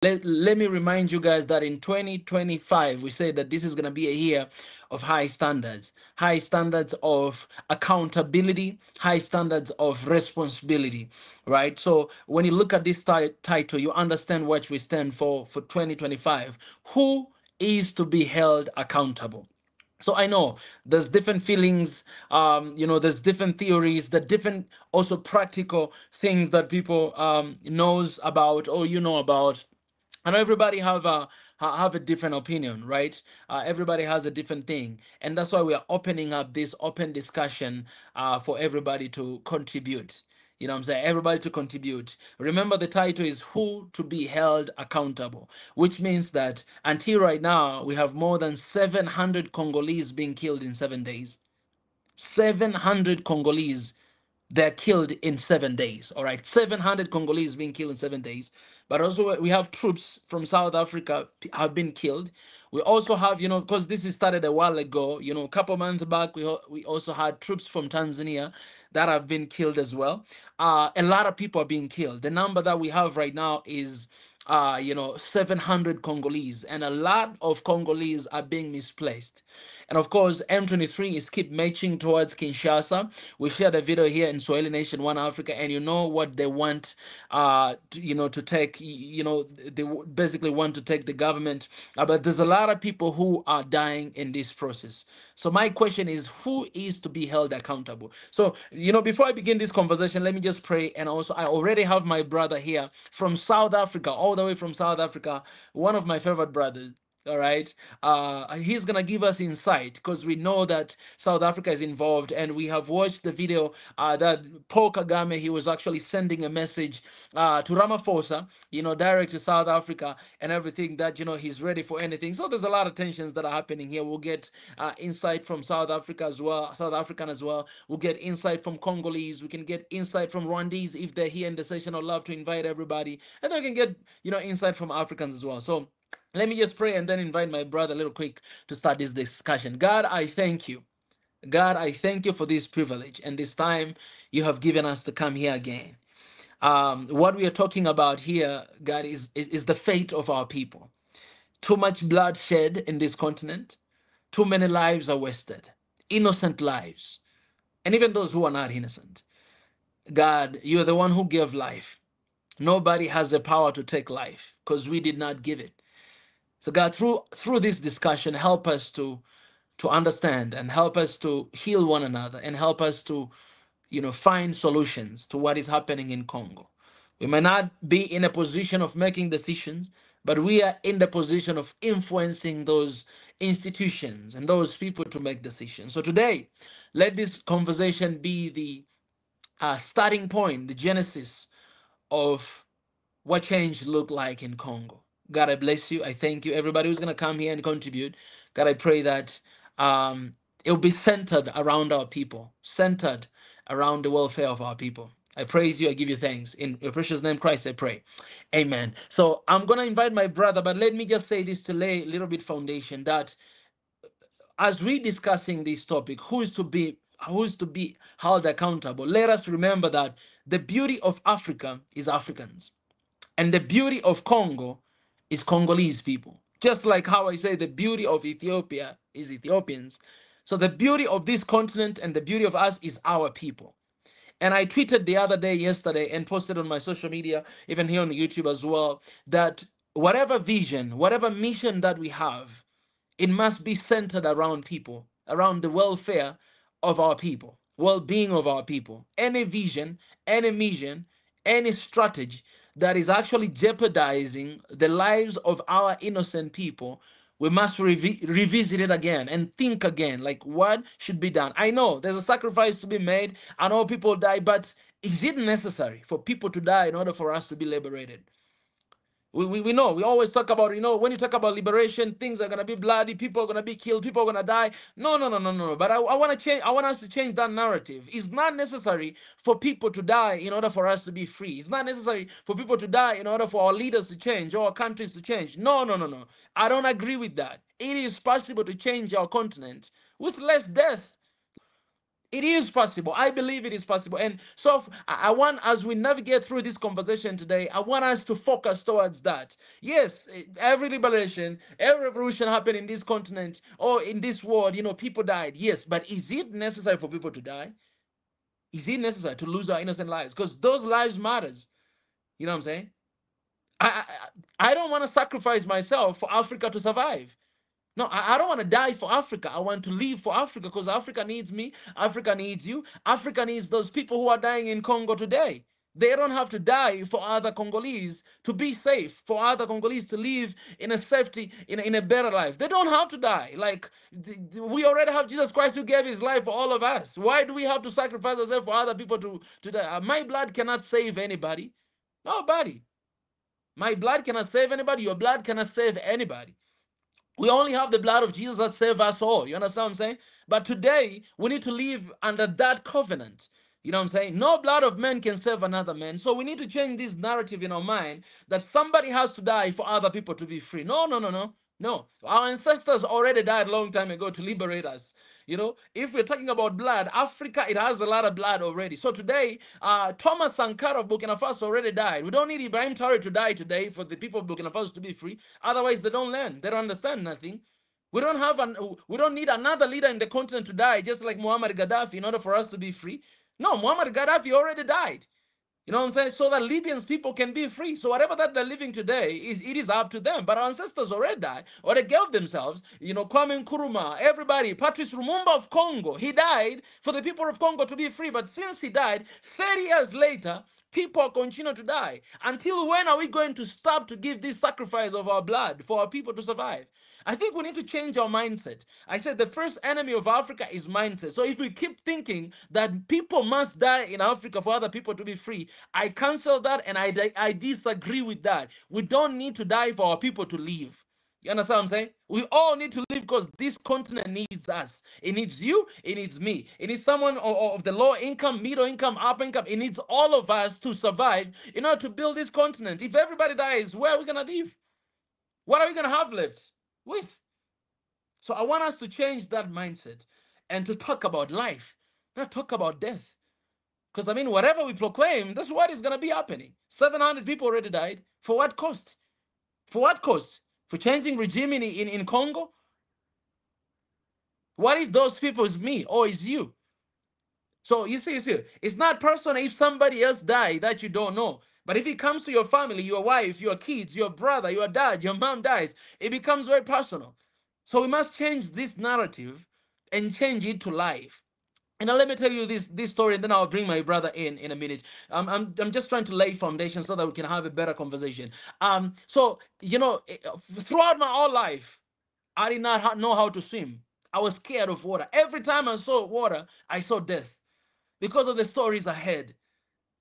Let me remind you guys that in 2025, we say that this is going to be a year of high standards of accountability, high standards of responsibility, right? So when you look at this title, you understand what we stand for 2025. Who is to be held accountable? So I know there's different feelings, there's different theories, the different also practical things that people knows about or about. And everybody have a different opinion, right? Everybody has a different thing, and that's why we are opening up this open discussion for everybody to contribute. You know what I'm saying? Everybody to contribute. Remember, the title is Who to be Held Accountable, which means that until right now, we have more than 700 Congolese being killed in 7 days. 700 Congolese, they're killed in 7 days. All right, 700 Congolese being killed in 7 days. But also we have troops from South Africa have been killed. We also have, because this is started a while ago, a couple months back, we also had troops from Tanzania that have been killed as well. A lot of people are being killed. The number that we have right now is 700 Congolese, and a lot of Congolese are being misplaced. And of course, M23 is keep marching towards Kinshasa. We shared a video here in Swahili Nation One Africa, and you know what they want, to take. They basically want to take the government. But there's a lot of people who are dying in this process. So my question is, who is to be held accountable? So before I begin this conversation, let me just pray. And also, I already have my brother here from South Africa, all the way from South Africa, one of my favorite brothers. All right. He's going to give us insight because we know that South Africa is involved, and we have watched the video that Paul Kagame, he was actually sending a message to Ramaphosa, direct to South Africa and everything that, he's ready for anything. So there's a lot of tensions that are happening here. We'll get insight from South Africa as well, South African as well. We'll get insight from Congolese. We can get insight from Rwandese if they're here in the session. I'd love to invite everybody. And then we can get, insight from Africans as well. So let me just pray and then invite my brother a little quick to start this discussion. God, I thank you. God, I thank you for this privilege and this time you have given us to come here again. What we are talking about here, God, is the fate of our people. Too much blood shed in this continent. Too many lives are wasted. Innocent lives. And even those who are not innocent. God, you are the one who gave life. Nobody has the power to take life because we did not give it. So God, through this discussion, help us to understand and help us to heal one another and help us to, find solutions to what is happening in Congo. We may not be in a position of making decisions, but we are in the position of influencing those institutions and those people to make decisions. So today, let this conversation be the starting point, the genesis of what change looked like in Congo. God, I bless you. I thank you. Everybody who's going to come here and contribute, God, I pray that it will be centered around our people, centered around the welfare of our people. I praise you. I give you thanks. In your precious name, Christ, I pray. Amen. So I'm going to invite my brother, but let me just say this to lay a little bit foundation that as we discussing this topic, who is to be held accountable, let us remember that the beauty of Africa is Africans. And the beauty of Congo is Congolese people. Just like how I say the beauty of Ethiopia is Ethiopians. So the beauty of this continent and the beauty of us is our people. And I tweeted the other day, yesterday, and posted on my social media, even here on YouTube as well, that whatever vision, whatever mission that we have, it must be centered around people, around the welfare of our people, well-being of our people. Any vision, any mission, any strategy that is actually jeopardizing the lives of our innocent people, we must revisit it again and think again, like what should be done. I know there's a sacrifice to be made. I know people die, but is it necessary for people to die in order for us to be liberated? We know, we always talk about, when you talk about liberation, things are going to be bloody, people are going to be killed, people are going to die. No, no, no, no, no. But I want to change, I want us to change that narrative. It's not necessary for people to die in order for us to be free. It's not necessary for people to die in order for our leaders to change or our countries to change. No, no, no, no. I don't agree with that. It is possible to change our continent with less death. It is possible. I believe it is possible. And so I want, as we navigate through this conversation today, I want us to focus towards that. Yes, every liberation, every revolution happened in this continent or in this world, people died. Yes, but is it necessary for people to die? Is it necessary to lose our innocent lives? Because those lives matters. You know what I'm saying? I don't want to sacrifice myself for Africa to survive. No, I don't want to die for Africa. I want to live for Africa because Africa needs me. Africa needs you. Africa needs those people who are dying in Congo today. They don't have to die for other Congolese to be safe, for other Congolese to live in a safety, in a better life. They don't have to die. Like, we already have Jesus Christ who gave his life for all of us. Why do we have to sacrifice ourselves for other people to die? My blood cannot save anybody. Nobody. My blood cannot save anybody. Your blood cannot save anybody. We only have the blood of Jesus that saves us all. You understand what I'm saying? But today, we need to live under that covenant. You know what I'm saying? No blood of man can save another man. So we need to change this narrative in our mind that somebody has to die for other people to be free. No, no, no, no. No. Our ancestors already died a long time ago to liberate us. If we're talking about blood, Africa, it has a lot of blood already. So today, Thomas Sankara of Burkina Faso already died. We don't need Ibrahim Traore to die today for the people of Burkina Faso to be free. Otherwise, they don't learn. They don't understand nothing. We don't need another leader in the continent to die, just like Muammar Gaddafi, in order for us to be free. No, Muammar Gaddafi already died. You know what I'm saying? So that Libyans people can be free. So whatever that they're living today, it is up to them. But our ancestors already died, or they gave themselves. Kwame Nkrumah, everybody, Patrice Lumumba of Congo, he died for the people of Congo to be free. But since he died, 30 years later, people continue to die. Until when are we going to stop to give this sacrifice of our blood for our people to survive? I think we need to change our mindset. I said the first enemy of Africa is mindset. So if we keep thinking that people must die in Africa for other people to be free, I cancel that and I disagree with that. We don't need to die for our people to live. You understand what I'm saying? We all need to live because this continent needs us. It needs you. It needs me. It needs someone of the low income, middle income, upper income. It needs all of us to survive in order to build this continent. If everybody dies, where are we going to live? What are we going to have left with? So I want us to change that mindset and to talk about life, not talk about death. Because, whatever we proclaim, that's what is going to be happening. 700 people already died. For what cost? For what cost? For changing regime in Congo? What if those people is me or is you? So you see, it's not personal if somebody else died that you don't know. But if it comes to your family, your wife, your kids, your brother, your dad, your mom dies, it becomes very personal. So we must change this narrative and change it to life. And now let me tell you this story, and then I'll bring my brother in a minute. I'm just trying to lay foundation so that we can have a better conversation. So throughout my whole life, I did not know how to swim. I was scared of water. Every time I saw water, I saw death because of the stories I heard.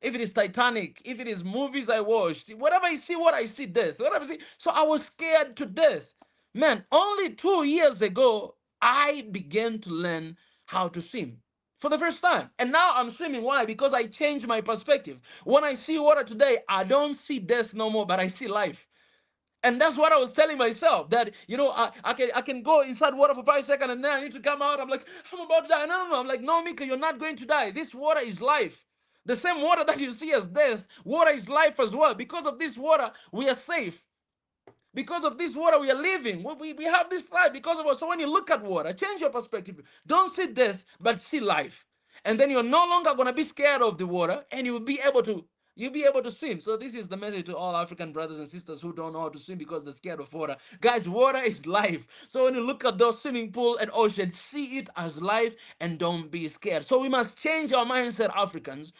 If it is Titanic, if it is movies I watched, whatever I see, what I see, death. Whatever I see. So I was scared to death. Man, only 2 years ago, I began to learn how to swim for the first time. And now I'm swimming. Why? Because I changed my perspective. When I see water today, I don't see death no more, but I see life. And that's what I was telling myself, that I can go inside water for 5 seconds and then I need to come out. I'm like, I'm about to die. No, no, no. I'm like, no, Mika, you're not going to die. This water is life. The same water that you see as death, water is life as well. Because of this water, we are safe. Because of this water, we are living. We have this life because of us. So when you look at water, change your perspective. Don't see death, but see life. And then you're no longer going to be scared of the water, and you'll be able to swim. So this is the message to all African brothers and sisters who don't know how to swim because they're scared of water. Guys, water is life. So when you look at those swimming pool and ocean, see it as life and don't be scared. So we must change our mindset, Africans,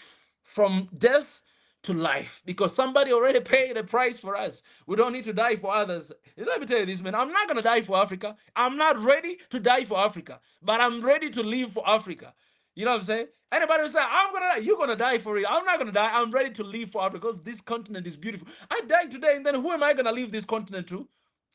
from death to life, because somebody already paid a price for us. We don't need to die for others. Let me tell you this, man. I'm not going to die for Africa. I'm not ready to die for Africa, but I'm ready to live for Africa. You know what I'm saying? Anybody will say, I'm going to die. You're going to die for it. I'm not going to die. I'm ready to live for Africa because this continent is beautiful. I die today, and then who am I going to leave this continent to?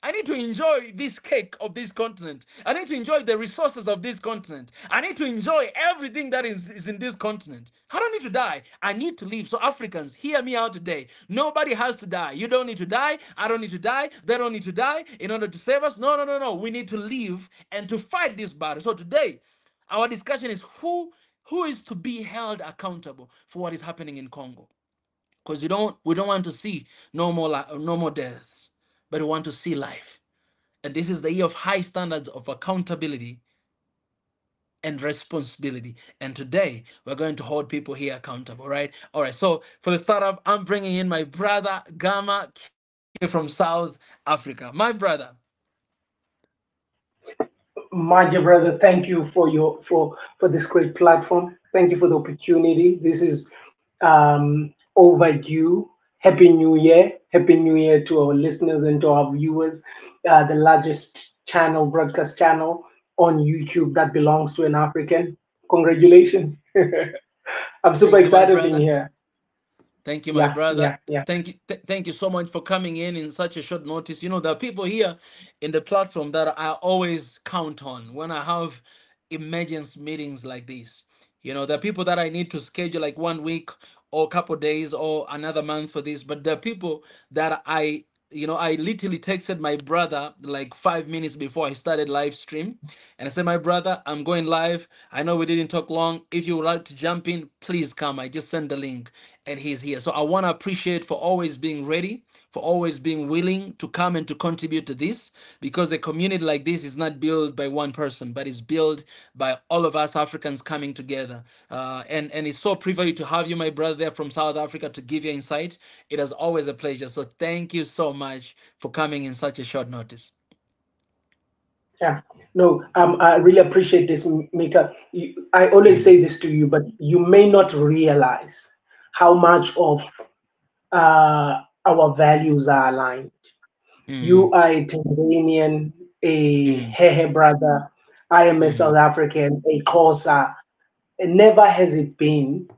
I need to enjoy this cake of this continent. I need to enjoy the resources of this continent. I need to enjoy everything that is in this continent. I don't need to die. I need to live. So Africans, hear me out today. Nobody has to die. You don't need to die. I don't need to die. They don't need to die in order to save us. No, no, no, no. We need to live and to fight this battle. So today, our discussion is, who Who is to be held accountable for what is happening in Congo? Because we don't want to see no more deaths, but we want to see life. And this is the year of high standards of accountability and responsibility. And today we're going to hold people here accountable, right? All right. So for the startup, I'm bringing in my brother Gamma from South Africa. My brother. My dear brother, thank you for for this great platform. Thank you for the opportunity. This is overdue. Happy New Year! Happy New Year to our listeners and to our viewers. The largest channel, broadcast channel on YouTube that belongs to an African. Congratulations! I'm super Thank you, my excited being brother. here. Thank you, my Yeah, brother. yeah, yeah. Thank you so much for coming in such a short notice. You know, there are people here in the platform that I always count on when I have emergency meetings like this. You know, there are people that I need to schedule like 1 week or a couple days or another month for this, but there are people that I literally texted my brother like 5 minutes before I started live stream, and I said, "My brother, I'm going live. I know we didn't talk long. If you would like to jump in, please come. I just sent the link." And he's here. So I want to appreciate for always being ready, for always being willing to come and to contribute to this, because a community like this is not built by one person, but it's built by all of us Africans coming together. And it's so privileged to have you, my brother, there from South Africa to give your insight. It is always a pleasure. So thank you so much for coming in such a short notice. Yeah, no, I really appreciate this, Mika. I always Mm, say this to you, but you may not realize how much of our values are aligned. mm, You are a Tanzanian, a mm, Hehe brother. I am a mm, South African, a Xhosa. And never has it been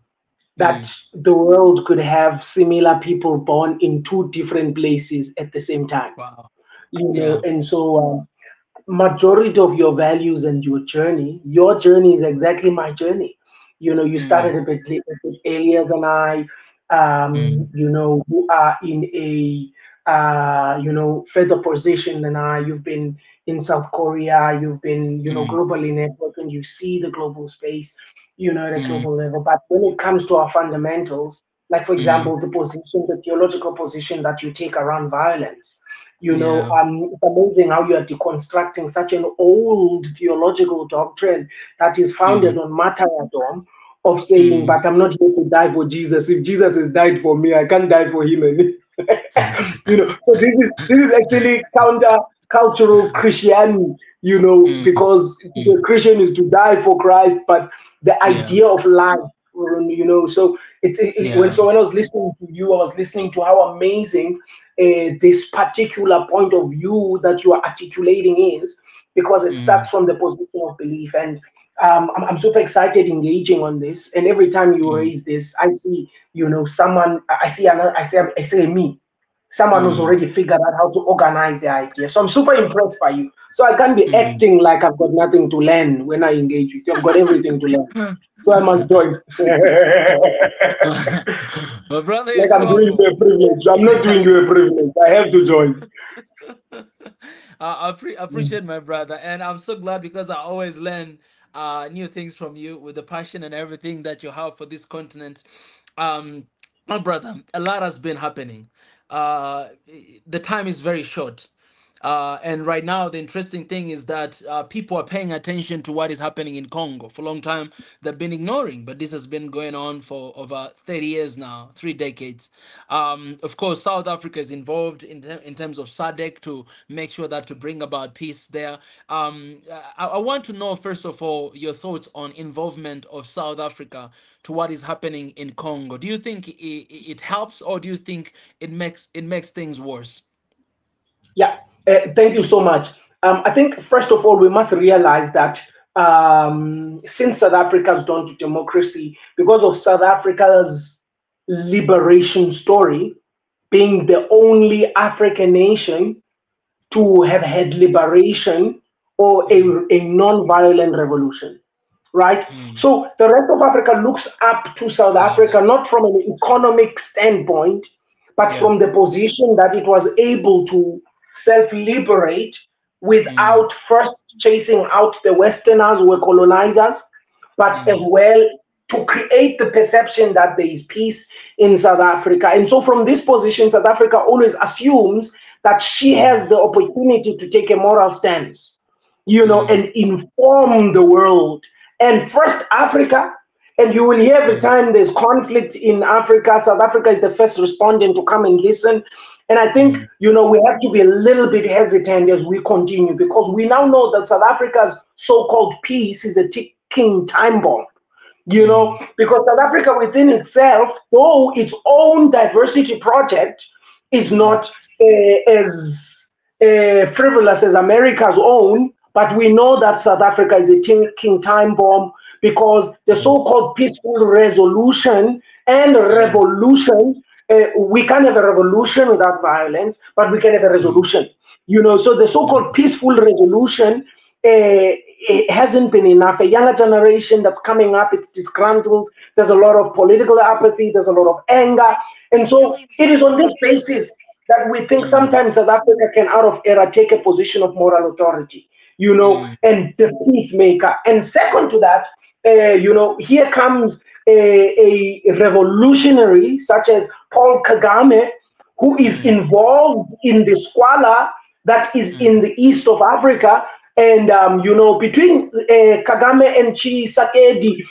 mm. that the world could have similar people born in two different places at the same time. Wow. You know, Yeah. and so majority of your values and your journey is exactly my journey. You know, you Mm, started a bit earlier than I. mm, You know, you are in a further position than I. You've been in South Korea. You've been, mm, globally networked, and you see the global space. At a mm, global level. But when it comes to our fundamentals, like for mm. example, the theological position that you take around violence, Yeah. it's amazing how you are deconstructing such an old theological doctrine that is founded Mm, on martyrdom of saying, mm. but I'm not here to die for Jesus. If Jesus has died for me, I can't die for him. And so this is actually counter cultural Christianity, Mm, because the mm. Christian is to die for Christ, but the Yeah. idea of life, so when Yeah. so when I was listening to you, I was listening to how amazing this particular point of view that you are articulating is, because it Mm, starts from the position of belief. And I'm super excited engaging on this. And every time you mm, raise this, I see, someone, I see another, I say me, someone who's mm, already figured out how to organize the idea. So I'm super impressed by you. So I can't be mm. acting like I've got nothing to learn when I engage with you. I've got everything to learn. So I must join. My brother, you're Like too I'm doing you humble. a privilege. I'm not doing you a privilege. I have to join. Appreciate my brother, and I'm so glad because I always learn new things from you with the passion and everything that you have for this continent. Um, my brother, a lot has been happening. Uh, the time is very short. And right now, the interesting thing is that people are paying attention to what is happening in Congo. For a long time, they've been ignoring, but this has been going on for over 30 years now, 3 decades. Of course, South Africa is involved in terms of SADC to make sure that to bring about peace there. I want to know, first of all, your thoughts on involvement of South Africa to what is happening in Congo. Do you think it helps, or do you think it makes things worse? Yeah, thank you so much. I think, first of all, we must realize that since South Africa has gone to democracy, because of South Africa's liberation story, being the only African nation to have had liberation or Mm, a non-violent revolution, right? mm. So the rest of Africa looks up to South Love Africa, that. not from an economic standpoint, but Yeah. from the position that it was able to self-liberate Mm, without first chasing out the Westerners who were colonizers, but as mm, well to create the perception that there is peace in South Africa. And so, from this position, South Africa always assumes that she has mm, the opportunity to take a moral stance, mm, and inform the world. And first, Africa, and you will hear every mm, time there's conflict in Africa, South Africa is the first respondent to come and listen. And I think, mm, we have to be a little bit hesitant as we continue, because we now know that South Africa's so called peace is a ticking time bomb. mm, Because South Africa within itself, though its own diversity project is mm, not as frivolous as America's own, but we know that South Africa is a ticking time bomb, because the mm, so-called peaceful resolution and mm, revolution, we can't have a revolution without violence, but we can have a mm, resolution. So the yeah, so-called peaceful resolution, it hasn't been enough. A younger generation that's coming up, it's disgruntled. There's a lot of political apathy. There's a lot of anger. And so it is on this basis that we think mm, sometimes South Africa can, out of error, take a position of moral authority, mm, and the peacemaker. And second to that, here comes a revolutionary such as Paul Kagame, who is mm, involved in the squalor that is in mm, the east of Africa. And between Kagame and Tshisekedi,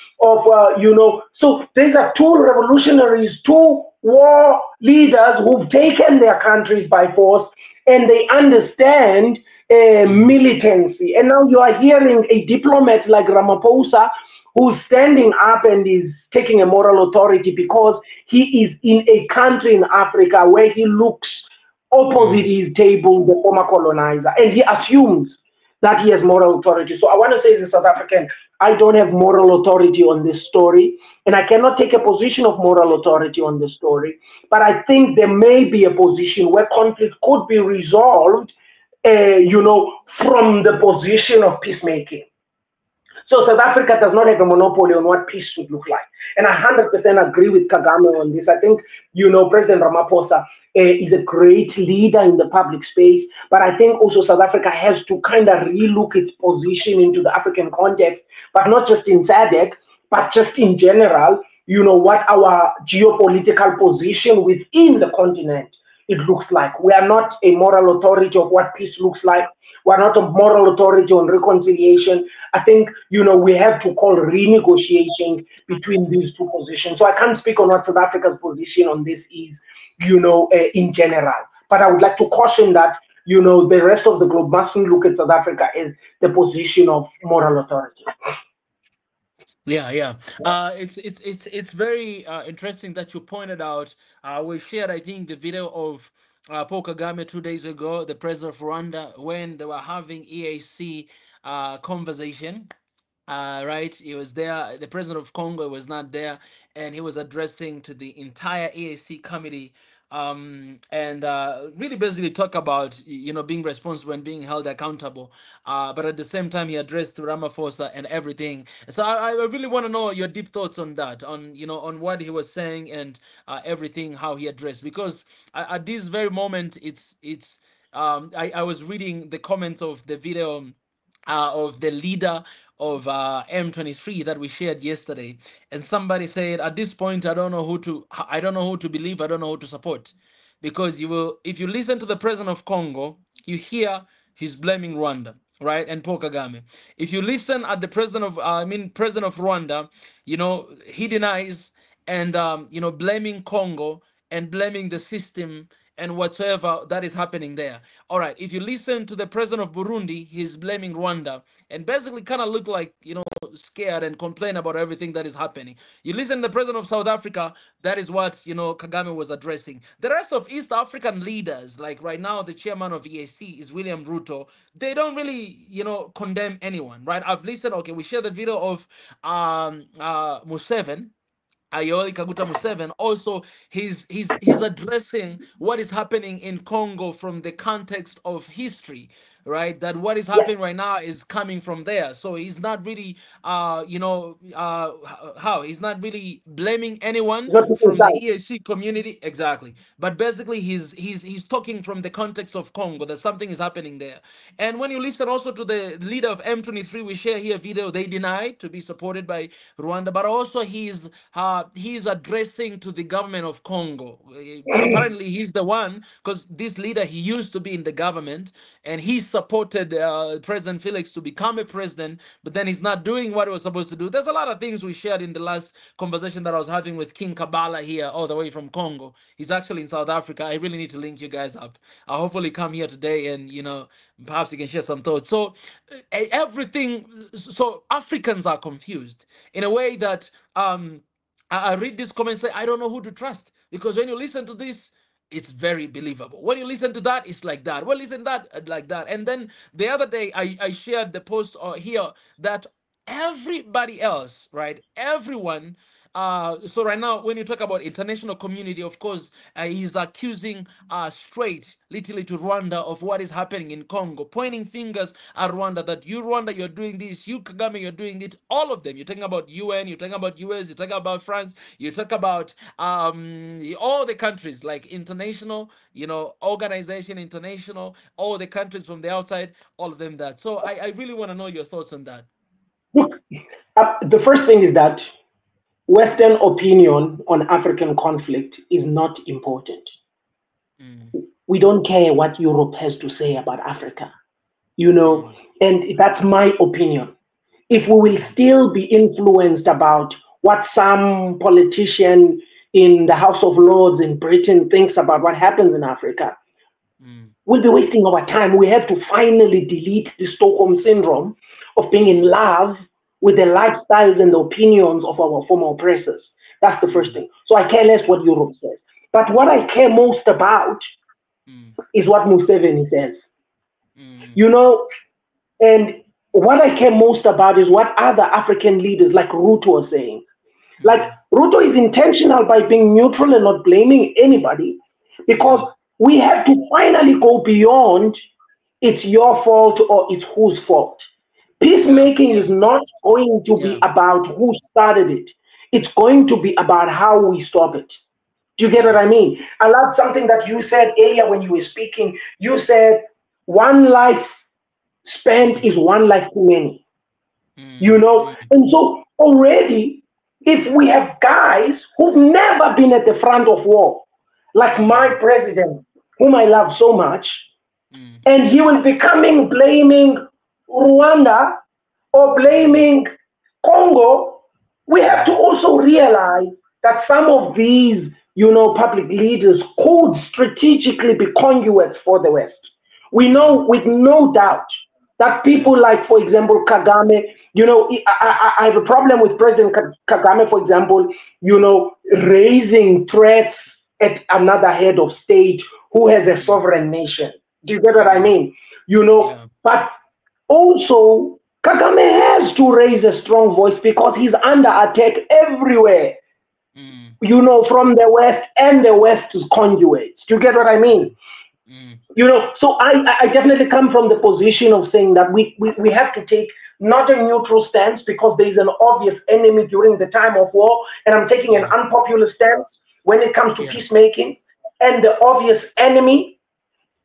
so these are two revolutionaries, two war leaders who've taken their countries by force, and they understand mm, militancy. And now you are hearing a diplomat like Ramaphosa, who's standing up and is taking a moral authority because he is in a country in Africa where he looks opposite mm. his table, the former colonizer, and he assumes that he has moral authority. So I want to say, as a South African, I don't have moral authority on this story, and I cannot take a position of moral authority on this story. But I think there may be a position where conflict could be resolved, from the position of peacemaking. So South Africa does not have a monopoly on what peace should look like. And I 100% agree with Kagame on this. I think, President Ramaphosa is a great leader in the public space. But I think also South Africa has to kind of relook its position into the African context, but not just in SADC, but just in general, what our geopolitical position within the continent it looks like. We are not a moral authority of what peace looks like. We're not a moral authority on reconciliation. I think, we have to call renegotiations between these two positions. So I can't speak on what South Africa's position on this is, in general. But I would like to caution that, the rest of the globe mustn't look at South Africa as the position of moral authority. Yeah, yeah. It's very interesting that you pointed out. We shared, I think, the video of Paul Kagame 2 days ago, the president of Rwanda, when they were having EAC conversation. Right, he was there. The president of Congo was not there, and he was addressing to the entire EAC committee, and really basically talk about being responsible and being held accountable. But at the same time, he addressed to Ramaphosa and everything. So I really want to know your deep thoughts on that, on on what he was saying and everything, how he addressed. Because at this very moment, it's I was reading the comments of the video of the leader of M23 that we shared yesterday, and somebody said, "At this point, I don't know who to believe. I don't know who to support, because you will, if you listen to the president of Congo, you hear he's blaming Rwanda, right, and Paul Kagame. If you listen at the president of, president of Rwanda, he denies and blaming Congo and blaming the system and whatsoever that is happening there. All right, if you listen to the president of Burundi, he's blaming Rwanda and basically kind of look like, scared and complain about everything that is happening. You listen to the president of South Africa, that is what, Kagame was addressing. The rest of East African leaders, like right now, the chairman of EAC is William Ruto, they don't really, condemn anyone, right? I've listened, okay, we share the video of Museveni, Ayoli Kaguta Museveni. Also, he's addressing what is happening in Congo from the context of history. right? That what is Yeah. happening right now is coming from there. So he's not really, how he's not really blaming anyone Not from the inside. ESC community, exactly. But basically, he's talking from the context of Congo that something is happening there. And when you listen also to the leader of M23, we share here video. They deny to be supported by Rwanda, but also he's addressing to the government of Congo. Apparently, he's the one because this leader he used to be in the government and he supported President Felix to become a president, but then he's not doing what he was supposed to do. There's a lot of things we shared in the last conversation that I was having with King Kabala here, all the way from Congo. He's actually in South Africa. I really need to link you guys up. I'll hopefully come here today and perhaps you can share some thoughts. So everything. So Africans are confused in a way that I read this comment and say I don't know who to trust because when you listen to this it's very believable. When you listen to that, it's like that. Well, listen that like that. And then the other day, I shared the post here that everybody else, right? Everyone. So right now, when you talk about international community, of course, he's accusing straight, literally to Rwanda of what is happening in Congo, pointing fingers at Rwanda that you Rwanda, you're doing this, you Kagame, you're doing it. All of them. You're talking about UN, you're talking about US, you're talking about France, you talk about all the countries like international, organization, international, all the countries from the outside, all of them that. So I really want to know your thoughts on that. Look, the first thing is that Western opinion on African conflict is not important. Mm, We don't care what Europe has to say about Africa, mm, and that's my opinion. If we will mm, still be influenced about what some politician in the House of Lords in Britain thinks about what happens in Africa, mm, we'll be wasting our time. We have to finally delete the Stockholm syndrome of being in mm, love with the lifestyles and the opinions of our former oppressors. That's the first mm, thing. So I care less what Europe says. But what I care most about mm, is what Museveni says. mm, You know, and what I care most about is what other African leaders like Ruto are saying. Like mm, Ruto is intentional by being neutral and not blaming anybody because yeah, we have to finally go beyond it's your fault or it's whose fault. yeah, Peacemaking yeah, is not going to be yeah, about who started it. It's going to be about how we stop it. Do you get what yeah, I mean? I love something that you said earlier when you were speaking. You said one life spent mm, is one life too many. mm, mm, And so already, if we have guys who've never been at the front of war, like my mm, president, whom I love so much, mm, and he will be coming blaming Rwanda or mm, blaming Congo, we have to mm, also realize that some of these, public leaders could strategically be conduits for the West. We yeah, know with no doubt that yeah, people like, for example, Kagame, I have a problem with President Kagame, for example, raising threats at another head of state who has a mm, sovereign nation. Do you get what I mm, mean? yeah, But also, Kagame has to raise a strong voice because he's under attack everywhere, mm, from the West and the West's conduits. Do you get what I mean? mm, mm, So I definitely come from the position of saying that we have to take not a neutral stance because there is an obvious enemy during the time of war, and I'm taking an yeah, unpopular stance when it comes to yeah, peacemaking. And the obvious enemy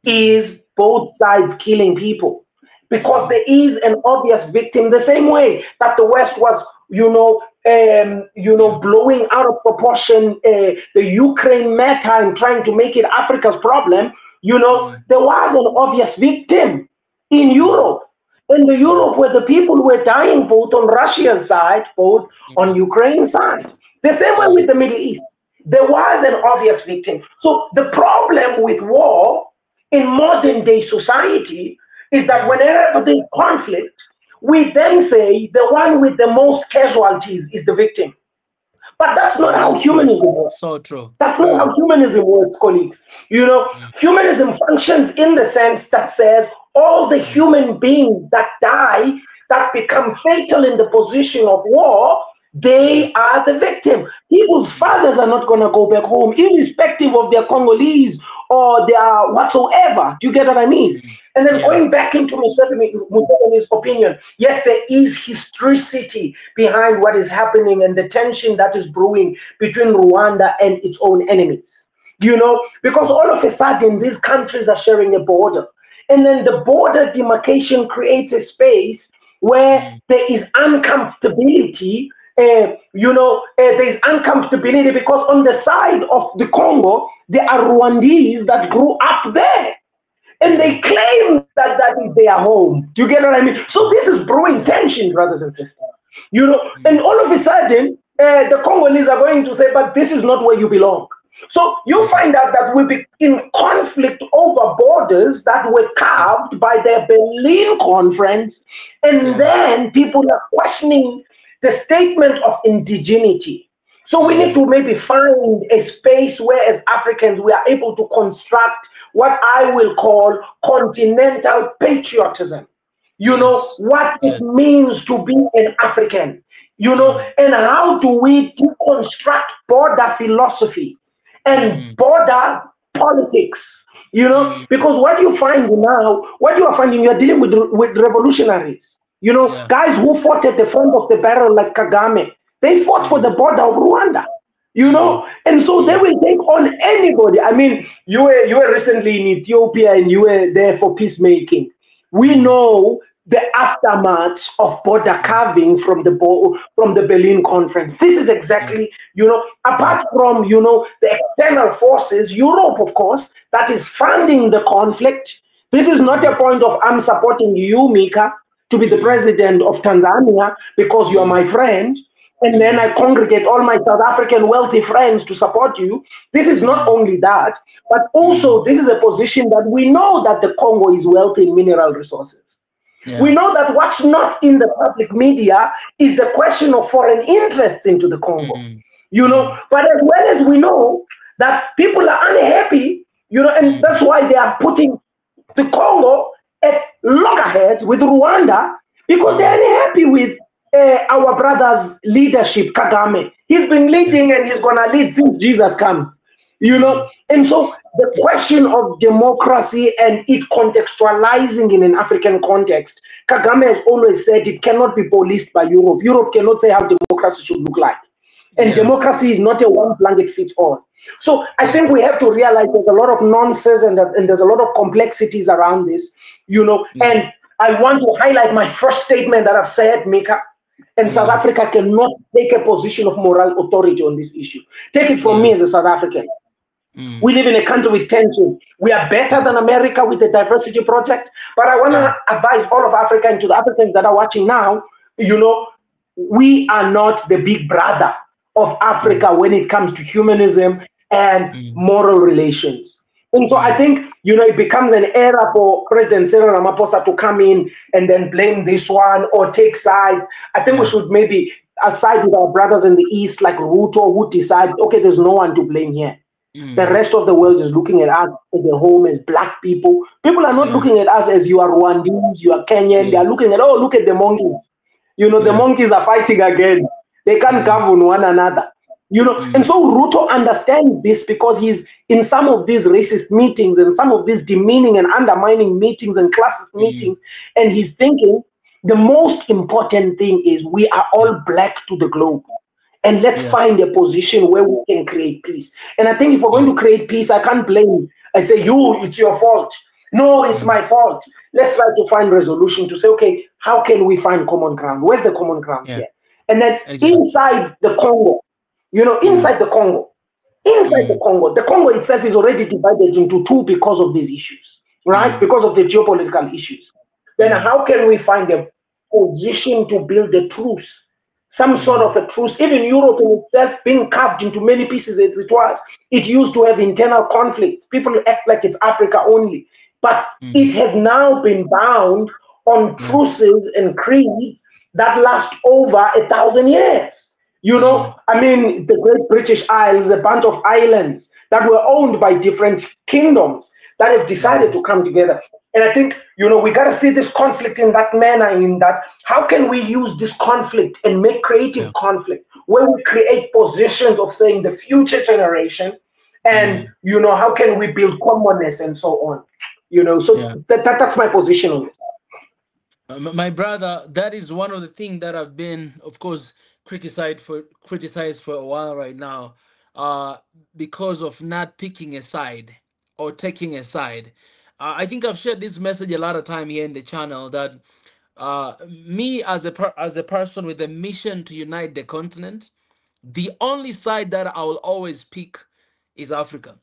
mm, is both sides killing people because mm, there is an obvious victim the same way that the West was yeah, blowing out of proportion the Ukraine matter and trying to make it Africa's problem. mm, There was an obvious victim in mm, Europe, in the mm, Europe where the people were dying both on Russia's side, both on mm, Ukraine's side. The same way with mm, the Middle East. There was an obvious victim. So the problem with war in modern day society is that yeah. whenever there's conflict, we then say the one with the most casualties is the victim. But that's not Yeah, how that's true. humanism works. So true. That's not Mm, how humanism works, colleagues. mm, Humanism functions in the sense that says all the mm, human beings that die, that become fatal in the position of war, They are the victim. People's fathers are not going to go back home, irrespective of their Congolese or their whatsoever. Do you get what I mean? Mm. And then Yeah. going back into Museveni's opinion, yes, there is historicity behind what is happening and the tension that is brewing between Rwanda and its own enemies. Because all of a sudden these countries are sharing a border. And then the border demarcation creates a space where Mm. there is uncomfortability. There's uncomfortability because on the side of the Congo, there are Rwandese that grew up there and they Mm. claim that that is their home. Do you get what I mean? So this is brewing Yeah. tension, brothers and sisters. And Mm. all of a sudden, the Congolese are going to say, but this is not where you belong. So you Mm. find out that we be in conflict over borders that were Yeah. carved by the Berlin Conference, and Yeah. then people are questioning the statement of indigeneity. So we need Mm. to maybe find a space where, as Africans, we are able to construct what I will call continental patriotism. Yes. What it Yes. means to be an African, Mm. and how do we deconstruct border philosophy and Mm. border politics, Mm. because what you are finding, you're dealing with revolutionaries, Yeah. guys who fought at the front of the barrel like Kagame. They fought for the Mm. border of Rwanda, Mm. and so they Mm. will take on anybody. I mean, you were recently in Ethiopia and you were there for peacemaking. We Mm. know the aftermath of border Mm. carving from the Berlin Conference. This is Mm. exactly, Mm. apart from the external forces, Europe, of course, that is funding the conflict. This is not a Mm. point of I'm supporting you, Mika, to be the Mm. president of Tanzania because you are Mm. my friend, and then Mm. I congregate all my South African wealthy friends to support you. This is not Mm. only that, but Mm. also this is a position that we know that the Congo is wealthy in mineral resources. We Yeah. know that what's not in the public media is the question of foreign interest into the Congo. Mm. Mm. But as well as we know that people are unhappy, and Mm. that's why they are putting the Congo at loggerheads with Rwanda because they're Mm. unhappy with our brother's leadership, Kagame. He's been Yeah. leading and he's gonna lead since Jesus comes. Mm. And so the question of democracy and it contextualizing in an African context, Kagame has always said it cannot be policed by Europe. Europe cannot say how democracy should look like. And Yeah. democracy is not a one blanket fits all. So I Yeah. think we have to realize there's a lot of nonsense and there's a lot of complexities around this, Yeah. and I want to highlight my first statement that I've said, Mika. And South Yeah. Africa cannot take a position of moral authority on this issue. Take it from Yeah. me as a South African. Mm. We live in a country with tension. We are better Mm. than America with the diversity project. But I want Yeah. to advise all of Africa and to the Africans that are watching now, you know, we are not the big brother of Mm. Africa when it comes to humanism and Mm. moral relations. And so I Mm. think, it becomes an era for President Cyril Ramaphosa to come in and then blame this one or take sides. I think we Yeah. should maybe aside with our brothers in the East, like Ruto, who decide, okay, there's no one to blame here. The Mm. rest of the world is looking at us as a home, as black people. People are not Yeah. looking at us as you are Rwandese, you are Kenyan. They Yeah. are looking at, oh, look at the monkeys. The Yeah. monkeys are fighting again. They can't Mm. govern one another. And Mm. so Ruto understands this because he's in some of these racist meetings and some of these demeaning and undermining meetings and classist Mm. meetings. And he's thinking the most important thing is we are Yeah. all black to the globe. And let's Yeah. find a position where we can create peace. And I think if we're going Mm. to create peace, I can't blame. I say, it's your fault. No, it's Mm. my fault. Let's try to find resolution to say, okay, how can we find common ground? Where's the common ground Yeah. here? And then Exactly. inside the Congo, Mm. inside Mm. the Congo itself is already divided into two because of these issues, right? Mm. Because of the geopolitical issues. Then Mm. how can we find a position to build a truce? Some sort Mm. of a truce. Even Europe in itself being carved into many pieces as it was, it used to have internal conflicts. People act like it's Africa only. But Mm. it has now been bound on Yeah. truces and creeds that last over 1,000 years. Mm. I mean, the Great British Isles, a bunch of islands that were owned by different kingdoms that have decided Mm. to come together. And I think, we got to see this conflict in that manner, in that how can we use this conflict and make creative Yeah. conflict where we create positions of saying the future generation, and, Mm. how can we build commonness and so on. So Yeah. that's my position on this. My brother, that is one of the things that I've been, of course, criticized for a while right now, uh, because of not picking a side or taking a side. I think I've shared this message a lot of time here in the channel that me as as a person with a mission to unite the continent, the only side that I will always pick is Africa,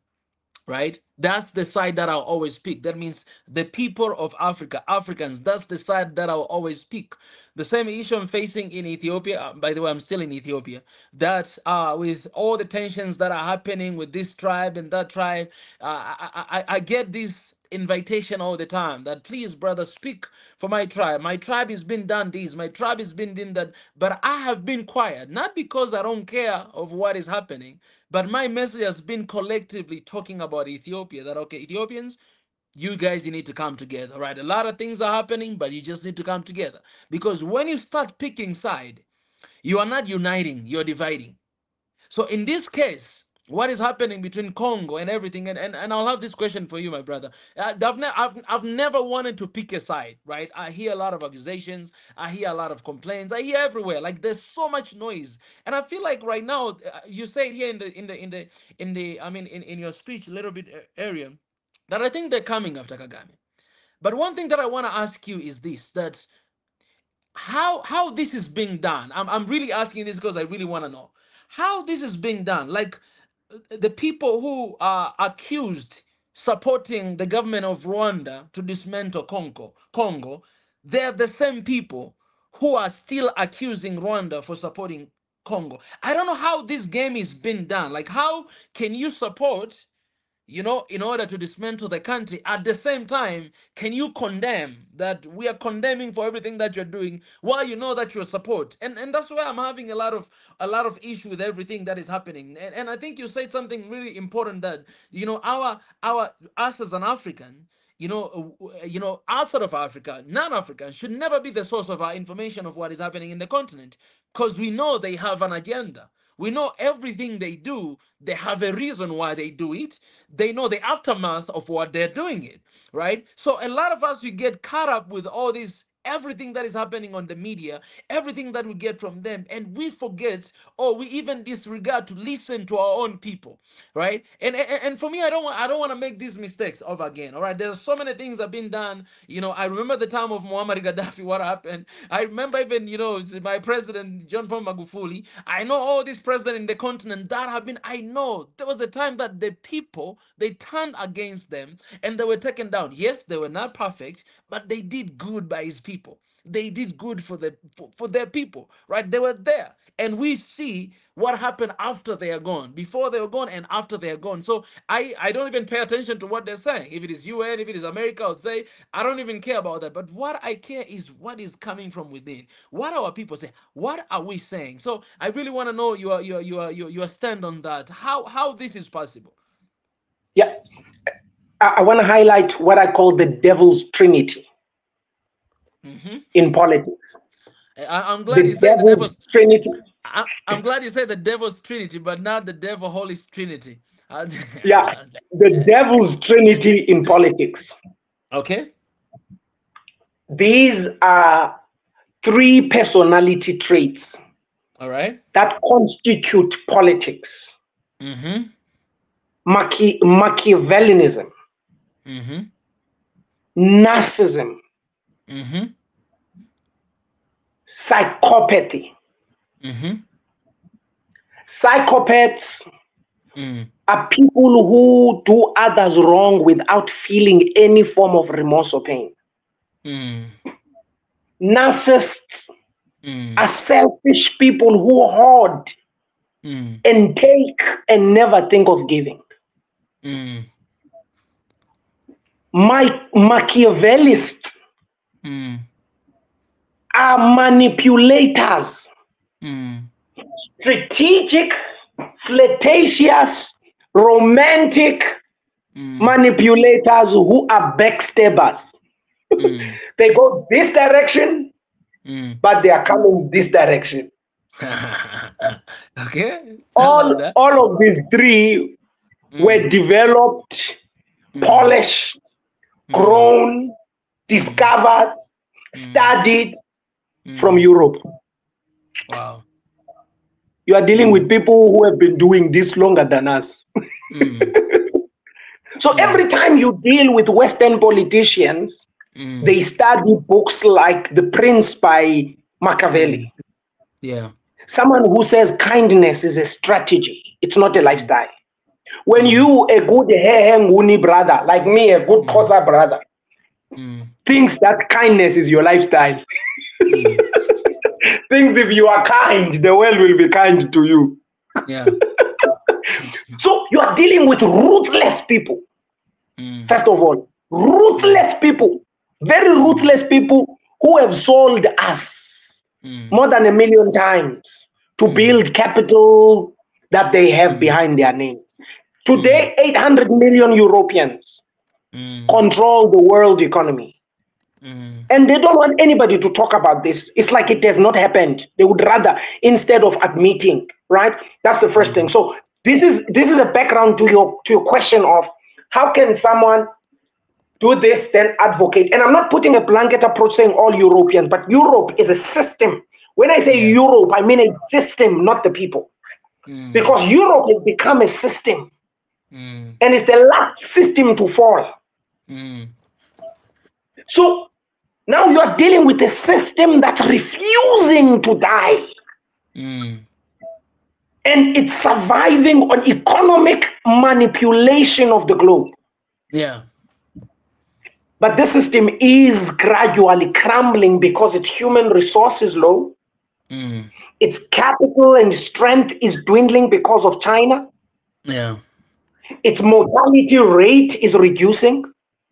right? That's the side that I'll always pick. That means the people of Africa, Africans, that's the side that I'll always pick. The same issue I'm facing in Ethiopia, by the way, I'm still in Ethiopia, that with all the tensions that are happening with this tribe and that tribe, I get this invitation all the time that please brother speak for my tribe has been done this, my tribe has been done that, but I have been quiet, not because I don't care of what is happening, but my message has been collectively talking about Ethiopia, that okay, Ethiopians, you guys, you need to come together, right? A lot of things are happening, but you just need to come together, because when you start picking side, you are not uniting, you're dividing. So in this case, what is happening between Congo and everything, and I'll have this question for you, my brother. I've never wanted to pick a side, right? I hear a lot of accusations, I hear a lot of complaints, I hear everywhere. Like there's so much noise, and I feel like right now, you say it here in the I mean in your speech a little bit area, that I think they're coming after Kagame. But one thing that I want to ask you is this: that how this is being done. I'm really asking this because I really want to know how this is being done. Like the people who are accused supporting the government of Rwanda to dismantle Congo, they're the same people who are still accusing Rwanda for supporting Congo. I don't know how this game is being done. Like how can you support, in order to dismantle the country? At the same time, can you condemn that we are condemning for everything that you're doing while you know that you support? And that's why I'm having a lot of issue with everything that is happening. And I think you said something really important, that our us as an African, outside of Africa, non-Africans should never be the source of our information of what is happening in the continent, because we know they have an agenda. We know everything they do, they have a reason why they do it. They know the aftermath of what they're doing it, right? So a lot of us, we get caught up with all this, everything that is happening on the media, everything that we get from them, and we forget, or we even disregard to listen to our own people, right? And for me, I don't want to make these mistakes over again. All right, there's so many things have been done. I remember the time of Muammar Gaddafi, what happened. I remember even, my president John Paul Magufuli. I know all these presidents in the continent that have been. I know there was a time that the people, they turned against them and they were taken down. Yes, they were not perfect, but they did good by his people. They did good for their people, right? They were there, and we see what happened after they are gone, before they were gone, and after they are gone. So I don't even pay attention to what they're saying. If it is UN, if it is America, I would say I don't even care about that. But what I care is what is coming from within. What our people say? What are we saying? So I really want to know your stand on that. How this is possible? Yeah, I want to highlight what I call the devil's trinity Hmm. in politics. I'm glad The you say the devil's devil's. trinity. I'm glad you say the devil's trinity, but not the devil Holy Trinity. Yeah, the devil's trinity in politics. Okay. These are three personality traits All right. that constitute politics: Mm-hmm. Machiavellianism, Mm-hmm. narcissism, Mm-hmm. psychopathy. Mm-hmm. Psychopaths Mm. are people who do others wrong without feeling any form of remorse or pain. Mm. Narcissists Mm. are selfish people who hoard Mm. and take and never think of giving. Mm. Machiavellists Mm. are manipulators, Mm. strategic, flirtatious, romantic Mm. manipulators who are backstabbers. Mm. They go this direction, Mm. but they are coming this direction. Okay, I love All, that. all of these three were Mm. developed, Mm. polished, Mm. grown, Mm. discovered, Mm. studied from Mm. Europe. Wow. You are dealing Mm. with people who have been doing this longer than us. Mm. So Mm. every time you deal with Western politicians, Mm. they study books like The Prince by Mm. Machiavelli. Yeah. Someone who says kindness is a strategy, it's not a Mm. lifestyle. When Mm. you, a good Nguni brother, like me, a good Mm. Kosa brother, Mm. thinks that kindness is your lifestyle, Mm. thinks if you are kind, the world will be kind to you. Yeah. So you are dealing with ruthless people, Mm. first of all. Yeah. Ruthless people, very Mm. ruthless people who have sold us Mm. more than a million times to Mm. build capital that they have Mm. behind their names. Mm. Today, 800 million Europeans Mm. control the world economy. Mm. And they don't want anybody to talk about this. It's like it has not happened. They would rather, instead of admitting, right? That's the first thing. Mm. So this is a background to your question of how can someone do this, then advocate. And I'm not putting a blanket approach saying all Europeans, but Europe is a system. When I say Yeah. Europe, I mean a system, not the people. Mm. Because Europe has become a system Mm. and it's the last system to fall. Mm. So now you are dealing with a system that's refusing to die Mm. and it's surviving on economic manipulation of the globe. Yeah. But this system is gradually crumbling because its human resource is low, Mm. its capital and strength is dwindling because of China, Yeah. its mortality rate is reducing,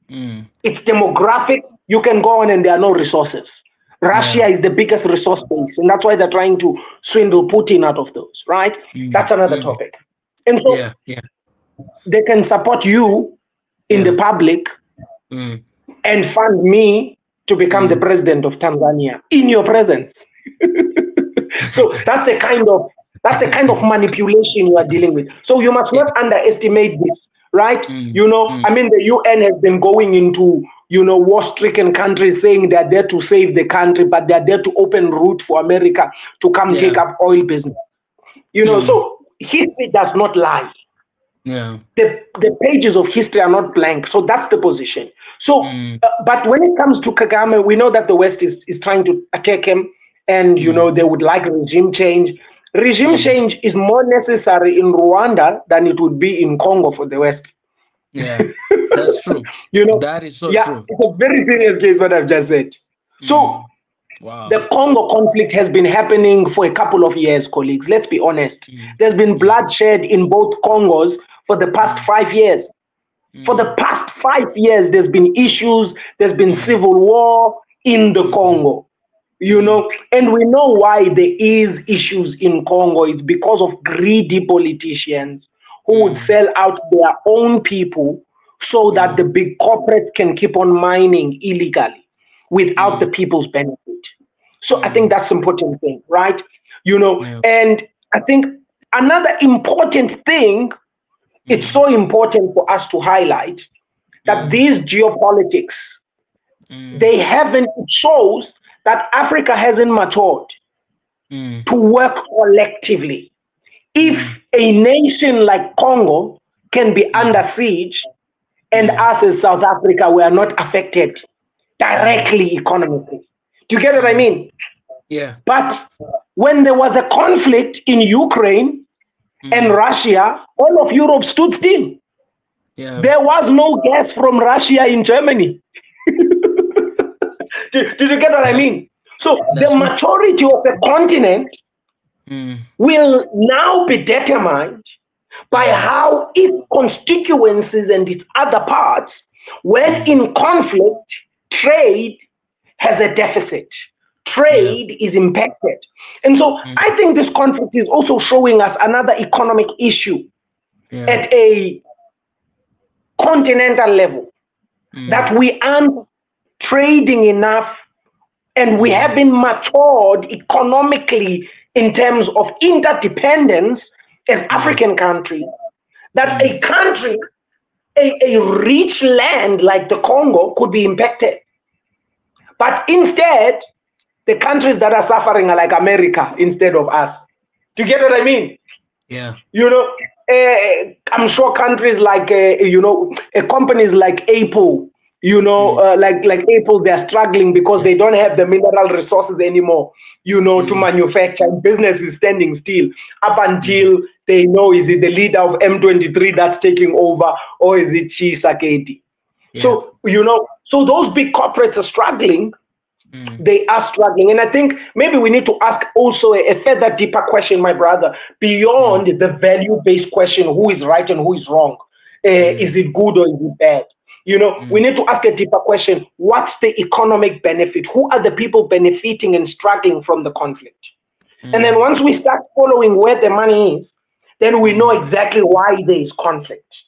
Mm. its demographics, you can go on and there are no resources. Russia Yeah. is the biggest resource base, and that's why they're trying to swindle Putin out of those, right? Mm. That's another Mm. topic. And so Yeah. Yeah. they can support you in the Yeah. public Mm. and fund me to become the Mm. president of Tanzania in your presence. So that's the kind of manipulation you are dealing with. So you must Yeah. not underestimate this, right? Mm. You know, Mm. I mean, the UN has been going into war-stricken countries saying they are there to save the country, but they are there to open route for America to come take Yeah. up oil business. Mm. So history does not lie. Yeah. The pages of history are not blank. So that's the position. So, Mm. but when it comes to Kagame, we know that the West is trying to attack him, and Mm. they would like regime change. Regime Mm. change is more necessary in Rwanda than it would be in Congo for the West. Yeah. That's true. You know, That is so yeah, true. it's a very serious case what I've just said. So Mm. Wow. the Congo conflict has been happening for a couple of years, colleagues. Let's be honest. Mm. There's been Mm. bloodshed in both Congos for the past Mm. 5 years. For the Mm. past 5 years, there's been issues, there's been Mm. civil war in the Mm. Congo. Mm. And we know why there is issues in Congo. It's because of greedy politicians who would Mm. sell out their own people so that Mm. the big corporates can keep on mining illegally without the Mm. people's benefit. So I think Mm. that's an important thing, right? Yeah. And I think another important thing, it's Mm. so important for us to highlight that Mm. these geopolitics, Mm. they haven't, it shows that Africa hasn't matured Mm. to work collectively. If Mm. a nation like Congo can be Mm. under siege and Mm. us as South Africa were not affected Mm. directly economically. Do you get what I Mm. mean? Yeah. But when there was a conflict in Ukraine and Mm. Russia, all of Europe stood still. Yeah. There was no gas from Russia in Germany. Did you get what I Yeah. mean? So the That's true. maturity of the continent Mm. will now be determined by Mm. how its constituencies and its other parts, when Mm. in conflict, trade has a deficit. Yeah. Trade is impacted. And so Mm. I think this conflict is also showing us another economic issue Yeah. at a continental level, that Mm. we aren't trading enough, and we Mm, haven't matured economically in terms of interdependence as yeah. African countries, that Mm, a country, a rich land like the Congo could be impacted. But instead, the countries that are suffering are like America instead of us. Do you get what I mean? yeah. You know, I'm sure countries like companies like Apple, Mm, like Apple, they're struggling because yeah. they don't have the mineral resources anymore, to Mm, manufacture. Business is standing still up mm, until they know, is it the leader of M23 that's taking over, or is it Chisakedi? yeah. So those big corporates are struggling. Mm, They are struggling. And I think maybe we need to ask also a further deeper question, my brother, mm, beyond the value based question, who is right and who is wrong. mm, Is it good or is it bad? We mm, need to ask a deeper question. What's the economic benefit? Who are the people benefiting and struggling from the conflict? And then mm, once we start following where the money is, then we know mm, exactly why there is conflict.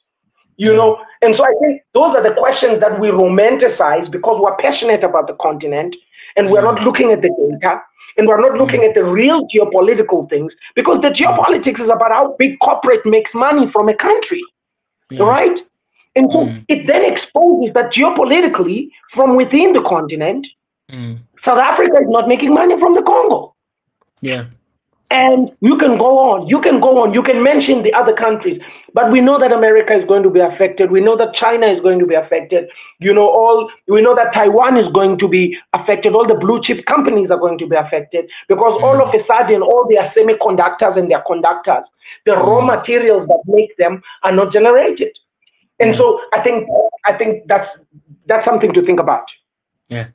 yeah. And so I think those are the questions that we romanticize because we're passionate about the continent, and we're not Mm, looking at the data, and we're not looking mm, at the real geopolitical things, because the mm, geopolitics is about how big corporate makes money from a country, yeah. right? And so Mm, it then exposes that geopolitically, from within the continent, mm, South Africa is not making money from the Congo. yeah. And you can mention the other countries, but we know that America is going to be affected. We know that China is going to be affected. We know that Taiwan is going to be affected. All the blue chip companies are going to be affected because all of Mm, a sudden, all their semiconductors and their conductors, the raw mm, materials that make them are not generated. And yeah. so I think that's something to think about. Yeah.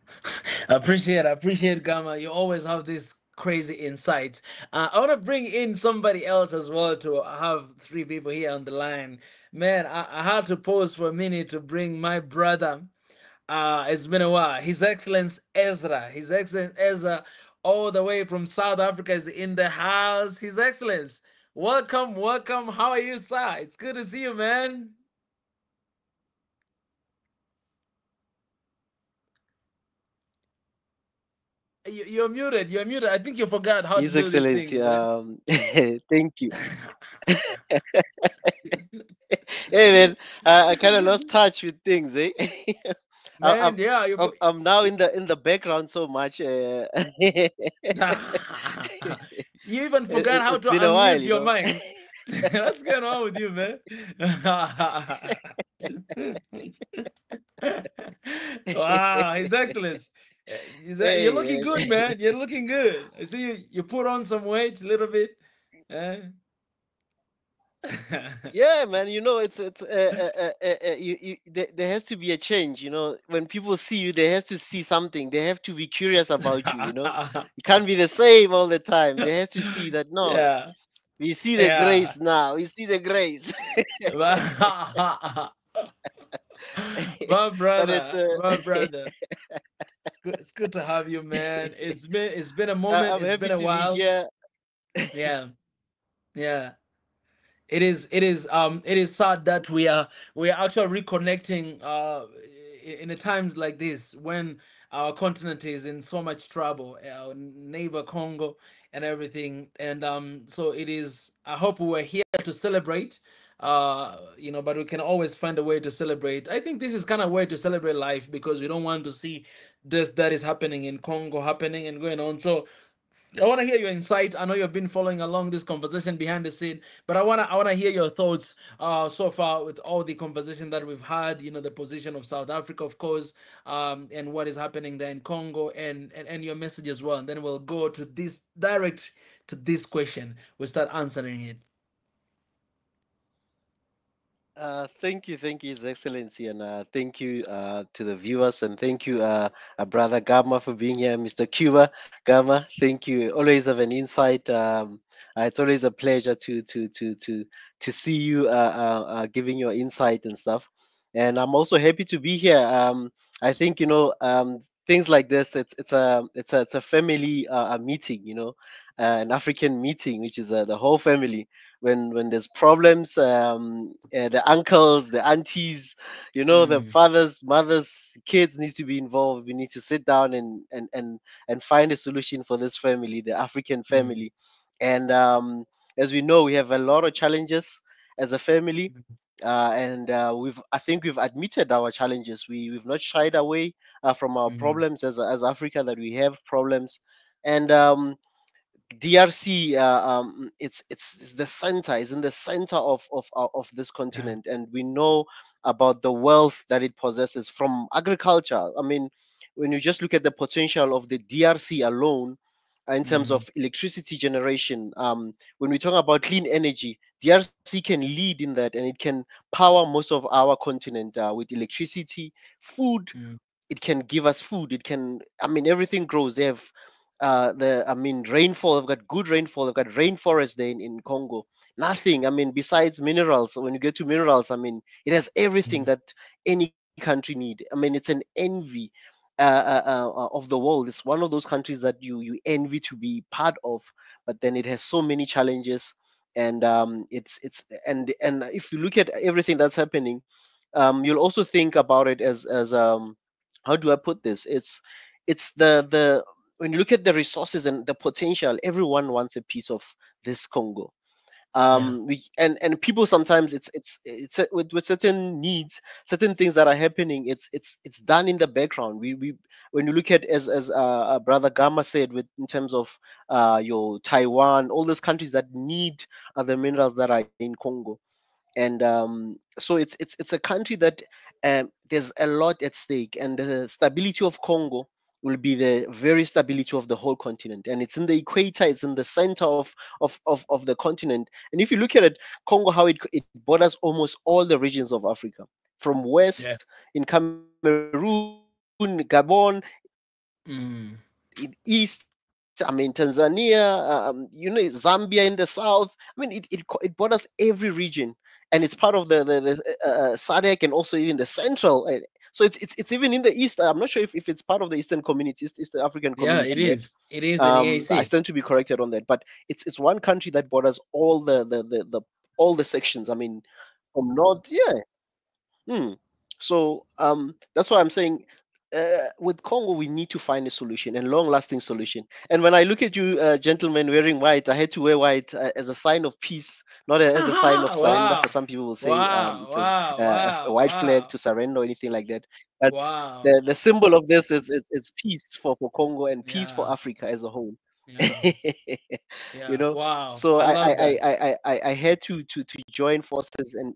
I appreciate Gamma. You always have this crazy insight. I want to bring in somebody else as well to have three people here on the line. Man, I had to pause for a minute to bring my brother. It's been a while. His Excellence Ezra. His Excellence Ezra, all the way from South Africa, is in the house. His Excellence, welcome, welcome. How are you, sir? It's good to see you, man. You're muted. You're muted. I think you forgot how to His do these Excellency, things, man. thank you. Hey man, I kind of lost touch with things, eh? I, I'm Man, yeah, you I'm now in the background so much. you even forgot how It's to been a while, unmute you your know. mic. What's going on with you, man? Wow, His Excellence. You're Hey looking good, man. man. You're looking good. I see you put on some weight a little bit. Eh? Yeah, man. You know, there has to be a change. You know, when people see you, they has to see something. They have to be curious about you. You know, you can't be the same all the time. They have to see that no, Yeah, we see the yeah. grace now. We see the grace. My But it's brother, my brother. It's good to have you, man. It's been a moment. I'm It's been happy a to be while. here. Yeah, yeah. It is sad that we are actually reconnecting in a times like this when our continent is in so much trouble, our neighbor Congo and everything. And so it is, I hope we were here to celebrate, but we can always find a way to celebrate. I think this is kind of way to celebrate life because we don't want to see death that is happening in Congo happening and going on. So I want to hear your insight. I know you've been following along this conversation behind the scene, but I want to hear your thoughts so far with all the conversation that we've had. The position of South Africa, of course, and what is happening there in Congo, and your message as well. And then we'll go to this direct to this question. We'll start answering it. Thank you, His Excellency, and thank you to the viewers, and thank you, Brother Gamma, for being here, Mr. Cuba Gamma. Thank you. Always have an insight. It's always a pleasure to see you giving your insight and stuff. And I'm also happy to be here. I think things like this. It's a family meeting, an African meeting, which is the whole family. When there's problems, the uncles, the aunties, the Mm, fathers, mothers, kids needs to be involved. We need to sit down and find a solution for this family, the African mm, family. And as we know, we have a lot of challenges as a family. And I think we've admitted our challenges. We've not shied away from our mm, problems as Africa, that we have problems. And DRC, it's the center, is in the center of this yeah. continent, and we know about the wealth that it possesses from agriculture. I mean, when you just look at the potential of the DRC alone, in terms Mm, of electricity generation, when we talk about clean energy, DRC can lead in that, and it can power most of our continent with electricity, food. mm, It can give us food. It can, I mean, everything grows. They have I mean, rainfall. They've got good rainfall. They've got rainforest there in Congo. Nothing, I mean, besides minerals. When you get to minerals, I mean, it has everything mm, that any country need. I mean, it's an envy of the world. It's one of those countries that you envy to be part of, but then it has so many challenges. And it's and if you look at everything that's happening, you'll also think about it as how do I put this? It's the when you look at the resources and the potential, everyone wants a piece of this Congo. yeah. And people sometimes, with certain needs, certain things that are happening, it's done in the background. We When you look at, as brother Gamma said, with in terms of your Taiwan, all those countries that need the minerals that are in Congo. And so it's a country that there's a lot at stake, and the stability of Congo will be the very stability of the whole continent. And it's in the equator, it's in the center of the continent. And if you look at it, Congo, how it borders almost all the regions of Africa, from Yeah. west in Cameroon, Gabon, in Mm, east, I mean, Tanzania, Zambia in the south. I mean, it borders every region, and it's part of the SADC, and also even the central. So it's even in the east. I'm not sure if it's part of the eastern community, East African yeah, community it yet. is. It is an I EAC. stand to be corrected on that, but it's one country that borders all the sections. I mean, from north, yeah. Hmm. So that's why I'm saying, with Congo, we need to find a solution, and long-lasting solution. And when I look at you, gentlemen, wearing white, I had to wear white as a sign of peace, not as a sign of surrender. Wow. For some people will say Wow. it says Wow. a Wow. white flag Wow. to surrender or anything like that. But Wow. the symbol of this is peace for Congo, and peace for Yeah. Africa as a whole. Yeah. you Yeah. know, Wow. so I love that. I had to join forces, and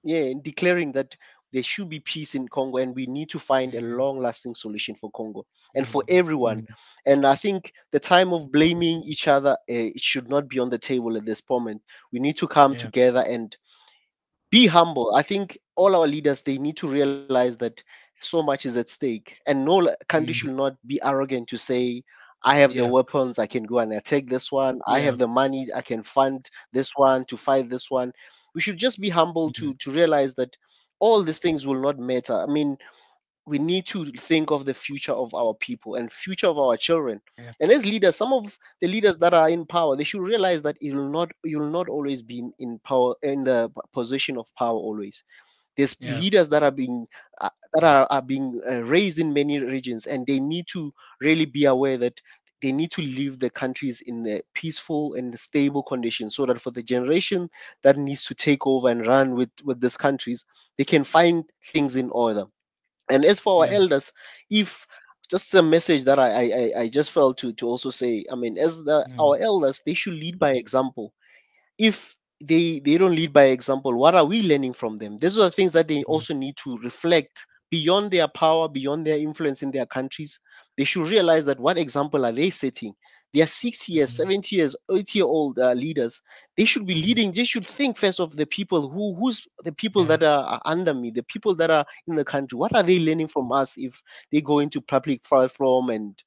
yeah, in declaring that there should be peace in Congo, and we need to find a Mm, long-lasting solution for Congo and for mm, everyone. mm, And I think the time of blaming each other, it should not be on the table at this moment. We need to come yeah. together and be humble. I think all our leaders, they need to realize that so much is at stake, and no country should Mm, not be arrogant to say, I have the yeah. weapons, I can go and attack this one, I Yeah. have the money, I can fund this one to fight this one. We should just be humble Mm, to realize that all these things will not matter. I mean, we need to think of the future of our people and future of our children. yeah. And as leaders, some of the leaders that are in power, they should realize that you will not always be in power, in the position of power always. There's Yeah. leaders that are being raised in many regions, and they need to really be aware that they need to leave the countries in a peaceful and stable condition, so that for the generation that needs to take over and run with these countries, they can find things in order. And as for our Yeah. elders, if just a message that I just felt to also say, I mean, as Mm, our elders, they should lead by example. If they don't lead by example, what are we learning from them? These are the things that they mm, also need to reflect beyond their power, beyond their influence in their countries. They should realize that what example are they setting? They are 60 years, mm, 70 years, 80-year-old leaders. They should be mm, leading. They should think first of the people who's the people yeah. that are under me, the people that are in the country. What are they learning from us if they go into public platform and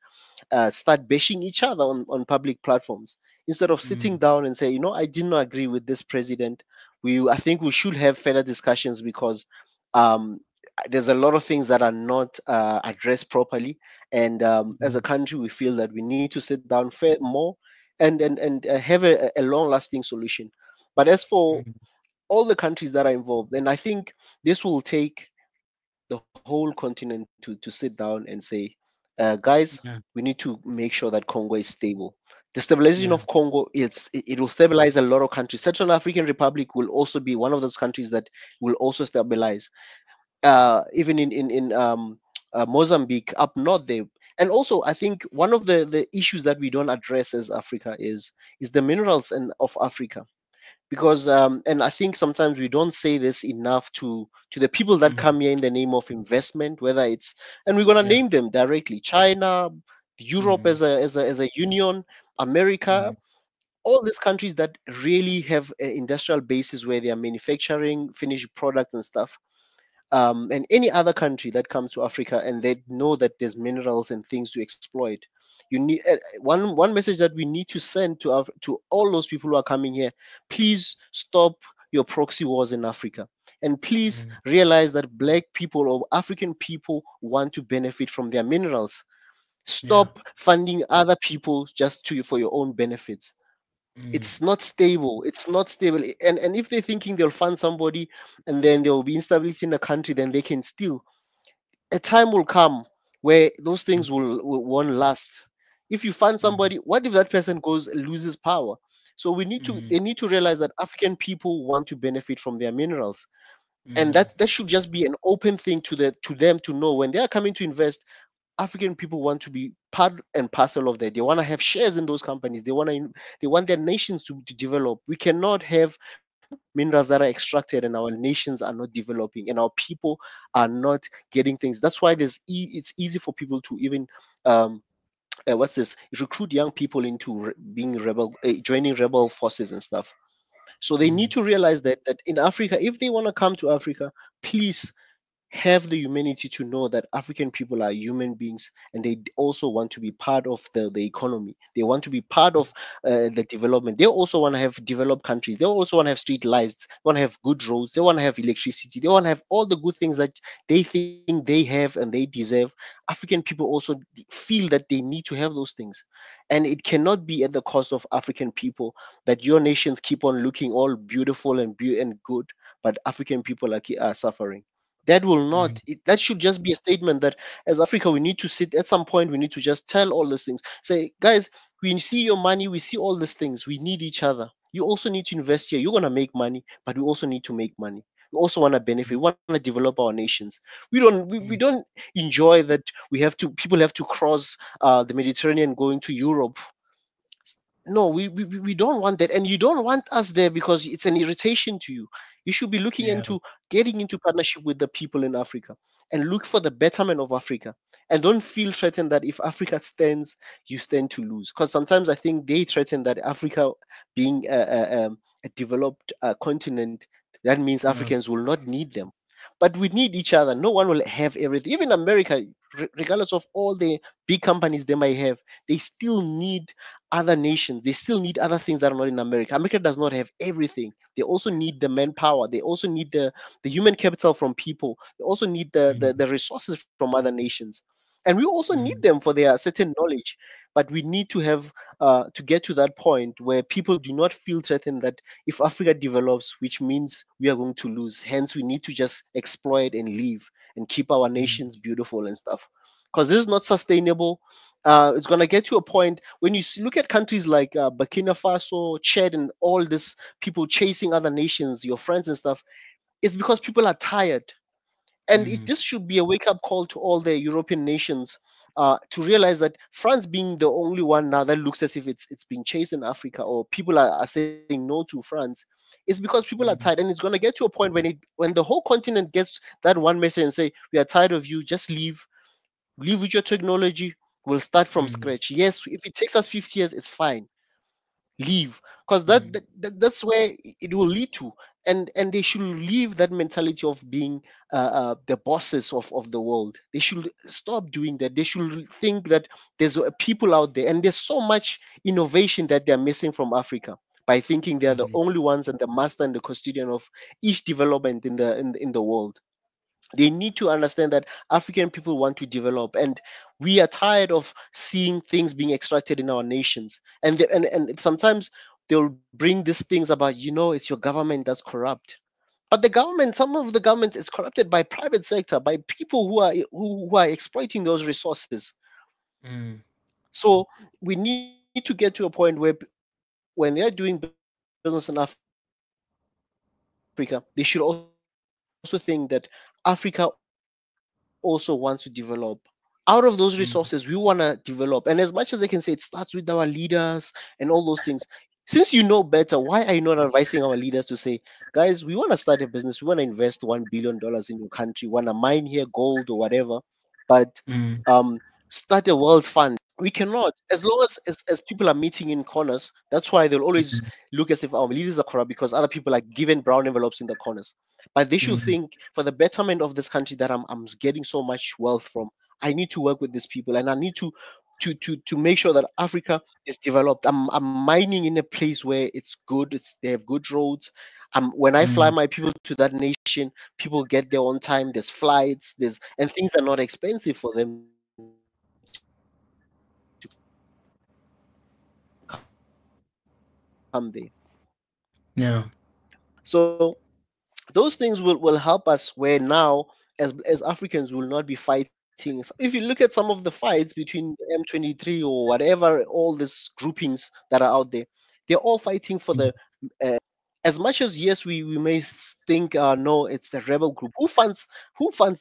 start bashing each other on public platforms, instead of sitting Mm, down and say, I did not agree with this president. I think we should have further discussions, because um, there's a lot of things that are not addressed properly, and as a Mm, country we feel that we need to sit down fair more and have a long lasting solution. But as for mm, all the countries that are involved, then I think this will take the whole continent to sit down and say, guys, yeah, we need to make sure that Congo is stable. The stabilization yeah, of Congo, it will stabilize a lot of countries. Central African Republic will also be one of those countries that will also stabilize. Even in Mozambique up north there. And also, I think one of the issues that we don't address as Africa is the minerals and of Africa, because and I think sometimes we don't say this enough to the people that mm, come here in the name of investment, whether it's, and we're gonna yeah, name them directly: China, Europe mm, as a union, America, mm, all these countries that really have industrial bases where they are manufacturing finished products and stuff. And any other country that comes to Africa and they know that there's minerals and things to exploit, you need one message that we need to send to all those people who are coming here: please stop your proxy wars in Africa, and please mm, realize that Black people or African people want to benefit from their minerals. yeah, Stop funding other people just to for your own benefits. mm, It's not stable. It's not stable. And if they're thinking they'll fund somebody and then there will be instability in the country, then they can steal. A time will come where those things mm, won't last. If you fund mm, somebody, what if that person goes loses power? So we need to mm, they need to realize that African people want to benefit from their minerals. And mm, that should just be an open thing to them to know when they are coming to invest. African people want to be part and parcel of that. They want to have shares in those companies. They want their nations to develop. We cannot have minerals that are extracted and our nations are not developing and our people are not getting things. That's why it's easy for people to even what's this, recruit young people into being rebel, joining rebel forces and stuff. So they need mm, to realize that in Africa, if they want to come to Africa, please have the humanity to know that African people are human beings and they also want to be part of the economy. They want to be part of the development. They also want to have developed countries. They also want to have street lights. They want to have good roads. They want to have electricity. They want to have all the good things that they think they have and they deserve. African people also feel that they need to have those things. And it cannot be at the cost of African people that your nations keep on looking all beautiful and good, but African people are suffering. That will mm, not that should just be a statement that as Africa we need to sit at some point, we need to just tell all these things, say, guys, we see your money, we see all these things, we need each other. You also need to invest here. You're going to make money, but we also need to make money. We also want to benefit. We mm, want to develop our nations. We mm, don't enjoy that people have to cross the Mediterranean going to Europe. No, we don't want that, and you don't want us there because it's an irritation to you. You should be looking yeah, into getting into partnership with the people in Africa and look for the betterment of Africa, and don't feel threatened that if Africa stands, you stand to lose, because sometimes I think they threaten that Africa being a developed continent, that means yeah, Africans will not need them. But we need each other. No one will have everything. Even America, regardless of all the big companies they might have, they still need other nations. They still need other things that are not in America. America does not have everything. They also need the manpower. They also need the human capital from people. They also need mm, the resources from other nations. And we also need mm, them for their certain knowledge. But we need to have to get to that point where people do not feel threatened that if Africa develops, which means we are going to lose. Hence, we need to just exploit and leave and keep our mm, nations beautiful and stuff. Because this is not sustainable. It's going to get to a point when you look at countries like Burkina Faso, Chad, and all these people chasing other nations, your friends and stuff. It's because people are tired, and mm, this should be a wake up call to all the European nations to realize that France being the only one now that looks as if it's being chased in Africa, or people are saying no to France, is because people are tired, and mm, it's going to get to a point when the whole continent gets that one message and say, we are tired of you, just leave with your technology, we'll start from mm, scratch. Yes, if it takes us 50 years, it's fine, leave, because mm, that's where it will lead to. And they should leave that mentality of being the bosses of the world. They should stop doing that. They should think that there's people out there, and there's so much innovation that they're missing from Africa by thinking they're the mm, only ones and the master and the custodian of each development in the world. They need to understand that African people want to develop, and we are tired of seeing things being extracted in our nations. And sometimes they'll bring these things about, it's your government that's corrupt. But the government, some of the government is corrupted by private sector, by people who are exploiting those resources. Mm. So we need to get to a point where when they are doing business in Africa, they should also think that Africa also wants to develop. Out of those resources, we want to develop. And as much as they can say it starts with our leaders Mm. and all those things, since you know better, why are you not advising our leaders to say, guys, we want to start a business, we want to invest $1 billion in your country, we want to mine here gold or whatever, but Mm. start a world fund. We cannot, as people are meeting in corners. That's why they'll always Mm. look as if our leaders are corrupt, because other people are given brown envelopes in the corners. But they should Mm. think, for the betterment of this country that I'm getting so much wealth from, I need to work with these people, and I need to make sure that Africa is developed. I'm mining in a place where it's good. They have good roads. When I fly Mm. my people to that nation, people get there on time. There's flights. And things are not expensive for them to come there. So those things will help us where now, Yeah. as Africans will not be fighting. So if you look at some of the fights between the M23 or whatever, all these groupings that are out there, they're all fighting for Mm. as much as, yes, we may think, no, it's the rebel group. Who funds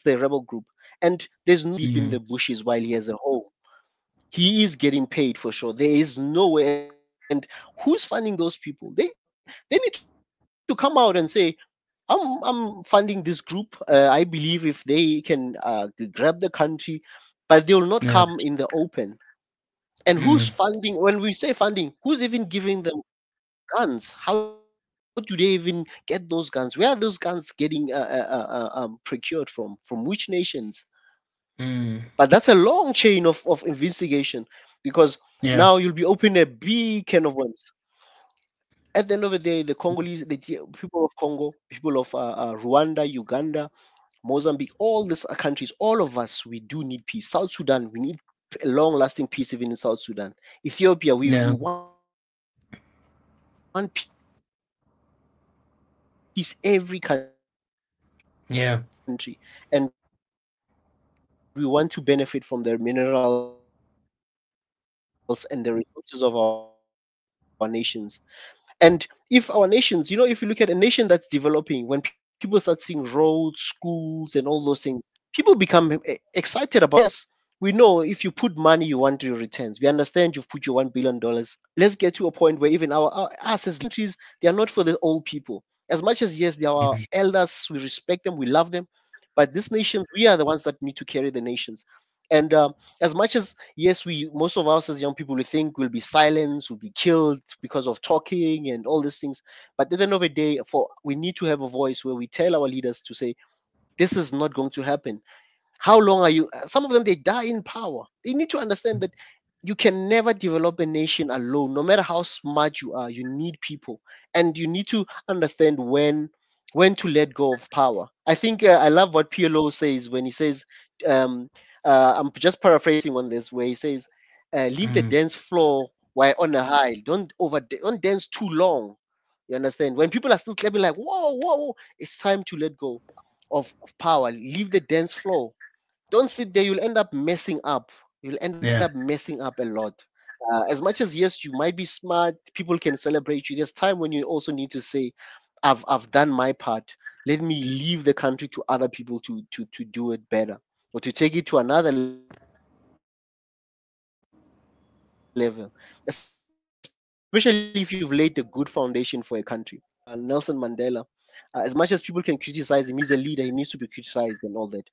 the rebel group? And there's no one deep in Mm. the bushes while he has a home. He is getting paid for sure. There is no way. And who's funding those people? They need to come out and say, I'm funding this group. I believe if they can grab the country, but they will not come Yeah. in the open. And who's Mm. funding? When we say funding, who's even giving them guns? How do they even get those guns? Where are those guns getting procured from which nations? Mm. But that's a long chain of investigation, because now Yeah. you'll be opening a big can of worms. At the end of the day, the Congolese, people of Congo, people of Rwanda, Uganda, Mozambique, all these countries, all of us, we do need peace. South Sudan, we need a long-lasting peace even in South Sudan. Ethiopia, we Yeah. want peace every country, and we want to benefit from the minerals and the resources of our nations. Yeah. And if our nations, if you look at a nation that's developing, and if our nations, if you look at a nation that's developing, when people start seeing roads, schools, and all those things, people become excited about it. Yes, we know if you put money, you want your returns. We understand you've put your $1 billion. Let's get to a point where even us as countries, they are not for the old people. As much as, yes, they are our Mm. elders, we respect them, we love them, but these nations, we are the ones that need to carry the nations. And as much as, yes, we, most of us as young people, we think we'll be silenced, we'll be killed because of talking and all these things. But at the end of the day, for we need to have a voice where we tell our leaders to say, this is not going to happen. How long are you? Some of them, they die in power. They need to understand that you can never develop a nation alone. No matter how smart you are, you need people, and you need to understand when to let go of power. I think I love what PLO says when he says, um, I'm just paraphrasing on this, where he says, "Leave the Mm. dance floor while on a high. Don't dance too long." You understand? When people are still clapping like, "Whoa, whoa," it's time to let go of power. Leave the dance floor. Don't sit there. You'll end up messing up. You'll end up Yeah. messing up a lot. As much as, yes, you might be smart, people can celebrate you. There's time when you also need to say, I've done my part. Let me leave the country to other people to do it better, or to take it to another level, especially if you've laid a good foundation for a country. As much as people can criticize him, he's a leader, he needs to be criticized and all that. But Nelson Mandela, as much as people can criticize him, he's a leader, he needs to be criticized and all that. Mm.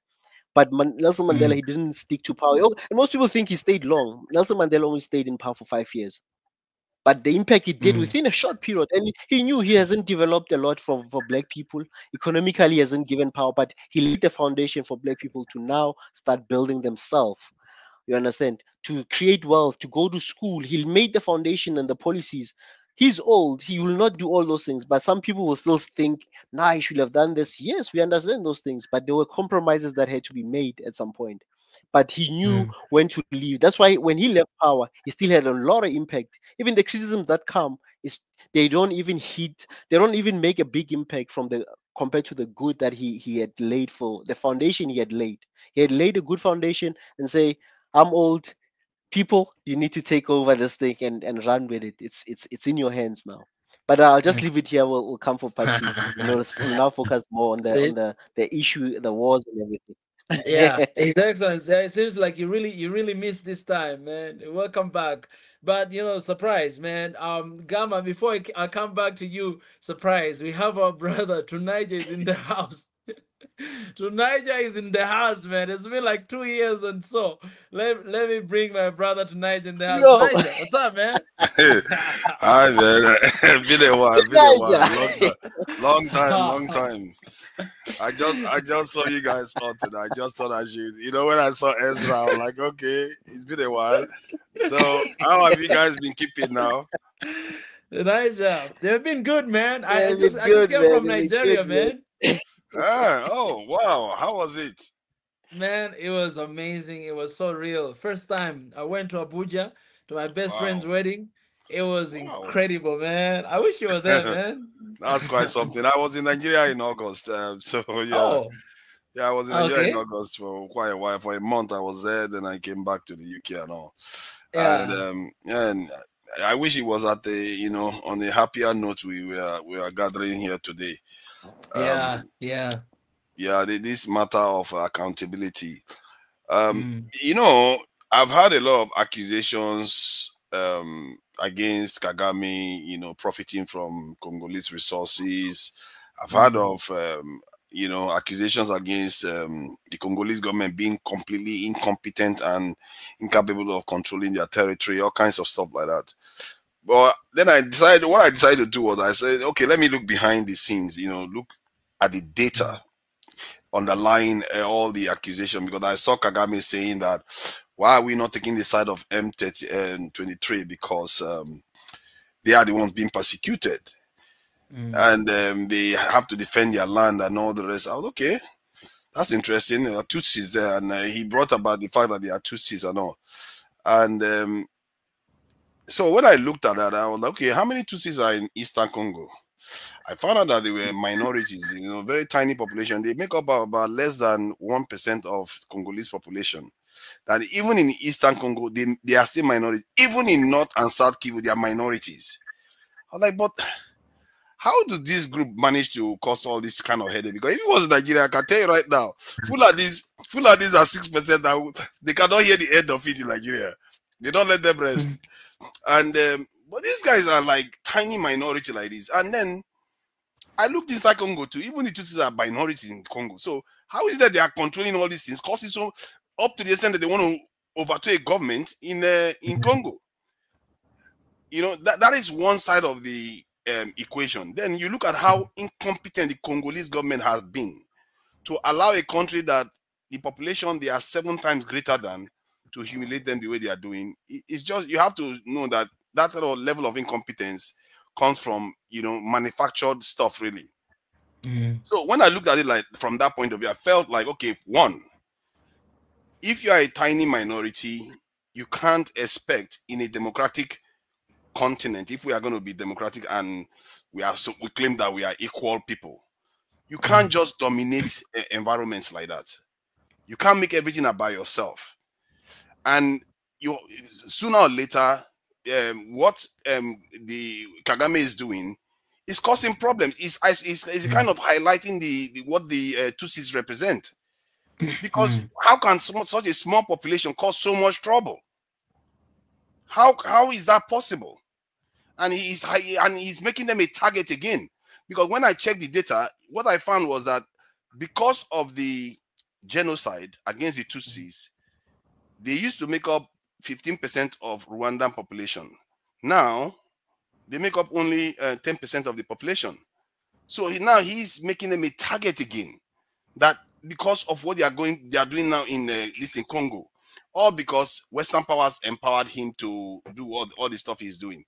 But Nelson Mandela, he didn't stick to power. And most people think he stayed long. Nelson Mandela only stayed in power for 5 years. But the impact he did Mm. within a short period, and he knew he hasn't developed a lot for black people. Economically, he hasn't given power, but he laid the foundation for black people to now start building themselves. You understand? To create wealth, to go to school. He made the foundation and the policies. He's old. He will not do all those things. But some people will still think, nah, I should have done this. Yes, we understand those things, but there were compromises that had to be made at some point. But he knew Mm. when to leave. That's why when he left power, he still had a lot of impact. Even the criticisms that come is they don't even make a big impact from the compared to the good that he had laid for the foundation he had laid. He had laid a good foundation and say, I'm old, people, you need to take over this thing and run with it. It's in your hands now. But I'll just Mm. leave it here. We'll come for part two, and we'll now focus more on The- the issue, the wars, and yeah, everything. His Excellency. It seems like you really missed this time, man. Welcome back. But surprise, man. Gamma. Before I come back to you, surprise. We have our brother Tunija is in the house. Tunija is in the house, man. It's been like 2 years and so. Let me bring my brother Tunija in the house. Yo, Tunija, what's up, man? Hi man, been a while, Elijah. long time, long time. I just saw you guys on today. I just thought I should, when I saw Ezra, I'm like, okay, it's been a while. So how have you guys been keeping now? Tunija, they've been good, man. I, I They've just been I just good, came man. from They've been good, Nigeria, man. man. Ah, oh wow, how was it? Man, it was amazing. It was so real. First time I went to Abuja to my best friend's Wow, wedding. It was wow. incredible, man. I wish you were there, man. That's quite something. I was in Nigeria in August. So yeah, Oh, yeah, I was in Nigeria in okay. August for quite a while. For a month, I was there. Then I came back to the UK and all. And Yeah, I wish it was at the on a happier note we are gathering here today. yeah, Um, yeah. yeah, this matter of accountability. Um, Mm, you know, I've had a lot of accusations against Kagame, profiting from Congolese resources. I've heard mm, of accusations against the Congolese government being completely incompetent and incapable of controlling their territory, all kinds of stuff like that. But then what I decided to do was I said, okay, let me look behind the scenes, look at the data mm, underlying all the accusation, because I saw Kagame saying that why are we not taking the side of M30 and 23 because they are the ones being persecuted mm, and they have to defend their land and all the rest. I was okay. That's interesting. There are Tutsis there, and he brought about the fact that there are Tutsis and all. And so when I looked at that, I was like, okay, how many Tutsis are in Eastern Congo? I found out that they were minorities, very tiny population. They make up about less than 1% of Congolese population. That even in Eastern Congo, they are still minorities. Even in North and South Kivu, they are minorities. I was like, but how do this group manage to cause all this kind of headache? Because if it was Nigeria, I can tell you right now, full of these are 6%. They cannot hear the end of it in Nigeria. They don't let them rest. mm, And but these guys are like tiny minority like this. And then I looked inside Congo too. Even the Tutsis are minorities in Congo. So how is it that they are controlling all these things, causing so up to the extent that they want to overthrow a government in Congo? That is one side of the equation. Then you look at how incompetent the Congolese government has been to allow a country that the population they are 7 times greater than to humiliate them the way they are doing. It's just you have to know that that sort of level of incompetence comes from manufactured stuff really. mm, So when I looked at it like from that point of view, I felt like, okay, one, if you are a tiny minority, you can't expect in a democratic continent, if we are going to be democratic and we claim that we are equal people, you can't mm, just dominate environments like that. You can't make everything about yourself. And you sooner or later, what the Kagame is doing is causing problems. It's kind mm, of highlighting what the Tutsis represent. Because mm, how can such a small population cause so much trouble? How is that possible? And he's making them a target again. Because when I checked the data, what I found was that because of the genocide against the Tutsis, they used to make up 15% of Rwandan population. Now they make up only 10% of the population. So now he's making them a target again. That because of what they are doing now in this in Congo, or because Western powers empowered him to do all the stuff he's doing.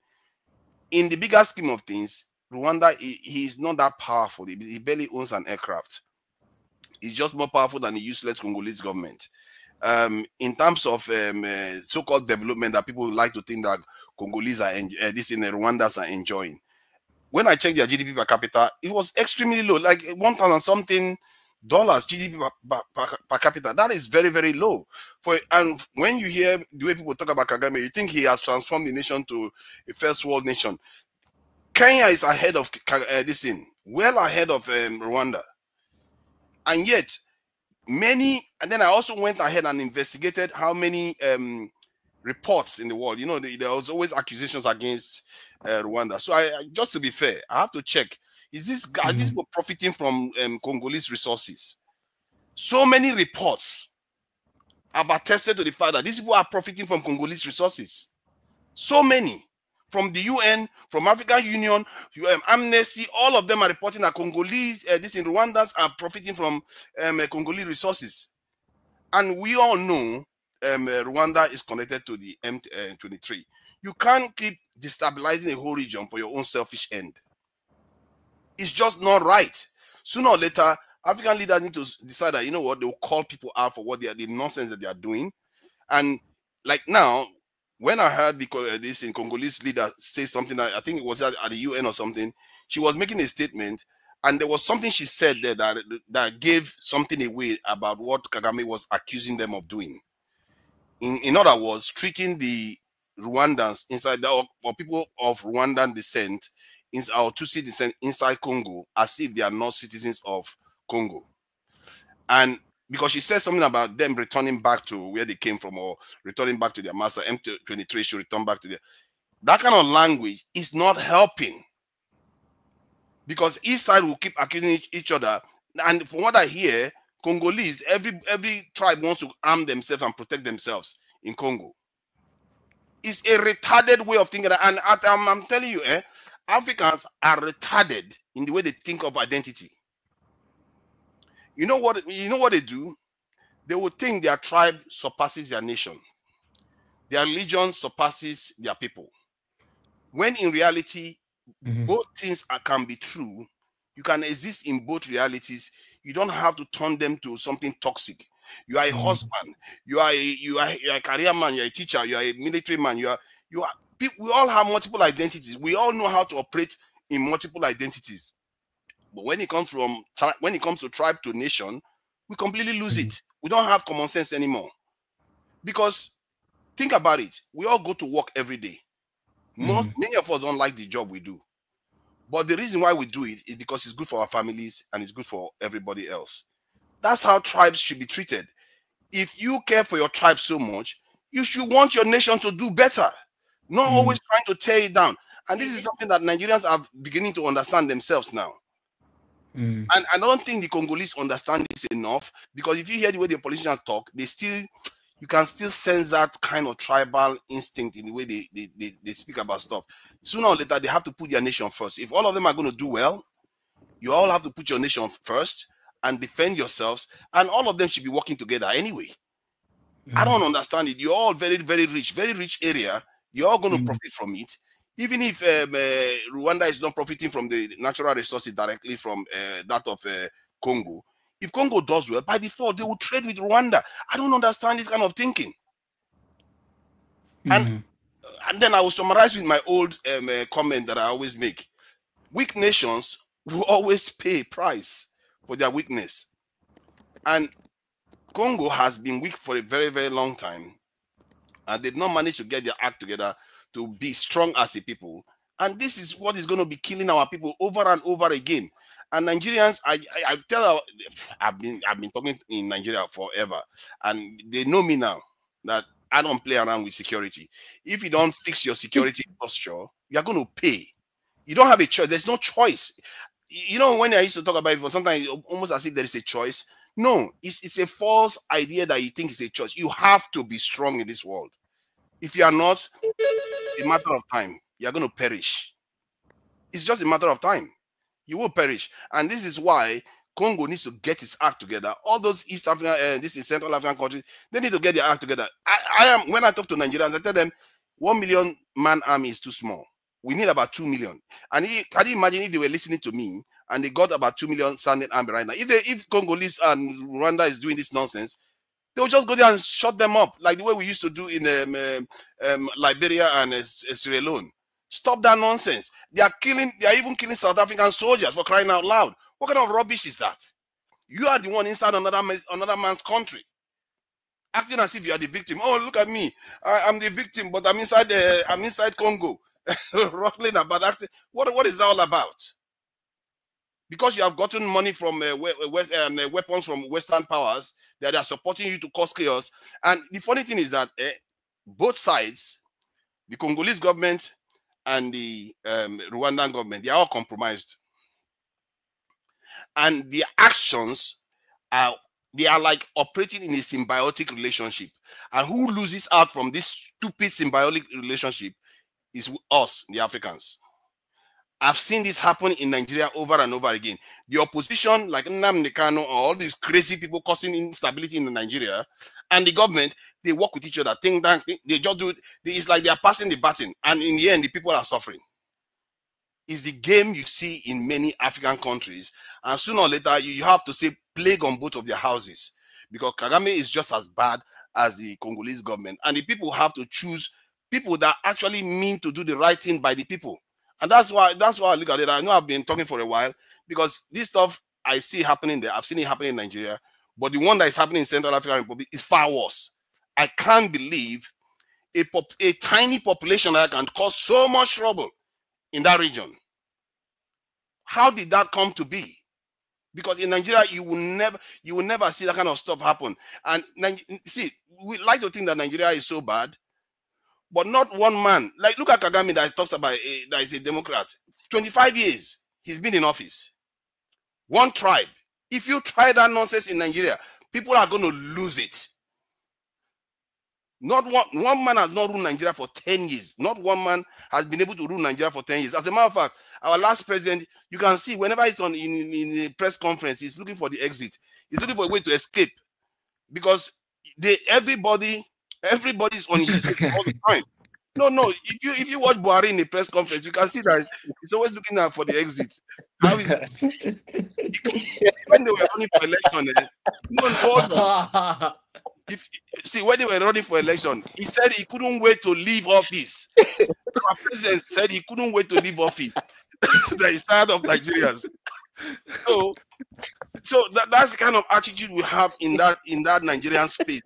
in the bigger scheme of things, Rwanda, he is not that powerful. He barely owns an aircraft. He's just more powerful than the useless Congolese government. In terms of so-called development that people like to think that Congolese are this in the Rwandans are enjoying. When I checked their GDP per capita, it was extremely low, like 1,000 something dollars GDP per capita. That is very, very low. And when you hear the way people talk about Kagame, you think he has transformed the nation to a first world nation. Kenya is ahead of this thing, well ahead of Rwanda. And yet, and then I also went ahead and investigated how many reports in the world. You know, there was always accusations against Rwanda. So just to be fair, I have to check: are these people profiting from Congolese resources? So many reports have attested to the fact that these people are profiting from Congolese resources. So many. From the UN, from African Union, Amnesty, all of them are reporting that Congolese, this in Rwandans are profiting from Congolese resources. And we all know Rwanda is connected to the M23. You can't keep destabilizing a whole region for your own selfish end. It's just not right. Sooner or later, African leaders need to decide that, you know what, they'll call people out for what the nonsense that they are doing. And like now, when I heard this in Congolese leader say something, I think it was at the UN or something, she was making a statement, and there was something she said there that gave something away about what Kagame was accusing them of doing. In other words, treating the Rwandans inside or people of Rwandan descent, or Tutsi descent inside Congo, as if they are not citizens of Congo. And because she said something about them returning back to where they came from, or returning back to their master, M23 should return back to their... That kind of language is not helping. Because each side will keep accusing each other. And from what I hear, Congolese, every tribe wants to arm themselves and protect themselves in Congo. It's a retarded way of thinking. And I'm telling you, Africans are retarded in the way they think of identity. You know what they do? They would think their tribe surpasses their nation. Their religion surpasses their people. When in reality, both things can be true. You can exist in both realities. You don't have to turn them to something toxic. You are a husband. You are a career man. You are a teacher. You are a military man. We all have multiple identities. We all know how to operate in multiple identities. But when it comes to tribe to nation, we completely lose it. We don't have common sense anymore. Because think about it. We all go to work every day. Many of us don't like the job we do. But the reason why we do it is because it's good for our families and it's good for everybody else. That's how tribes should be treated. If you care for your tribe so much, you should want your nation to do better, not always trying to tear it down. And this is something that Nigerians are beginning to understand themselves now. And I don't think the Congolese understand this enough, because if you hear the way the politicians talk, you can still sense that kind of tribal instinct in the way they speak about stuff. Sooner or later, they have to put their nation first. If all of them are going to do well, you all have to put your nation first and defend yourselves, and all of them should be working together anyway. I don't understand it. You're all very, very rich area. You're all going to profit from it. Even if Rwanda is not profiting from the natural resources directly from that of Congo, if Congo does well, by default, they will trade with Rwanda. I don't understand this kind of thinking. And then I will summarize with my old comment that I always make. Weak nations will always pay price for their weakness. And Congo has been weak for a very, very long time. And they've not managed to get their act together to be strong as a people. And this is what is going to be killing our people over and over again. And Nigerians, I've been talking in Nigeria forever, and they know me now that I don't play around with security. If you don't fix your security posture, you're going to pay. You don't have a choice. There's no choice. You know, when I used to talk about it, sometimes almost as if there is a choice. No, it's a false idea that you think it's a choice. You have to be strong in this world. If you are not, it's a matter of time. You're going to perish. It's just a matter of time. You will perish. And this is why Congo needs to get its act together. All those East African, this is Central African countries, they need to get their act together. When I talk to Nigerians, I tell them 1 million man army is too small. We need about 2 million. And can you imagine if they were listening to me and they got about 2 million standing army right now? If Congolese and Rwanda is doing this nonsense, they will just go there and shut them up, like the way we used to do in Liberia and Sierra Leone. Stop that nonsense. They are killing. They are even killing South African soldiers, for crying out loud. What kind of rubbish is that? You are the one inside another man's country, acting as if you are the victim. Oh, look at me. I'm the victim, but I'm inside. I'm inside Congo, ruffling about acting. What is that all about? Because you have gotten money from weapons from Western powers that are supporting you to cause chaos. And the funny thing is that both sides, the Congolese government and the Rwandan government, they are all compromised. And their actions are, they are like operating in a symbiotic relationship. And who loses out from this stupid symbiotic relationship is us, the Africans. I've seen this happen in Nigeria over and over again. The opposition, like Nnamdi Kanu, or all these crazy people causing instability in Nigeria, and the government, they work with each other. They just do it. It's like they are passing the baton, and in the end, the people are suffering. It's the game you see in many African countries, and sooner or later, you have to say plague on both of their houses, because Kagame is just as bad as the Congolese government, and the people have to choose people that actually mean to do the right thing by the people. And that's why I look at it. I know I've been talking for a while, because this stuff I see happening there. I've seen it happening in Nigeria, but the one that is happening in Central African Republic is far worse. I can't believe a tiny population that can cause so much trouble in that region. How did that come to be? Because in Nigeria, you will never see that kind of stuff happen. And see, we like to think that Nigeria is so bad, but not one man. Like, look at Kagame that talks about that is a Democrat. 25 years he's been in office. One tribe. If you try that nonsense in Nigeria, people are going to lose it. Not one man has not ruled Nigeria for 10 years. Not one man has been able to rule Nigeria for 10 years. As a matter of fact, our last president, you can see whenever he's in a press conference, he's looking for the exit. He's looking for a way to escape, because everybody's on his case all the time. No. If you watch Buhari in the press conference, you can see that he's always looking out for the exit. How is when they were running for election? No, hold on. When they were running for election, he said he couldn't wait to leave office. Our president said he couldn't wait to leave office. That he's tired of Nigerians. So that's the kind of attitude we have in that Nigerian space.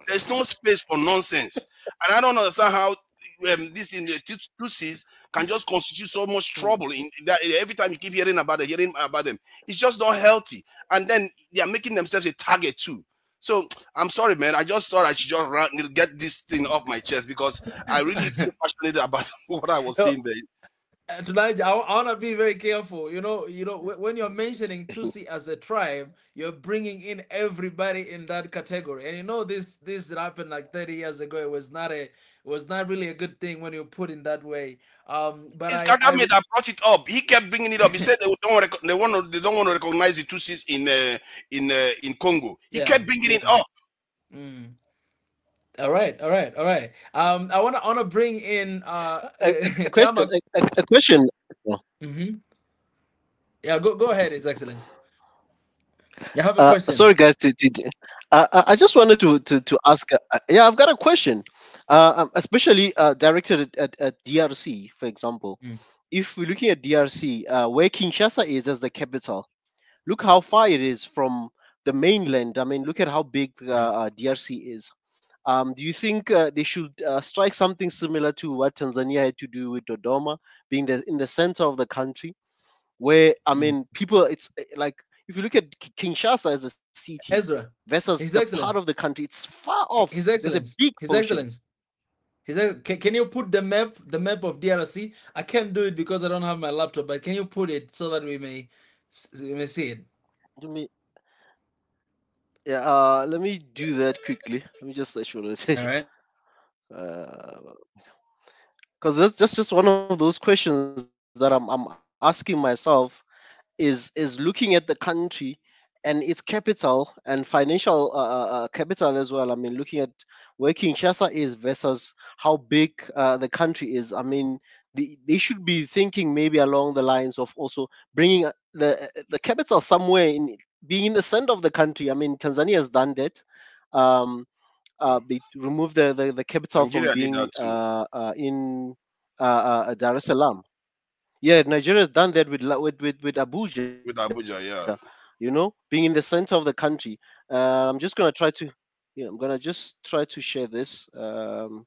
There's no space for nonsense, and I don't understand how this in the Tutsis can just constitute so much trouble in that. Every time you keep hearing about them, it's just not healthy, and then they are making themselves a target too. So I'm sorry, man. I just thought I should just get this thing off my chest, because I really feel passionate about what I was saying there. Tonight, I want to be very careful. When you're mentioning Tutsi as a tribe, you're bringing in everybody in that category. And this happened like 30 years ago. It was not really a good thing when you put in that way. But it's Kagame that brought it up. He kept bringing it up. He said they don't want to recognize the Tutsis in Congo. He kept bringing it up. Mm. All right. I want to bring in a question. Mm-hmm. Yeah, go ahead, His Excellency. You have a question. Sorry, guys. I just wanted to ask. Yeah, I've got a question, especially directed at DRC, for example. If we're looking at DRC, where Kinshasa is as the capital, look how far it is from the mainland. I mean, look at how big DRC is. Do you think they should strike something similar to what Tanzania had to do with Dodoma, being in the center of the country, where I mean, people? It's like if you look at Kinshasa as a city Ezra, versus the part of the country, it's far off. His Excellency, there's a big His ocean. Excellency, can you put the map of DRC? I can't do it because I don't have my laptop, but can you put it so that we may see it? Let me do that quickly. Let me just search for it. All right. Because that's just one of those questions that I'm asking myself, is looking at the country and its capital and financial capital as well. I mean, looking at where Kinshasa is versus how big the country is. I mean, they should be thinking maybe along the lines of also bringing the capital somewhere in, being in the center of the country. I mean, Tanzania has done that. Um, they removed the capital from Nigeria did being that too in Dar es Salaam. Yeah, Nigeria has done that with Abuja. with Abuja. Yeah. Being in the center of the country. I'm just gonna try to, yeah, I'm gonna just try to share this. I'll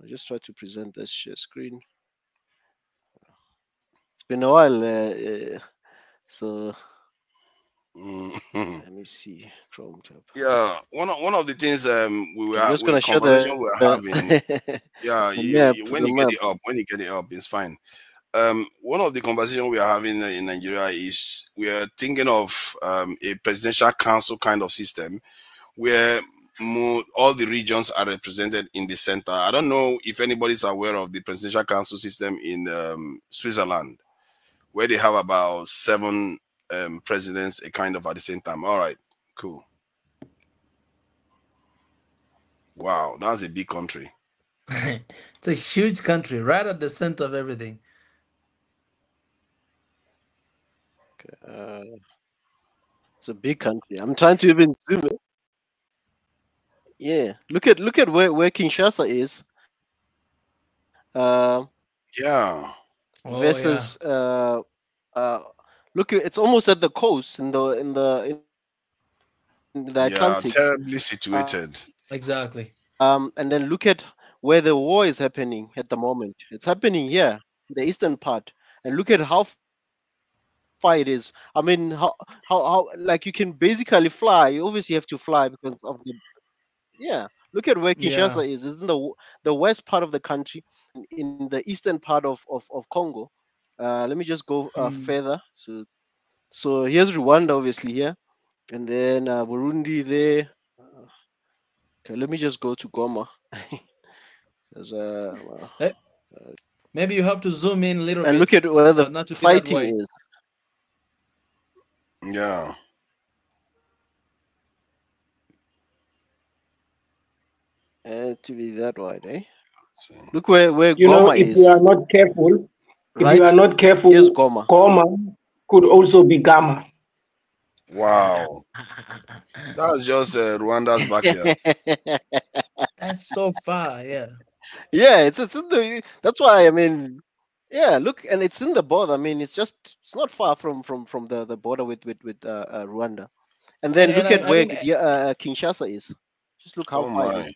just try to present this share screen. It's been a while, so Mhm. let me see Chrome tab. Yeah, one of the things I'm just we gonna share conversation the we are having. Yeah, the map. when The you get map. it up, it's fine. One of the conversation we are having in Nigeria is we are thinking of a presidential council kind of system where all the regions are represented in the center. I don't know if anybody's aware of the presidential council system in Switzerland, where they have about seven presidents, a kind of at the same time. All right, cool. Wow, that's a big country. It's a huge country, right at the center of everything. Uh, it's a big country. I'm trying to even zoom it. Yeah, look at where Kinshasa is. Yeah, Oh yeah, Versus uh look, it's almost at the coast in the Atlantic. yeah, terribly situated. And then exactly. look at where the war is happening at the moment. It's happening here, the eastern part, and look at how far it is. I mean, how like you can basically fly. You obviously have to fly because of the, yeah. Look at where Kinshasa is. It's in Yeah. the west part of the country, in the eastern part of Congo. Let me just go Mm. further. So here's Rwanda, obviously here, and then Burundi there. Okay, let me just go to Goma. There's Eh, maybe you have to zoom in a little and look bit, at where the not to be that fighting wide. is. Yeah. To be that wide, eh? So, Look where You know, Goma is, if you are right? not Here's careful, Goma. Goma could also be Gamma. wow, that's just Rwanda's backyard. That's so far. Yeah. Yeah, it's in the. That's why I mean, yeah. Look, and it's in the border. I mean, it's not far from the border with Rwanda. And then And look I, at I where mean, Kinshasa is. Just look how Oh far it my. is.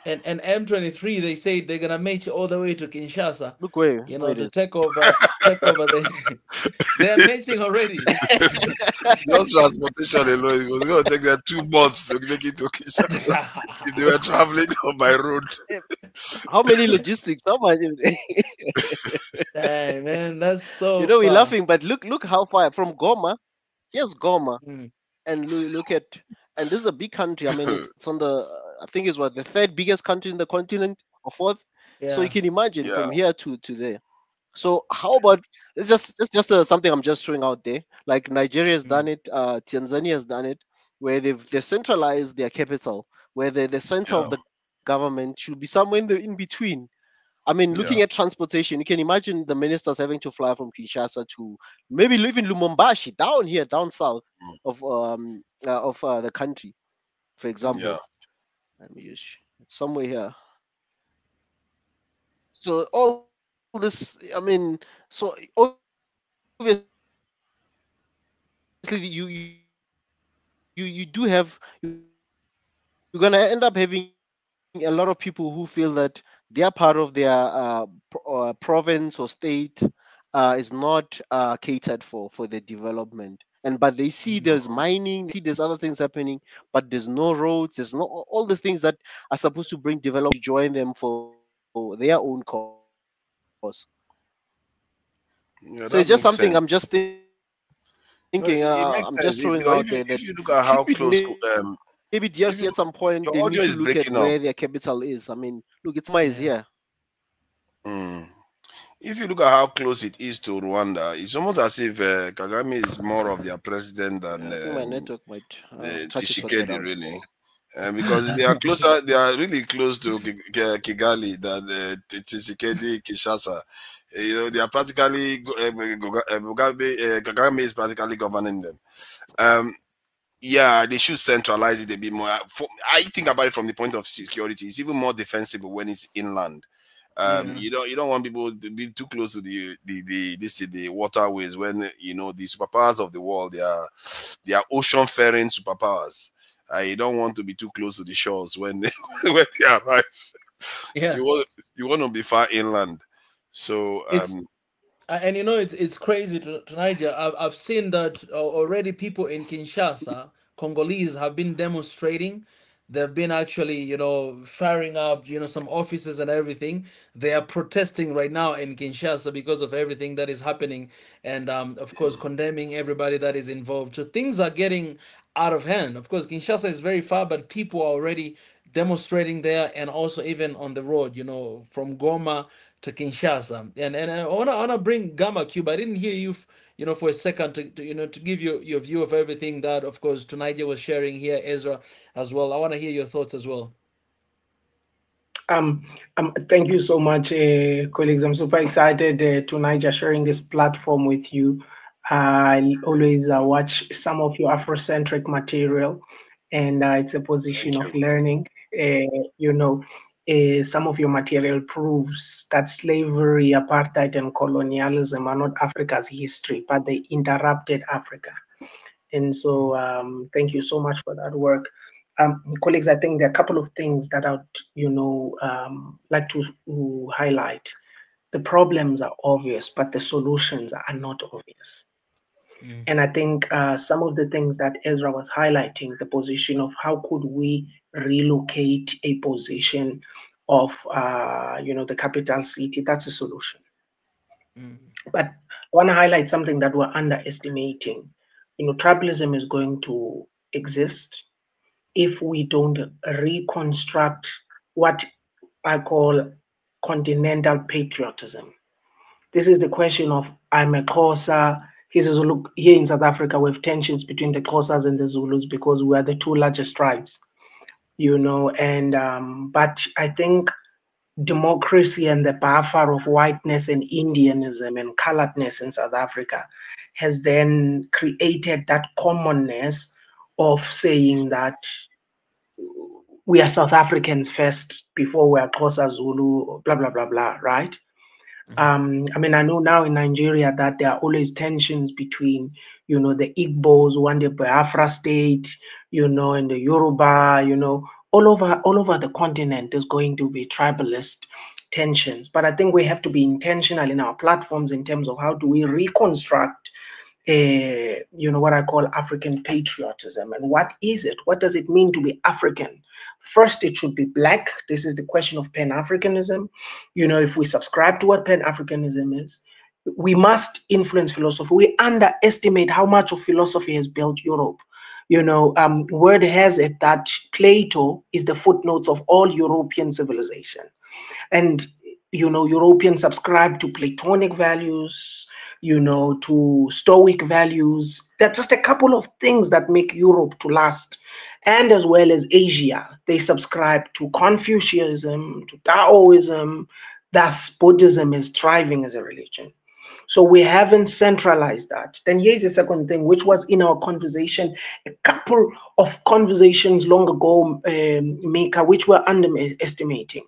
and M23, they say they're gonna make it all the way to Kinshasa, Look where it to is. take over the. They're matching already. Just transportation alone, it was going to take them 2 months to make it to Kinshasa if they were traveling on by road. Eh, how many logistics? How much? Dang, man, that's so We're far. laughing, but look how far from Goma. Here's Goma, Mm, and look at, and this is a big country. I mean, it's on the, I think it's what, the third biggest country in the continent, or fourth. So you yeah. can imagine Yeah, from here to there. So how about, it's just something I'm just throwing out there. Like Nigeria has Mm, done it, Tanzania has done it, where they've centralized their capital, where the center yeah, of the government should be somewhere in between. I mean, looking at yeah, transportation, you can imagine the ministers having to fly from Kinshasa to maybe even Lumumbashi, down here, down south mm, of the country, for yeah. example. Let me just somewhere here. So all this, I mean, so obviously you do have, you're gonna end up having a lot of people who feel that they are part of their province or state is not catered for the development. And but they see there's mm. mining, they see there's other things happening, but there's no roads, there's no all the things that are supposed to bring development to join them for their own cause. So it's Yeah, just that something makes I'm just sense. thinking. I'm just No, throwing out it there makes that sense. should be If should you be look at how maybe close, DRC at some point if you they look, need to look at your where audio their is breaking capital up. is. I mean, look, it's Goma is here. Yeah. Mm. If you look at how close it is to Rwanda, it's almost as if Kagame is more of their president Yeah, than I think my network might try to sort that Tshisekedi, out. really. because they are closer. They are really close to Kigali than Tshisekedi, Kinshasa. They are practically Kagame is practically governing them. Um, yeah, they should centralize it a bit more. I think about it from the point of security. It's even more defensible when it's inland. Yeah. You don't want people to be too close to the waterways when the superpowers of the world, they are ocean faring superpowers. You don't want to be too close to the shores when when they arrive. Yeah. You want to be far inland. So It's and it's crazy to Niger. I've seen that already. People in Kinshasa, Congolese, have been demonstrating. They've been actually, firing up, some offices and everything. They are protesting right now in Kinshasa because of everything that is happening, and of course, condemning everybody that is involved. So things are getting out of hand. Of course, Kinshasa is very far, but people are already demonstrating there, and also even on the road, from Goma to Kinshasa. And I wanna bring Gamma Cube. I didn't hear you, for a second to give your view of everything that, of course, Tunisia was sharing here, Ezra, as well. I want to hear your thoughts as well. Thank you so much, colleagues. I'm super excited tonight just sharing this platform with you. I always watch some of your Afrocentric material, and it's a position thank of you. learning. Some of your material proves that slavery, apartheid, and colonialism are not Africa's history, but they interrupted Africa. And so, thank you so much for that work. Colleagues, I think there are a couple of things that I'd, like to highlight. The problems are obvious, but the solutions are not obvious. Mm, And I think some of the things that Ezra was highlighting, the position of how could we relocate a position of, the capital city, that's a solution. mm, But I want to highlight something that we're underestimating. Tribalism is going to exist if we don't reconstruct what I call continental patriotism. This is the question of I'm a Xhosa. He says, look, here in South Africa, we have tensions between the Xhosas and the Zulus because we are the two largest tribes, and but I think democracy and the buffer of whiteness and Indianism and coloredness in South Africa has then created that commonness of saying that we are South Africans first before we are Xhosa, Zulu, blah, blah, blah, blah, right? mhm, I mean, I know now in Nigeria that there are always tensions between, the Igbos who want the Biafra state, and the Yoruba, all over the continent is going to be tribalist tensions. But I think we have to be intentional in our platforms in terms of how do we reconstruct what I call African patriotism. And what is it? What does it mean to be African? First, it should be black. This is the question of Pan Africanism. If we subscribe to what Pan Africanism is, we must influence philosophy. We underestimate how much of philosophy has built Europe. Word has it that Plato is the footnotes of all European civilization. And Europeans subscribe to Platonic values, to Stoic values. There are just a couple of things that make Europe to last. And as well as Asia, they subscribe to Confucianism, to Taoism. Thus, Buddhism is thriving as a religion. So we haven't centralized that. Then here's the second thing, which was in our conversation, a couple of conversations long ago, Mika, which we're underestimating.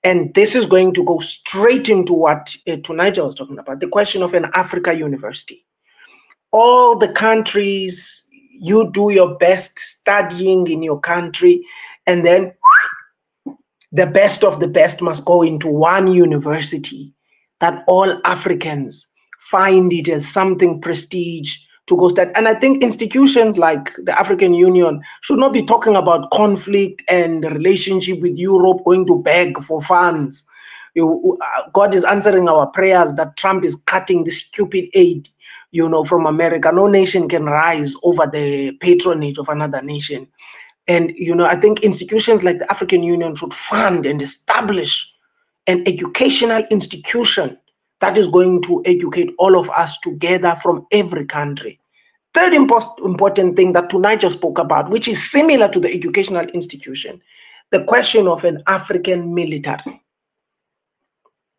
And this is going to go straight into what Tunija was talking about, the question of an Africa university. All the countries, you do your best studying in your country, and then the best of the best must go into one university that all Africans find it as something prestige to go study. And I think institutions like the African Union should not be talking about conflict and the relationship with Europe, going to beg for funds. God is answering our prayers that Trump is cutting the stupid aid, from America. No nation can rise over the patronage of another nation. And, I think institutions like the African Union should fund and establish an educational institution that is going to educate all of us together from every country. third important thing that Tunai just spoke about, which is similar to the educational institution, the question of an African military.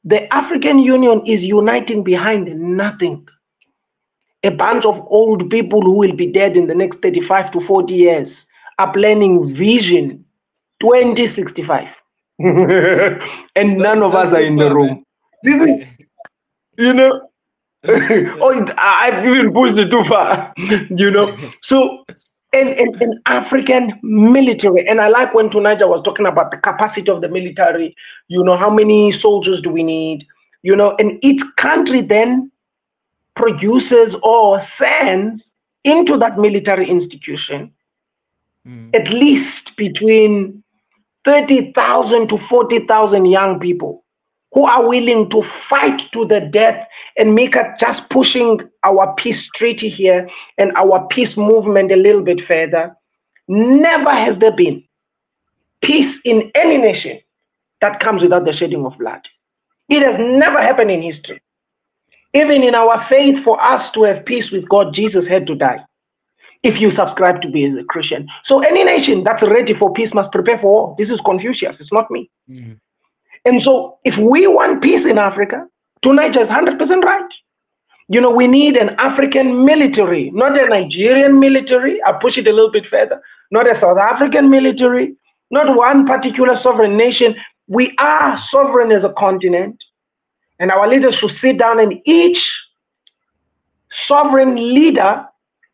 The African Union is uniting behind nothing. A bunch of old people who will be dead in the next 35 to 40 years are planning Vision 2065. And none of That's us are too in the far, man. room. This is, you know, oh, I've even pushed it too far, you know. So, an African military, and I like when Tunaja was talking about the capacity of the military, you know, how many soldiers do we need, you know, and each country then produces or sends into that military institution Mm, at least between 30,000 to 40,000 young people who are willing to fight to the death and make us just pushing our peace treaty here and our peace movement a little bit further. Never has there been peace in any nation that comes without the shedding of blood. It has never happened in history. Even in our faith, for us to have peace with God, Jesus had to die. If you subscribe to be a Christian. So any nation that's ready for peace must prepare for war. This is Confucius, it's not me. mm, And so if we want peace in Africa, Tunisia is 100% right. You know, we need an African military, not a Nigerian military. I'll push it a little bit further. Not a South African military, not one particular sovereign nation. We are sovereign as a continent, and our leaders should sit down, and each sovereign leader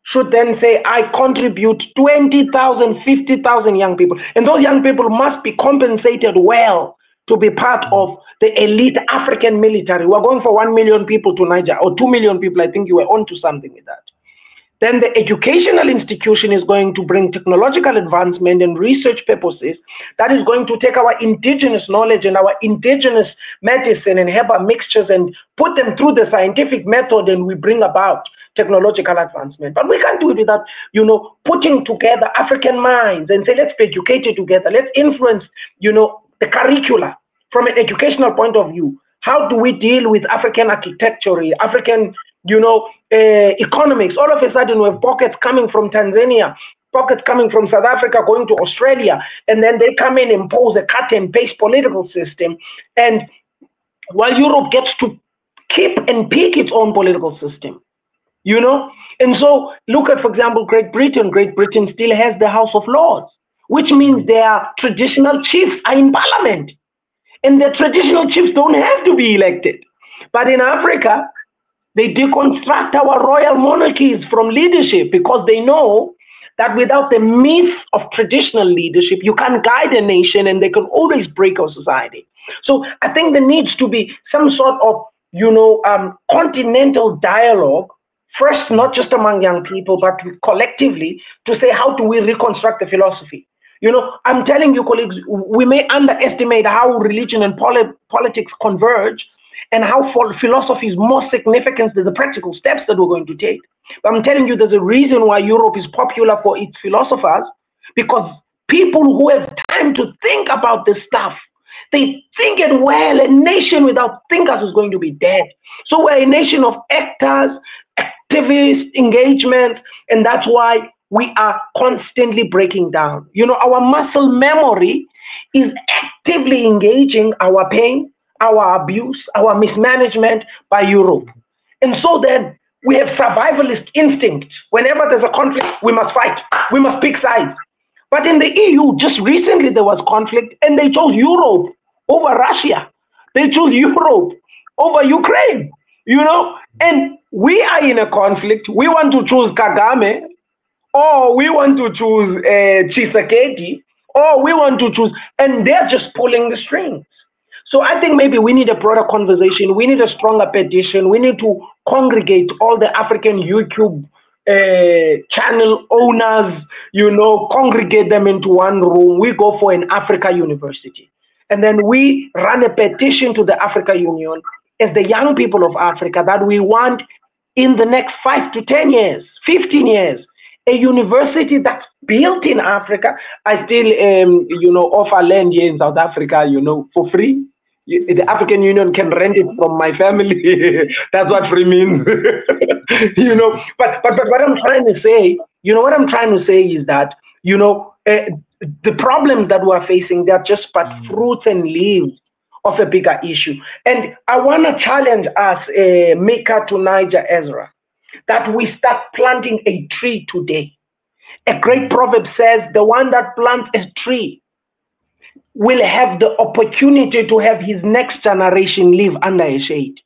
should then say, I contribute 20,000, 50,000 young people. And those young people must be compensated well to be part mm, of the elite African military. We're going for 1 million people to Niger, or 2 million people. I think you were onto something with that. Then the educational institution is going to bring technological advancement and research purposes that is going to take our indigenous knowledge and our indigenous medicine and herbal mixtures and put them through the scientific method, and we bring about technological advancement. But we can't do it without, you know, putting together African minds and say, let's be educated together. Let's influence, you know, the curricula from an educational point of view. How do we deal with African architecture, African, you know, economics? All of a sudden, we have pockets coming from Tanzania, pockets coming from South Africa, going to Australia, and then they come in and impose a cut and paste political system. And while Europe gets to keep and pick its own political system, you know? And so look at, for example, Great Britain. Great Britain still has the House of Lords, which means mm, their traditional chiefs are in parliament. And the traditional chiefs don't have to be elected. But in Africa, they deconstruct our royal monarchies from leadership because they know that without the myth of traditional leadership, you can't guide a nation and they can always break our society. So I think there needs to be some sort of, you know, continental dialogue, first, mm, not just among young people, but collectively, to say, how do we reconstruct the philosophy? You know, I'm telling you, colleagues, we may underestimate how religion and politics converge and how philosophy is more significant than the practical steps that we're going to take. But I'm telling you, there's a reason why Europe is popular for its philosophers, because people who have time to think about this stuff, they think it well. A nation without thinkers is going to be dead. So we're a nation of actors, activist engagement, and that's why we are constantly breaking down. You know, our muscle memory is actively engaging our pain, our abuse, our mismanagement by Europe. And so then we have survivalist instinct. Whenever there's a conflict, we must fight, we must pick sides. But in the EU, just recently there was conflict, and they chose Europe over Russia. They chose Europe over Ukraine, you know? And we are in a conflict. We want to choose Kagame, or we want to choose Chisakedi, or we want to choose, and they're just pulling the strings. So I think maybe we need a broader conversation. We need a stronger petition. We need to congregate all the African YouTube channel owners, you know, congregate them into one room. We go for an Africa University. And then we run a petition to the Africa Union as the young people of Africa that we want in the next 5 to 10 years, 15 years, a university that's built in Africa. I still, you know, offer land here in South Africa, you know, for free. The African Union can rent it from my family. That's what free means. But what I'm trying to say, what I'm trying to say is that, the problems that we're facing, they're just but fruits and leaves of a bigger issue. And I want to challenge us, Mika to Niger Ezra, that we start planting a tree today. A great proverb says, the one that plants a tree will have the opportunity to have his next generation live under a shade.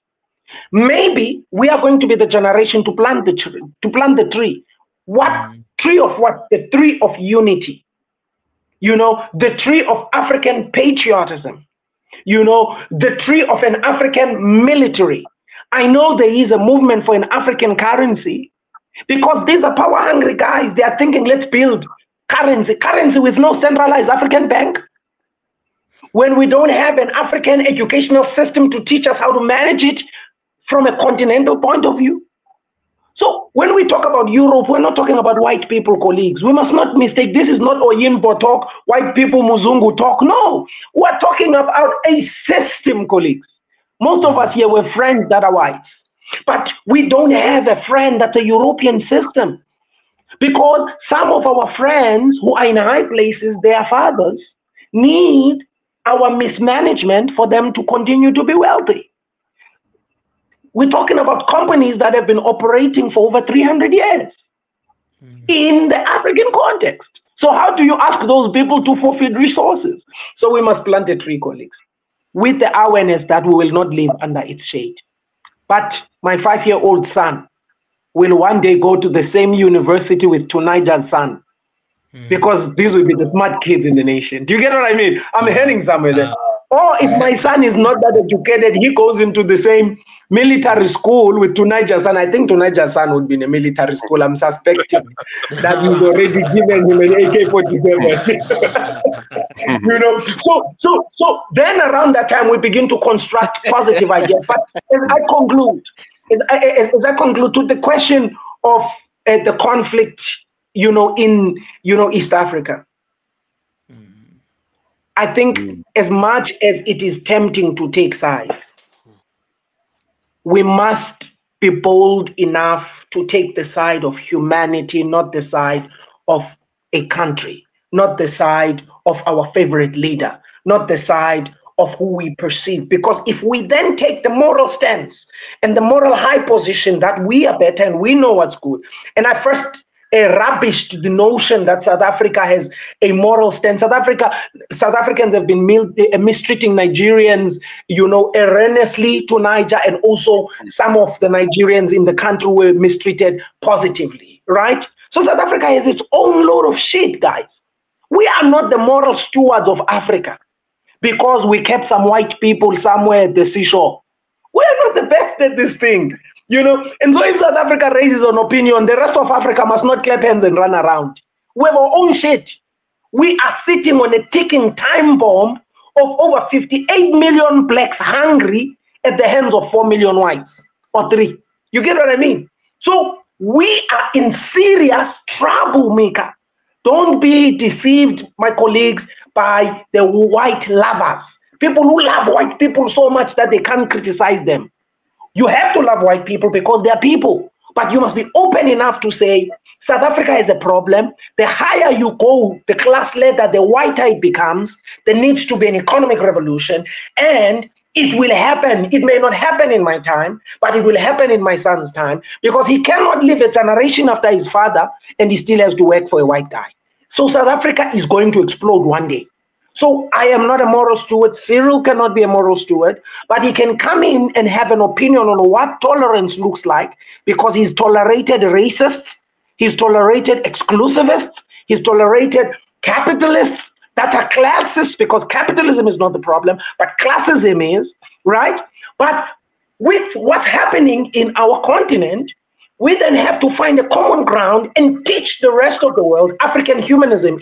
Maybe we are going to be the generation to plant the tree. To plant the tree. What tree of what? The tree of unity. The tree of African patriotism. The tree of an African military. I know there is a movement for an African currency because these are power hungry guys. They are thinking, let's build currency with no centralized African bank. When we don't have an African educational system to teach us how to manage it from a continental point of view. So when we talk about Europe, we're not talking about white people, colleagues. We must not mistake, this is not Oyinbo talk, white people, Muzungu talk. No, we're talking about a system, colleagues. Most of us here were friends that are whites, but we don't have a friend that's a European system. Because some of our friends who are in high places, their fathers, need our mismanagement for them to continue to be wealthy. We're talking about companies that have been operating for over 300 years in the African context. So how do you ask those people to forfeit resources? So we must plant a tree, colleagues, with the awareness that we will not live under its shade. But my 5-year-old son will one day go to the same university with Tunija's son, because these will be the smart kids in the nation. Do you get what I mean? I'm heading somewhere there. Or if my son is not that educated, he goes into the same military school with Tunija's son. I think Tunija's son would be in a military school. I'm suspecting that he's already given him an AK-47. So then around that time we begin to construct positive ideas. But as I conclude to the question of the conflict, in East Africa, I think as much as it is tempting to take sides, we must be bold enough to take the side of humanity, not the side of a country, not the side of our favorite leader, not the side of who we perceive. Because if we then take the moral stance and the moral high position that we are better and we know what's good, and I first rubbished the notion that South Africa has a moral stance. South Africans have been mistreating Nigerians, erroneously to Niger, and also some of the Nigerians in the country were mistreated positively, right? So South Africa has its own load of shit, guys. We are not the moral stewards of Africa because we kept some white people somewhere at the seashore. We are not the best at this thing. And so if South Africa raises an opinion, the rest of Africa must not clap hands and run around. We have our own shit. We are sitting on a ticking time bomb of over 58 million blacks hungry at the hands of 4 million whites or 3. You get what I mean? So we are in serious trouble, Mika. Don't be deceived, my colleagues, by the white lovers. People who love white people so much that they can't criticize them. You have to love white people because they're people, but you must be open enough to say, South Africa is a problem. The higher you go, the class ladder, the whiter it becomes. There needs to be an economic revolution, and it will happen. It may not happen in my time, but it will happen in my son's time, because he cannot live a generation after his father and he still has to work for a white guy. So South Africa is going to explode one day. So I am not a moral steward. Cyril cannot be a moral steward, but he can come in and have an opinion on what tolerance looks like, because he's tolerated racists, he's tolerated exclusivists, he's tolerated capitalists that are classist, because capitalism is not the problem, but classism is, right? But with what's happening in our continent, we then have to find a common ground and teach the rest of the world African humanism,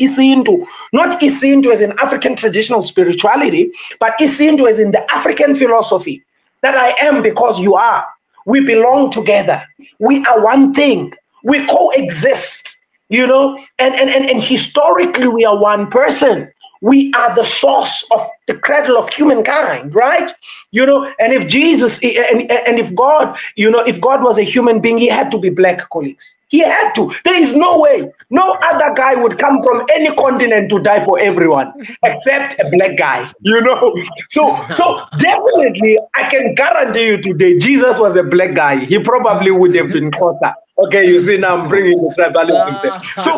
not Isintu as in African traditional spirituality, but Isintu as in the African philosophy, that I am because you are. We belong together. We are one thing. We coexist, and historically we are one person. we are the source of the cradle of humankind, right? And if Jesus and if God, if God was a human being, he had to be black, colleagues. He had to. There is no way. No other guy would come from any continent to die for everyone except a black guy, So definitely, I can guarantee you today, Jesus was a black guy. He probably would have been closer. Okay, you see now I'm bringing the tribalism there. So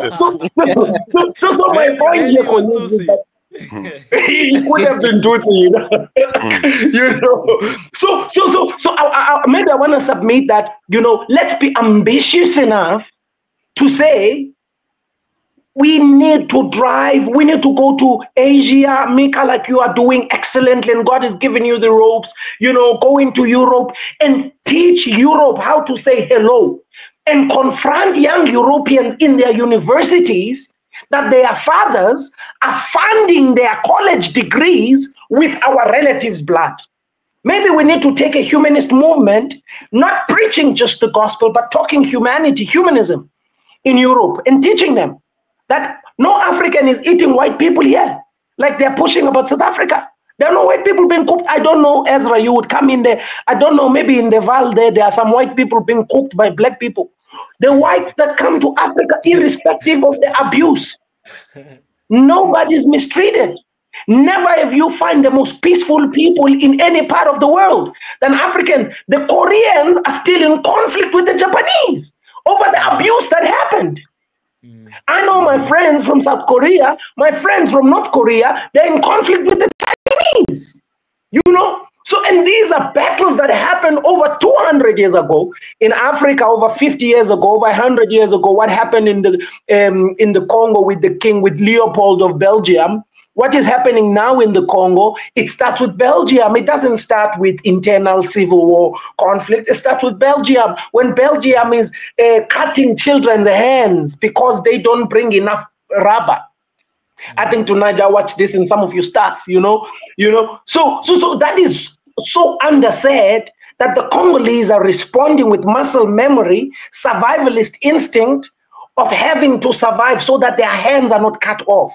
my point maybe here, he was colleagues, is Tusi. that he could have been Tutsi, So maybe I want to submit that, let's be ambitious enough to say we need to drive, we need to go to Asia, Mika, like you are doing excellently, and God is giving you the ropes, go into Europe and teach Europe how to say hello and confront young Europeans in their universities that their fathers are funding their college degrees with our relatives' blood. Maybe we need to take a humanist movement, not preaching just the gospel, but talking humanity, humanism in Europe and teaching them that no African is eating white people here, like they're pushing about South Africa. There are no white people being cooked. I don't know, Ezra, you would come in there. I don't know, maybe in the Val there are some white people being cooked by black people. The whites that come to Africa, irrespective of the abuse, nobody is mistreated. Never have you find the most peaceful people in any part of the world than Africans. The Koreans are still in conflict with the Japanese over the abuse that happened. I know my friends from South Korea, my friends from North Korea, they're in conflict with the Chinese. So, and these are battles that happened over 200 years ago in Africa, over 50 years ago, over 100 years ago. What happened in the Congo with the king, with Leopold of Belgium? What is happening now in the Congo? It starts with Belgium. It doesn't start with internal civil war conflict. It starts with Belgium. When Belgium is cutting children's hands because they don't bring enough rubber. I think tonight I watched this in some of your stuff, So that is so undersaid that the Congolese are responding with muscle memory, survivalist instinct of having to survive so that their hands are not cut off.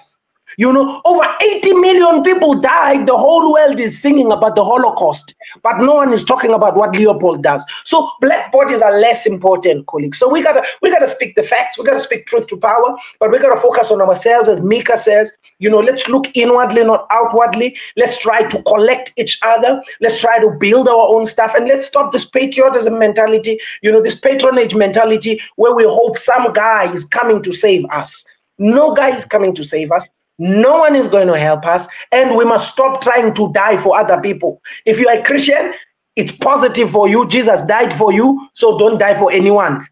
Over 80 million people died. The whole world is singing about the Holocaust, but no one is talking about what Leopold does. So black bodies are less important, colleagues. So we gotta speak the facts. We gotta speak truth to power, but we gotta focus on ourselves, as Mika says. Let's look inwardly, not outwardly. Let's try to collect each other. Let's try to build our own stuff, and let's stop this patriotism mentality. This patronage mentality where we hope some guy is coming to save us. No guy is coming to save us. No one is going to help us, and we must stop trying to die for other people. If you are a Christian, it's positive for you. Jesus died for you, so don't die for anyone.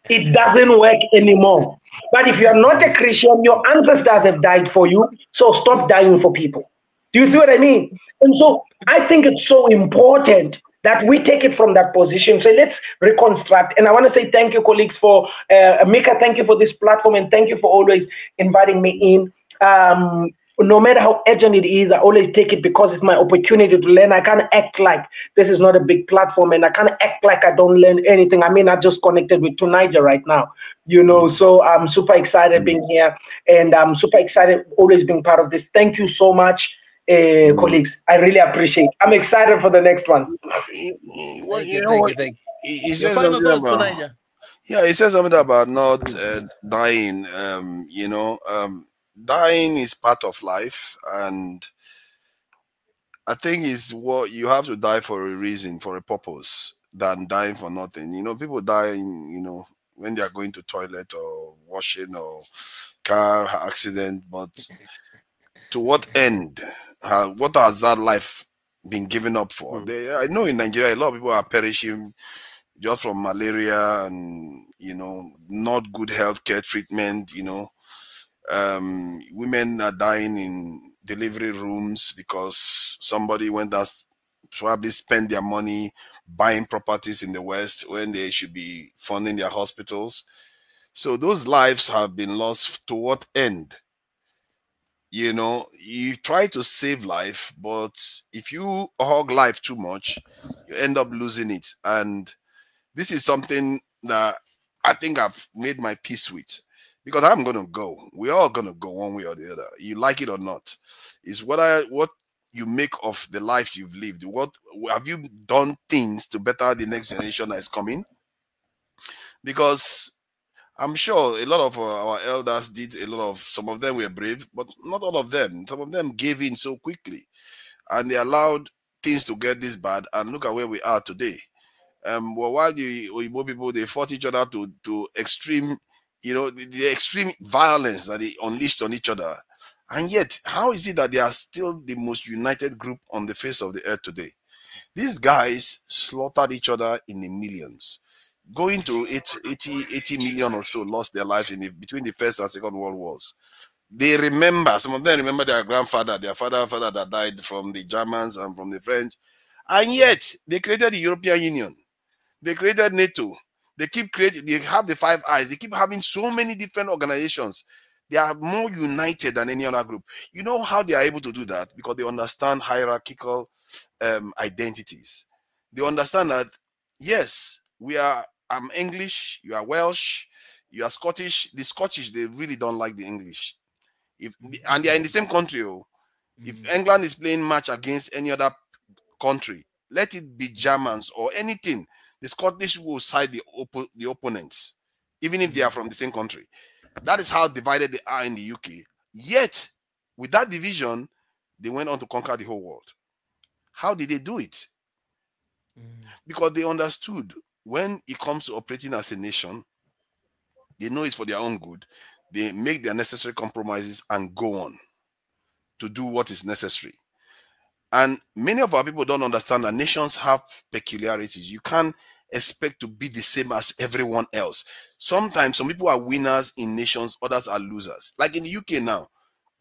It doesn't work anymore. But if you are not a Christian, your ancestors have died for you, so stop dying for people. Do you see what I mean? And so I think it's so important that we take it from that position. So let's reconstruct. And I want to say thank you, colleagues, for Mika. Thank you for this platform, and thank you for always inviting me in. No matter how urgent it is, I always take it because it's my opportunity to learn. I can't act like this is not a big platform, and I can't act like I don't learn anything. I mean, I just connected with Tunisia right now, so I'm super excited being here, and I'm super excited always being part of this. Thank you so much, colleagues. I really appreciate it. I'm excited for the next one. Well, Thank you, you know thank what? you, thank He you. Your says final something thoughts, about, Tunisia. yeah, he says something about not dying. Dying is part of life, and I think is what you have to die for a reason, for a purpose, than dying for nothing. People die when they are going to toilet or washing or car accident, but to what end? What has that life been given up for? I know in Nigeria a lot of people are perishing just from malaria and not good healthcare treatment. Women are dying in delivery rooms because somebody went that probably spend their money buying properties in the West when they should be funding their hospitals. So those lives have been lost. To what end? You try to save life, but if you hog life too much, you end up losing it. And this is something that I think I've made my peace with, because I'm gonna go. We're all gonna go one way or the other. You like it or not. It's what you make of the life you've lived. What have you done things to better the next generation that is coming? Because I'm sure a lot of our elders did a lot of. Some of them were brave, but not all of them. Some of them gave in so quickly, and they allowed things to get this bad. And look at where we are today. Well, while the Oyibo people they fought each other to extreme, the extreme violence that they unleashed on each other, and yet how is it that they are still the most united group on the face of the earth today? These guys slaughtered each other in the millions. Going to 80 million or so lost their lives between the First and Second World Wars. They remember, some of them remember their grandfather, their father that died from the Germans and from the French. And yet, they created the European Union. They created NATO. They keep creating, they have the Five Eyes. They keep having so many different organizations. They are more united than any other group. You know how they are able to do that? Because they understand hierarchical identities. They understand that, yes, I'm English, you are Welsh, you are Scottish. The Scottish, they really don't like the English. And they are in the same country. Oh. If England is playing match against any other country, let it be Germans or anything, the Scottish will side the opponents, even if they are from the same country. That is how divided they are in the UK. Yet, with that division, they went on to conquer the whole world. How did they do it? Because they understood when it comes to operating as a nation, they know it's for their own good. They make their necessary compromises and go on to do what is necessary. And many of our people don't understand that nations have peculiarities. You can't expect to be the same as everyone else. Sometimes some people are winners in nations, others are losers. Like in the UK now,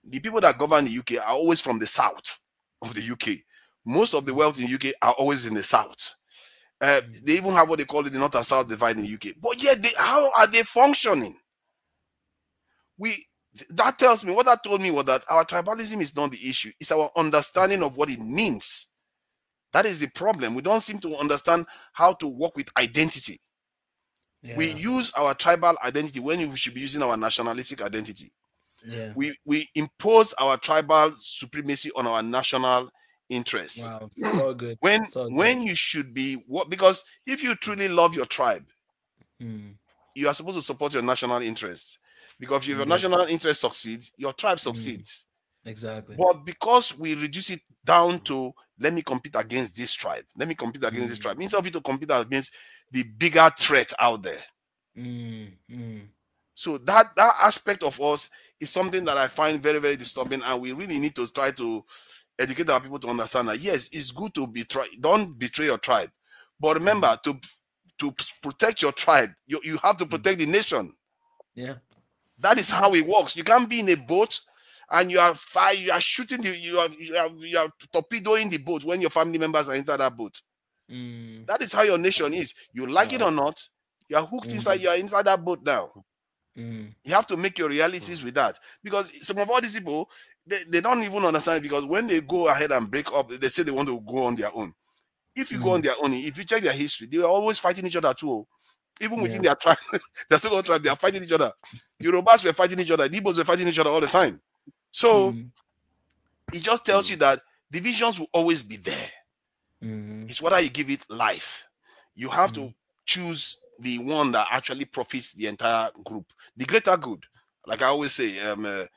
the people that govern the UK are always from the south of the UK. Most of the wealth in the UK are always in the south. They even have what they call it the north and south divide in the UK. But yet, how are they functioning? That tells me, what that told me was that our tribalism is not the issue. It's our understanding of what it means. That is the problem. We don't seem to understand how to work with identity. Yeah. We use our tribal identity when we should be using our nationalistic identity. Yeah. We impose our tribal supremacy on our national interests. Wow, so good. When you should be because if you truly love your tribe, you are supposed to support your national interests. Because if your national interest succeeds, your tribe succeeds. Exactly. But because we reduce it down to let me compete against this tribe, let me compete against this tribe, instead of you to compete against the bigger threat out there. So that aspect of us is something that I find very, very disturbing, and we really need to try to educate our people to understand that yes, it's good to don't betray your tribe, but remember to protect your tribe, you have to protect the nation. Yeah. That is how it works. You can't be in a boat and you are shooting you are torpedoing the boat when your family members are inside that boat. That is how your nation is. You like it or not, you are hooked inside. You are inside that boat now. You have to make your realities with that, because some of all these people they don't even understand it, because when they go ahead and break up, they say they want to go on their own. If you go on their own, if you check their history, they are always fighting each other too. Even within their tribe, their second tribe, they are fighting each other. Yorubas were fighting each other. The Igbos were fighting each other all the time. So it just tells you that divisions will always be there. It's whether you give it life. You have to choose the one that actually profits the entire group, the greater good. Like I always say, the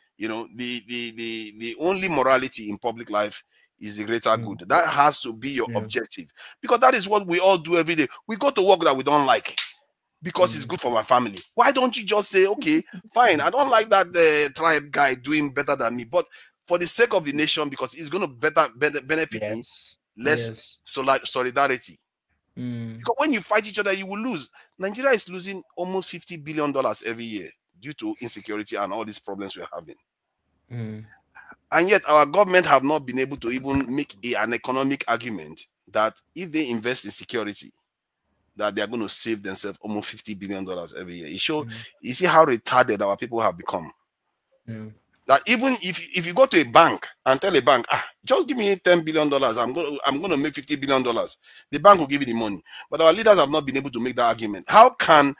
only morality in public life is the greater good. That has to be your objective, because that is what we all do every day. We go to work that we don't like, because it's good for my family. Why don't you just say, okay, fine, I don't like that tribe guy doing better than me, but for the sake of the nation, because it's going to benefit me, less solidarity. Because when you fight each other, you will lose. Nigeria is losing almost $50 billion every year due to insecurity and all these problems we're having. And yet our government have not been able to even make an economic argument that if they invest in security, that they are going to save themselves almost $50 billion every year. It shows, you see how retarded our people have become. That even if you go to a bank and tell a bank, just give me $10 billion, I'm going to make $50 billion, the bank will give you the money. But our leaders have not been able to make that argument. How can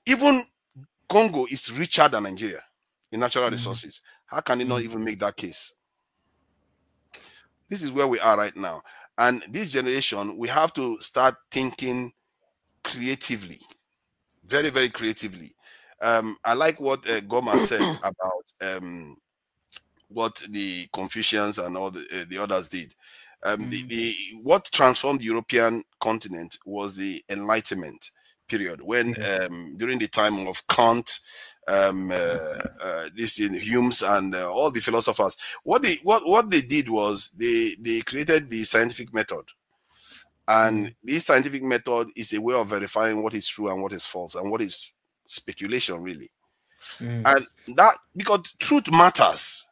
even Congo is richer than Nigeria in natural Mm. resources. How can they not Mm. even make that case? This is where we are right now. And this generation, we have to start thinking creatively, very, very creatively. I like what Goma said about what the Confucians and all the others did. Mm. What transformed the European continent was the Enlightenment period, when Yeah. during the time of Kant, this in Hume's and all the philosophers, what they did was they created the scientific method, and Mm. this scientific method is a way of verifying what is true and what is false and what is speculation really, Mm. and that because truth matters.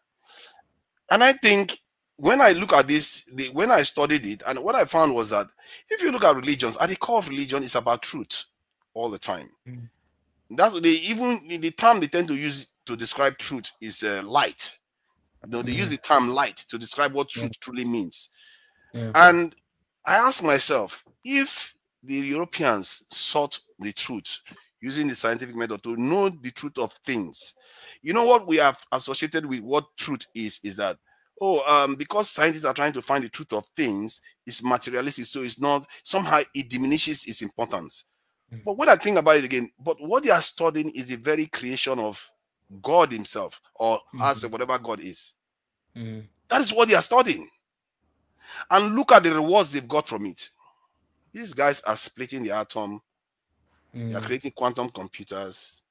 And I think when I look at this, when I studied it, and what I found was that if you look at religions, at the core of religion is about truth all the time. Mm. That's what they even the term they tend to use to describe truth is light. They use Mm. the term light to describe what Yeah. truth truly means. Yeah. And I ask myself, if the Europeans sought the truth using the scientific method to know the truth of things, you know what we have associated with what truth is that, because scientists are trying to find the truth of things, it's materialistic, so it's not, somehow it diminishes its importance. Mm. But when I think about it again, but what they are studying is the very creation of God Himself, or as Mm. whatever God is. Mm. That is what they are studying. And look at the rewards they've got from it. These guys are splitting the atom, they are Mm. creating quantum computers,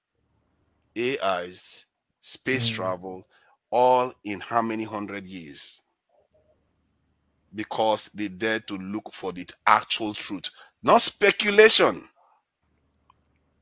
AIs, space Mm. travel, all in how many 100 years? Because they dare to look for the actual truth, not speculation.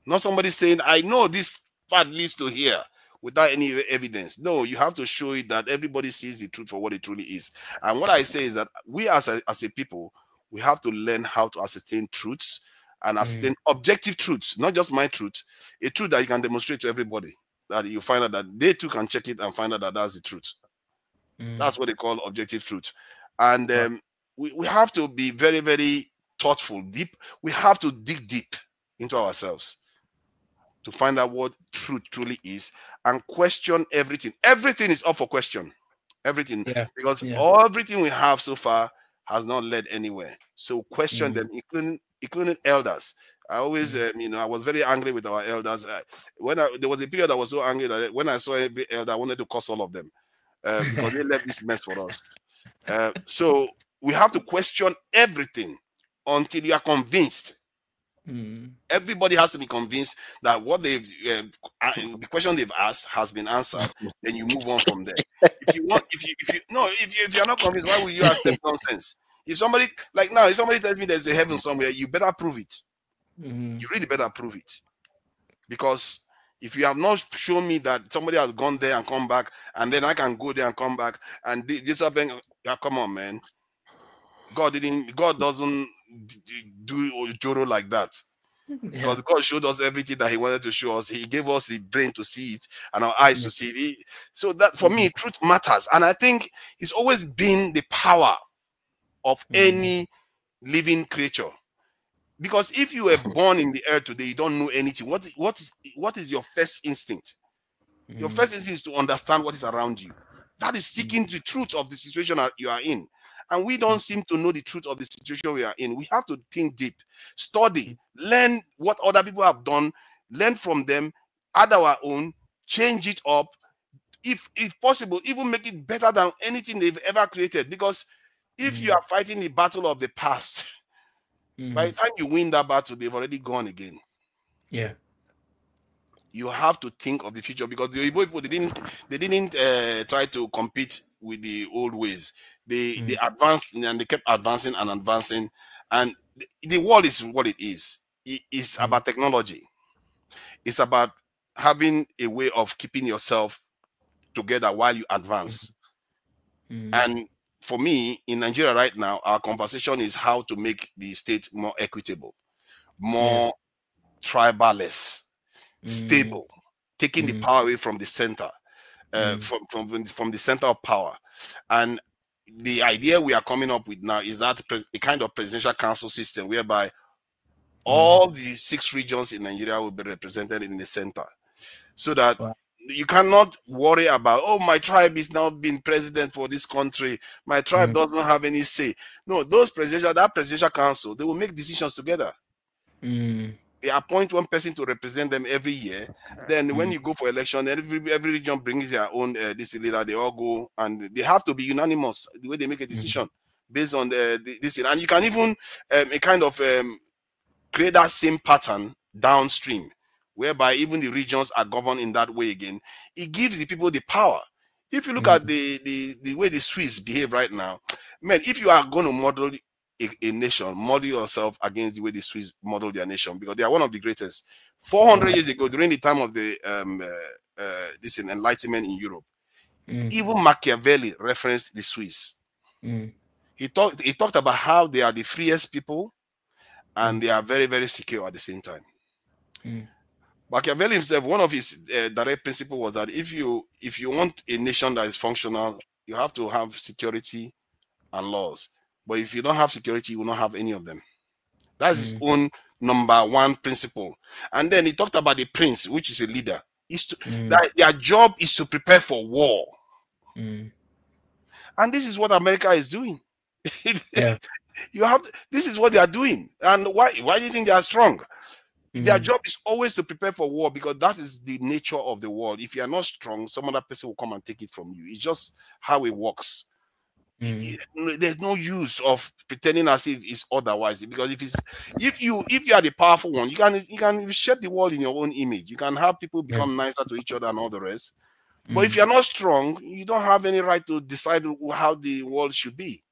Not somebody saying, I know this path leads to here without any evidence. No, you have to show it that everybody sees the truth for what it truly is. And what I say is that we as a people, we have to learn how to ascertain truths and Mm. ascertain objective truths, not just my truth, a truth that you can demonstrate to everybody, that you find out that they too can check it and find out that that's the truth. Mm. That's what they call objective truth. And Wow. we have to be very, very thoughtful, deep. We have to dig deep into ourselves to find out what truth truly is and question everything. Everything is up for question. Everything. Yeah. Because Yeah. everything we have so far has not led anywhere. So question Mm. them, including elders. I always, Mm. I was very angry with our elders. There was a period I was so angry that when I saw every elder, I wanted to curse all of them because they left this mess for us. So we have to question everything until you are convinced. Mm. Everybody has to be convinced that what the question they've asked has been answered. Then you move on from there. If you want, if you no, if you're not convinced, why will you accept nonsense? If somebody, like now, if somebody tells me there's a heaven somewhere, you better prove it. Mm. You really better prove it, because if you have not shown me that somebody has gone there and come back, and then I can go there and come back, and this happened, yeah, come on, man. God doesn't do Joro like that. Yeah. Because God showed us everything that He wanted to show us. He gave us the brain to see it and our eyes Yeah. to see it. So that for Mm. me, truth matters. And I think it's always been the power of Mm. any living creature. Because if you were born in the earth today, you don't know anything. What is your first instinct? Your Mm. first instinct is to understand what is around you. That is Mm. seeking the truth of the situation that you are in. And we don't seem to know the truth of the situation we are in. We have to think deep, study, learn what other people have done, learn from them, add our own, change it up. If possible, even make it better than anything they've ever created. Because if you Mm. are fighting the battle of the past, by Mm. the time you win that battle, they've already gone again. Yeah. You have to think of the future, because the Igbo people they didn't try to compete with the old ways. They Mm. advanced and they kept advancing and advancing, and the world is what it is. It's Mm. about technology. It's about having a way of keeping yourself together while you advance. Mm. And for me, in Nigeria right now, our conversation is how to make the state more equitable, Yeah. more tribalist, Mm. stable, taking the Mm. power away from the center, Mm. from the center of power. And the idea we are coming up with now is that a kind of presidential council system whereby Mm. all the 6 regions in Nigeria will be represented in the center. so that Wow. you cannot worry about, oh, my tribe is now being president for this country. My tribe Mm, doesn't have any say. No, that presidential council, they will make decisions together. mm, They appoint one person to represent them every year. Then when mm, you go for election, every region brings their own this leader. They all go and they have to be unanimous the way they make a mm, decision based on this. And you can even a kind of create that same pattern downstream, whereby even the regions are governed in that way again. It gives the people the power. If you look mm, at the way the Swiss behave right now, man, if you are going to model a nation, model yourself against the way the Swiss model their nation, because they are one of the greatest. 400 yeah, years ago, during the time of the this enlightenment in Europe, mm, even Machiavelli referenced the Swiss. mm, He talked about how they are the freest people and mm, they are very, very secure at the same time. mm, Machiavelli himself, one of his direct principles was that if you want a nation that is functional, you have to have security and laws. But if you don't have security, you will not have any of them. That's his mm, own number one principle. And then he talked about the prince, which is a leader. mm, That their job is to prepare for war. mm, And this is what America is doing. yeah, This is what they are doing. And why do you think they are strong? Their mm, job is always to prepare for war, because that is the nature of the world. If you are not strong, some other person will come and take it from you. It's just how it works. mm, There's no use of pretending as if it's otherwise, because if you are the powerful one, you can shape the world in your own image. You can have people yeah, become nicer to each other and all the rest. But if mm, you're not strong, you don't have any right to decide how the world should be.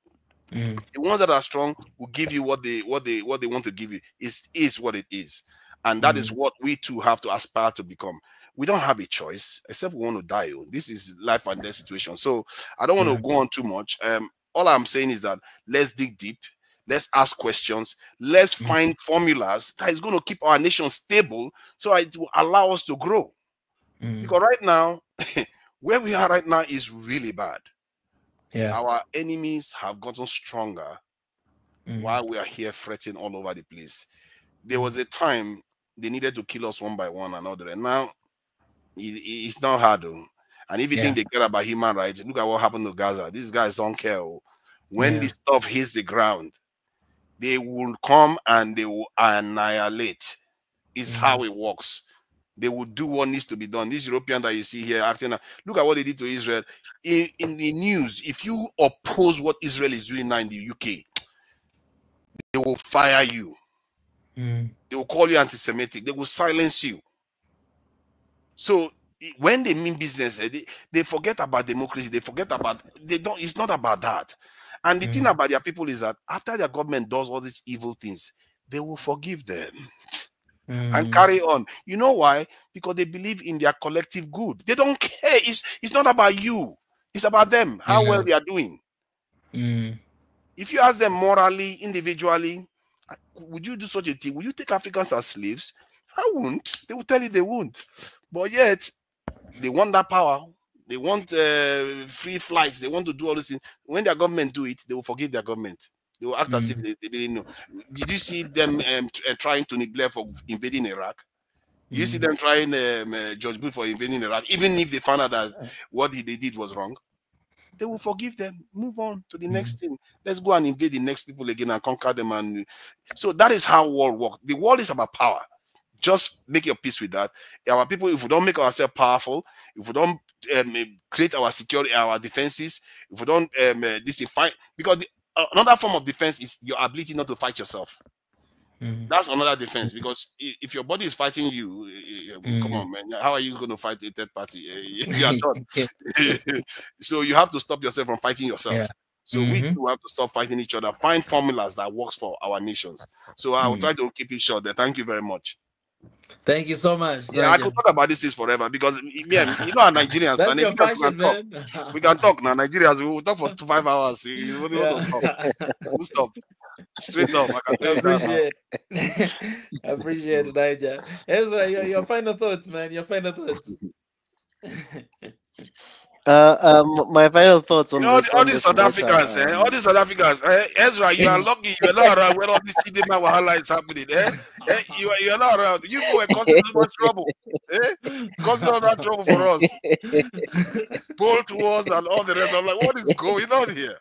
mm, The ones that are strong will give you what they want to give you. Is what it is. And that is mm, what we too have to aspire to become. We don't have a choice except we want to die. Oh. This is life and death situation. So I don't want to yeah, go on too much. All I'm saying is that let's dig deep, let's ask questions, let's mm, find formulas that is going to keep our nation stable, so it will allow us to grow. mm, Because right now, where we are right now is really bad. yeah, Our enemies have gotten stronger mm, while we are here fretting all over the place. There mm, was a time they needed to kill us one by one and all that. And now it's not hard. Though. And if you think yeah, they care about human rights, look at what happened to Gaza. These guys don't care. Oh. When yeah, this stuff hits the ground, they will come and they will annihilate. It's mm, how it works. They will do what needs to be done. These Europeans that you see here acting, look at what they did to Israel. In the news, if you oppose what Israel is doing now in the UK, they will fire you. mm, They will call you anti-Semitic. They will silence you. So when they mean business, they forget about democracy. They don't. It's not about that. And the thing mm, about their people is that after their government does all these evil things, they will forgive them and mm, carry on. You know why? Because they believe in their collective good. They don't care. It's not about you. It's about them. How well yeah, they are doing. mm, If you ask them morally, individually, would you do such a thing? Would you take Africans as slaves? I won't. They will tell you they won't. But yet, they want that power. They want free flights. They want to do all this thing. When their government do it, they will forgive their government. They will act as if mm, they didn't know. Did you see them trying Tony Blair for invading Iraq? Did you see mm, them trying George Bush for invading Iraq? Even if they found out that what they did was wrong, they will forgive them, move on to the mm, next thing. Let's go and invade the next people again and conquer them. And so that is how world works. The world is about power. Just make your peace with that. Our people, if we don't make ourselves powerful, if we don't create our security, our defenses, if we don't fight, because another form of defense is your ability not to fight yourself. mm, That's another defense, because if your body is fighting you, come mm. on, man, how are you going to fight a third party? You are done. So you have to stop yourself from fighting Yeah. yourself. So we Mm-hmm. too have to stop fighting each other. Find formulas that works for our nations. So I will Mm. try to keep it short there. Thank you very much. Thank you so much, Yeah, I Nigel. could talk about these things forever because you know, our Nigerians, That's your we can passion, talk. man. We can talk now. Nigerians, we will talk for 5 hours. You want to Yeah. stop? We'll stop. Straight up. I can I tell you that now. appreciate I appreciate it, Nigel. Ezra, your final thoughts, man. Your final thoughts. My final thoughts You on know, all this these South matter. Africans, all these South Africans, Ezra, you are lucky you are not around when all this Chidema Wahala is happening. You are not around. You people were causing so much trouble. Eh? Causing all that trouble for us. Bolt wars and all the rest. I'm like, what is going on here?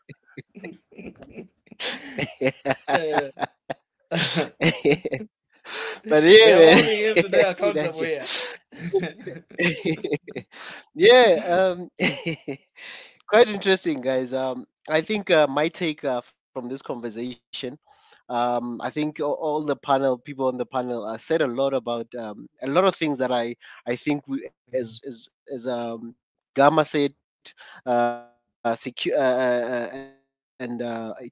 Uh, But we yeah, are man, holding him today see that accountable shit. here. Yeah, quite interesting, guys. I think my take from this conversation, I think all the panel people on the panel said a lot about a lot of things that I think we as Gamma said, and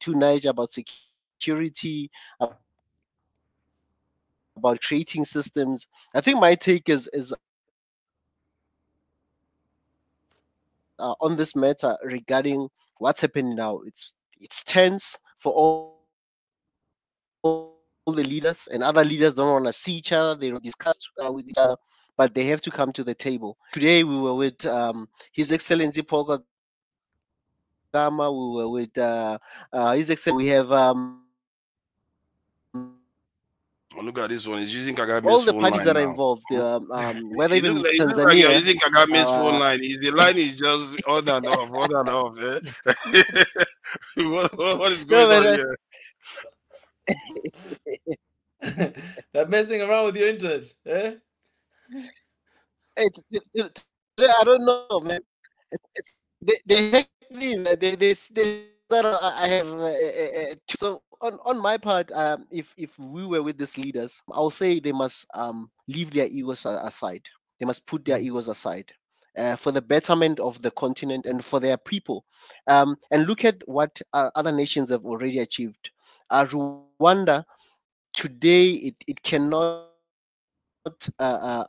to Niger about security, about creating systems. I think my take is on this matter regarding what's happening now. It's tense for all the leaders, and other leaders don't want to see each other. They don't discuss with each other. But they have to come to the table. Let's put our egos aside. Push your egos aside. Today we were with His Excellency Paul Kagame. We were with His Excellency Kibaki. We have Oh, look at this one. He's using all the Kagame's parties phone that are line now. involved. Whether It even looks like you're Tanzania. using Kagame's phone Uh, line. The line is just on and off, on and off. What is going no, on but here? They're messing around with your internet. Eh? today I don't know, man. They hacked me, man. They saw that I have so on my part, if we were with these leaders, I'll say they must leave their egos aside. They must put their egos aside. For the betterment of the continent and for their people, and look at what other nations have already achieved. Rwanda today, it cannot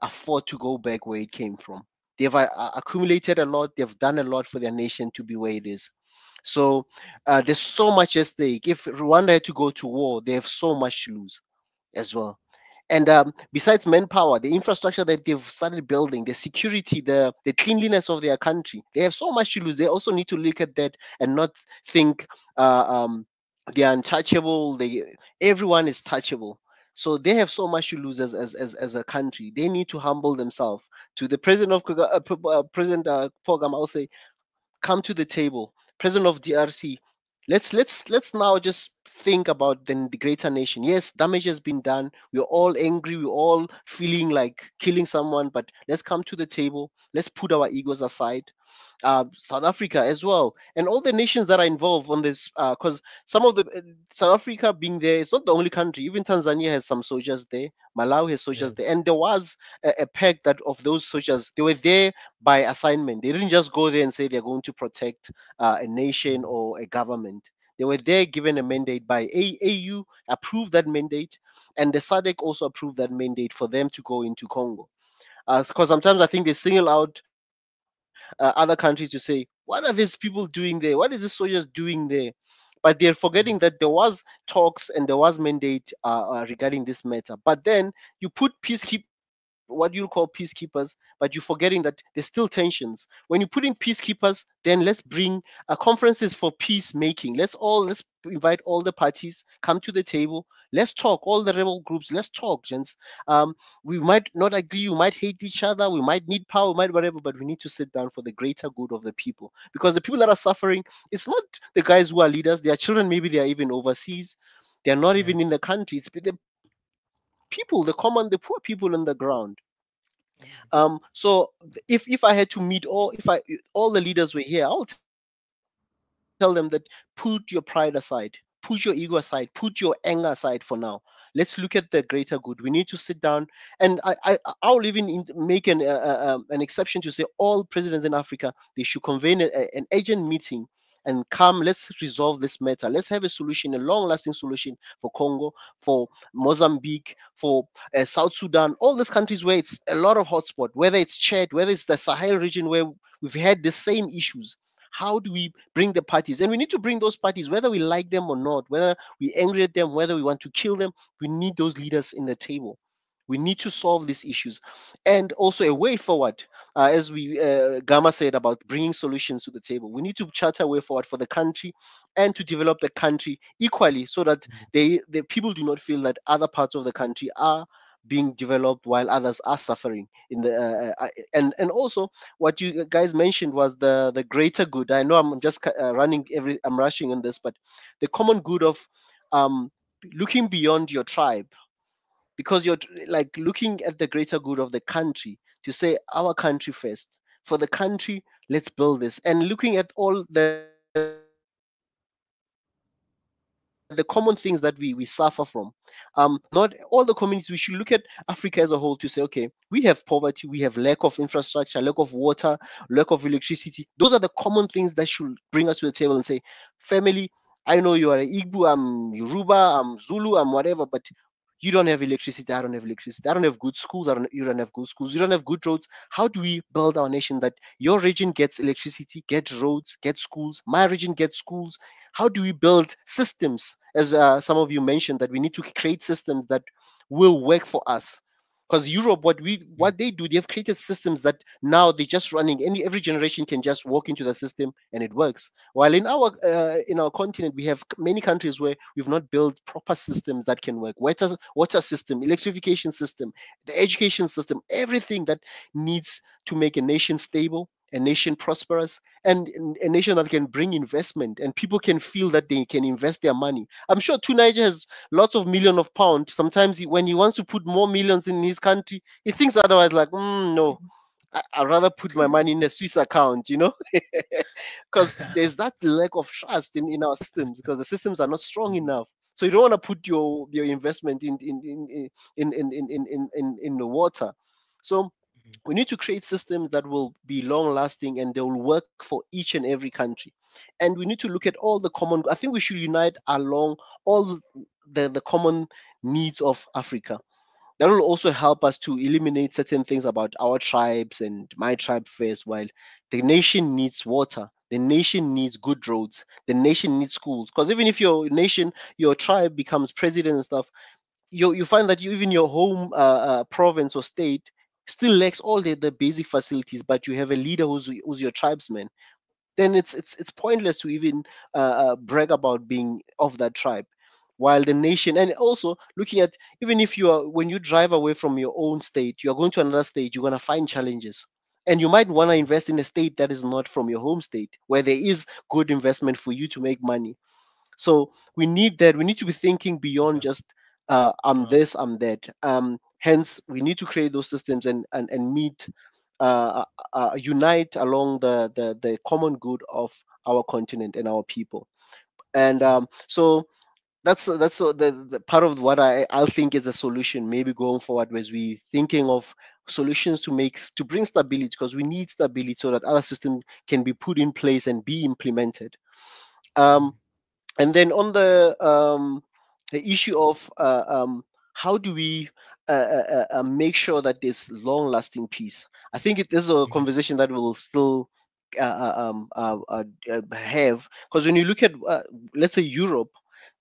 afford to go back where it came from. They've accumulated a lot. They've done a lot for their nation to be where it is. So there's so much at stake. If Rwanda had to go to war, they have so much to lose as well. And besides manpower, the infrastructure that they've started building, the security, the cleanliness of their country, they have so much to lose. They also need to look at that and not think they're untouchable. Everyone is touchable. So they have so much to lose as a country. They need to humble themselves. To the president of President Pogam, I'll say, come to the table. President of DRC, let's now just think about the greater nation. Yes, damage has been done. We're all angry. We're all feeling like killing someone. But let's come to the table. Let's put our egos aside. South Africa as well, and all the nations that are involved on this. Because some of the South Africa being there, it's not the only country. Even Tanzania has some soldiers there. Malawi has Yeah. soldiers there, and there was a pact that of those soldiers they were there by assignment. They didn't just go there and say they're going to protect a nation or a government. They were there given a mandate by AU, approved that mandate, and the SADC also approved that mandate for them to go into Congo. Because sometimes I think they single out other countries to say, what are these people doing there? What is the soldiers doing there? But they're forgetting that there was talks and there was mandate regarding this matter. But then you put what you call peacekeepers, but you're forgetting that there's still tensions. When you put in peacekeepers, then let's bring conferences for peacemaking. Let's invite all the parties, come to the table. Let's talk. All the rebel groups, let's talk, gents. Um, we might not agree, we might hate each other, we might need power, we might whatever, but we need to sit down for the greater good of the people. Because the people that are suffering, it's not the guys who are leaders, their children, maybe they are even overseas, they're not Yeah. even in the country. It's the people, the poor people on the ground. So if I had to meet all, if I all the leaders were here, I'll tell them that put your pride aside, push your ego aside, put your anger aside for now. Let's look at the greater good. We need to sit down, and I'll even make an exception to say all presidents in Africa they should convene an urgent meeting and come. Let's resolve this matter. Let's have a solution, a long-lasting solution for Congo, for Mozambique, for South Sudan, all these countries where it's a lot of hotspot, whether it's Chad, whether it's the Sahel region where we've had the same issues. How do we bring the parties? And we need to bring those parties, whether we like them or not, whether we angry at them, whether we want to kill them. We need those leaders in the table. We need to solve these issues, and also a way forward. As we Gamma said about bringing solutions to the table, we need to chart a way forward for the country, and to develop the country equally, so that the people do not feel that other parts of the country are being developed while others are suffering in the and also what you guys mentioned was the greater good. I know I'm just I'm rushing on this, but the common good of um looking beyond your tribe, because you're like looking at the greater good of the country, to say our country first. For the country, let's build this, and looking at all the common things that we suffer from. Not all the communities, we should look at Africa as a whole to say, okay, we have poverty, we have lack of infrastructure, lack of water, lack of electricity. Those are the common things that should bring us to the table and say, family, I know you are a Igbo, I'm Yoruba, I'm Zulu, I'm whatever, but you don't have electricity, I don't have electricity. I don't have good schools, you don't have good roads. How do we build our nation that your region gets electricity, get roads, get schools, my region gets schools? How do we build systems? As some of you mentioned, that we need to create systems that will work for us. Because Europe, what they do, they have created systems that now they're just running. Every generation can just walk into the system and it works. While in our continent, we have many countries where we've not built proper systems that can work. Water system, electrification system, the education system, everything that needs to make a nation stable, a nation prosperous, and a nation that can bring investment and people can feel that they can invest their money. I'm sure Tuniger has lots of million of pounds. Sometimes when he wants to put more millions in his country, he thinks otherwise, like, no, I'd rather put my money in a Swiss account, because there's that lack of trust in our systems, because the systems are not strong enough. So you don't want to put your investment in the water. So we need to create systems that will be long lasting and they will work for each and every country. And we need to look at all the common, I think we should unite along all the common needs of Africa. That will also help us to eliminate certain things about our tribes and my tribe first. While the nation needs water, the nation needs good roads, the nation needs schools. Because even if your nation, your tribe becomes president and stuff, you find that even your home province or state still lacks all the basic facilities, but you have a leader who's your tribesman. Then it's pointless to even brag about being of that tribe. While the nation, and also looking at, even if you are, when you drive away from your own state, you are going to another state, you're going to find challenges, and you might want to invest in a state that is not from your home state, where there is good investment for you to make money. So we need that. We need to be thinking beyond just I'm Wow. this, I'm that. Hence, we need to create those systems and meet, unite along the common good of our continent and our people. And so the part of what I'll think is a solution maybe going forward, as we thinking of solutions to bring stability, because we need stability so that other systems can be put in place and be implemented. Um, and then on the issue of how do we make sure that there's long lasting peace. I think this is a conversation that we'll still have, because when you look at let's say Europe,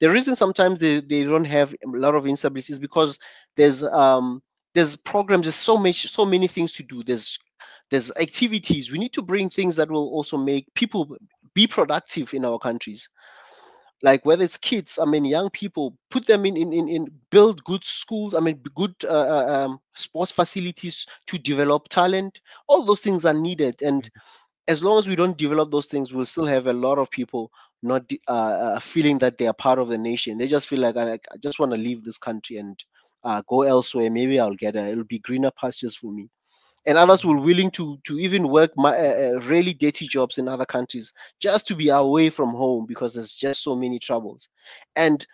the reason sometimes they don't have a lot of instabilities is because there's um there's programs, there's so many things to do, there's activities. We need to bring things that will also make people be productive in our countries, like whether it's kids, I mean young people, put them in build good schools, I mean good sports facilities to develop talent. All those things are needed, and as long as we don't develop those things, we'll still have a lot of people not feeling that they are part of the nation. They just feel like, I just want to leave this country and go elsewhere. Maybe it'll be greener pastures for me. And others will willing to even work really dirty jobs in other countries just to be away from home, because there's just so many troubles. And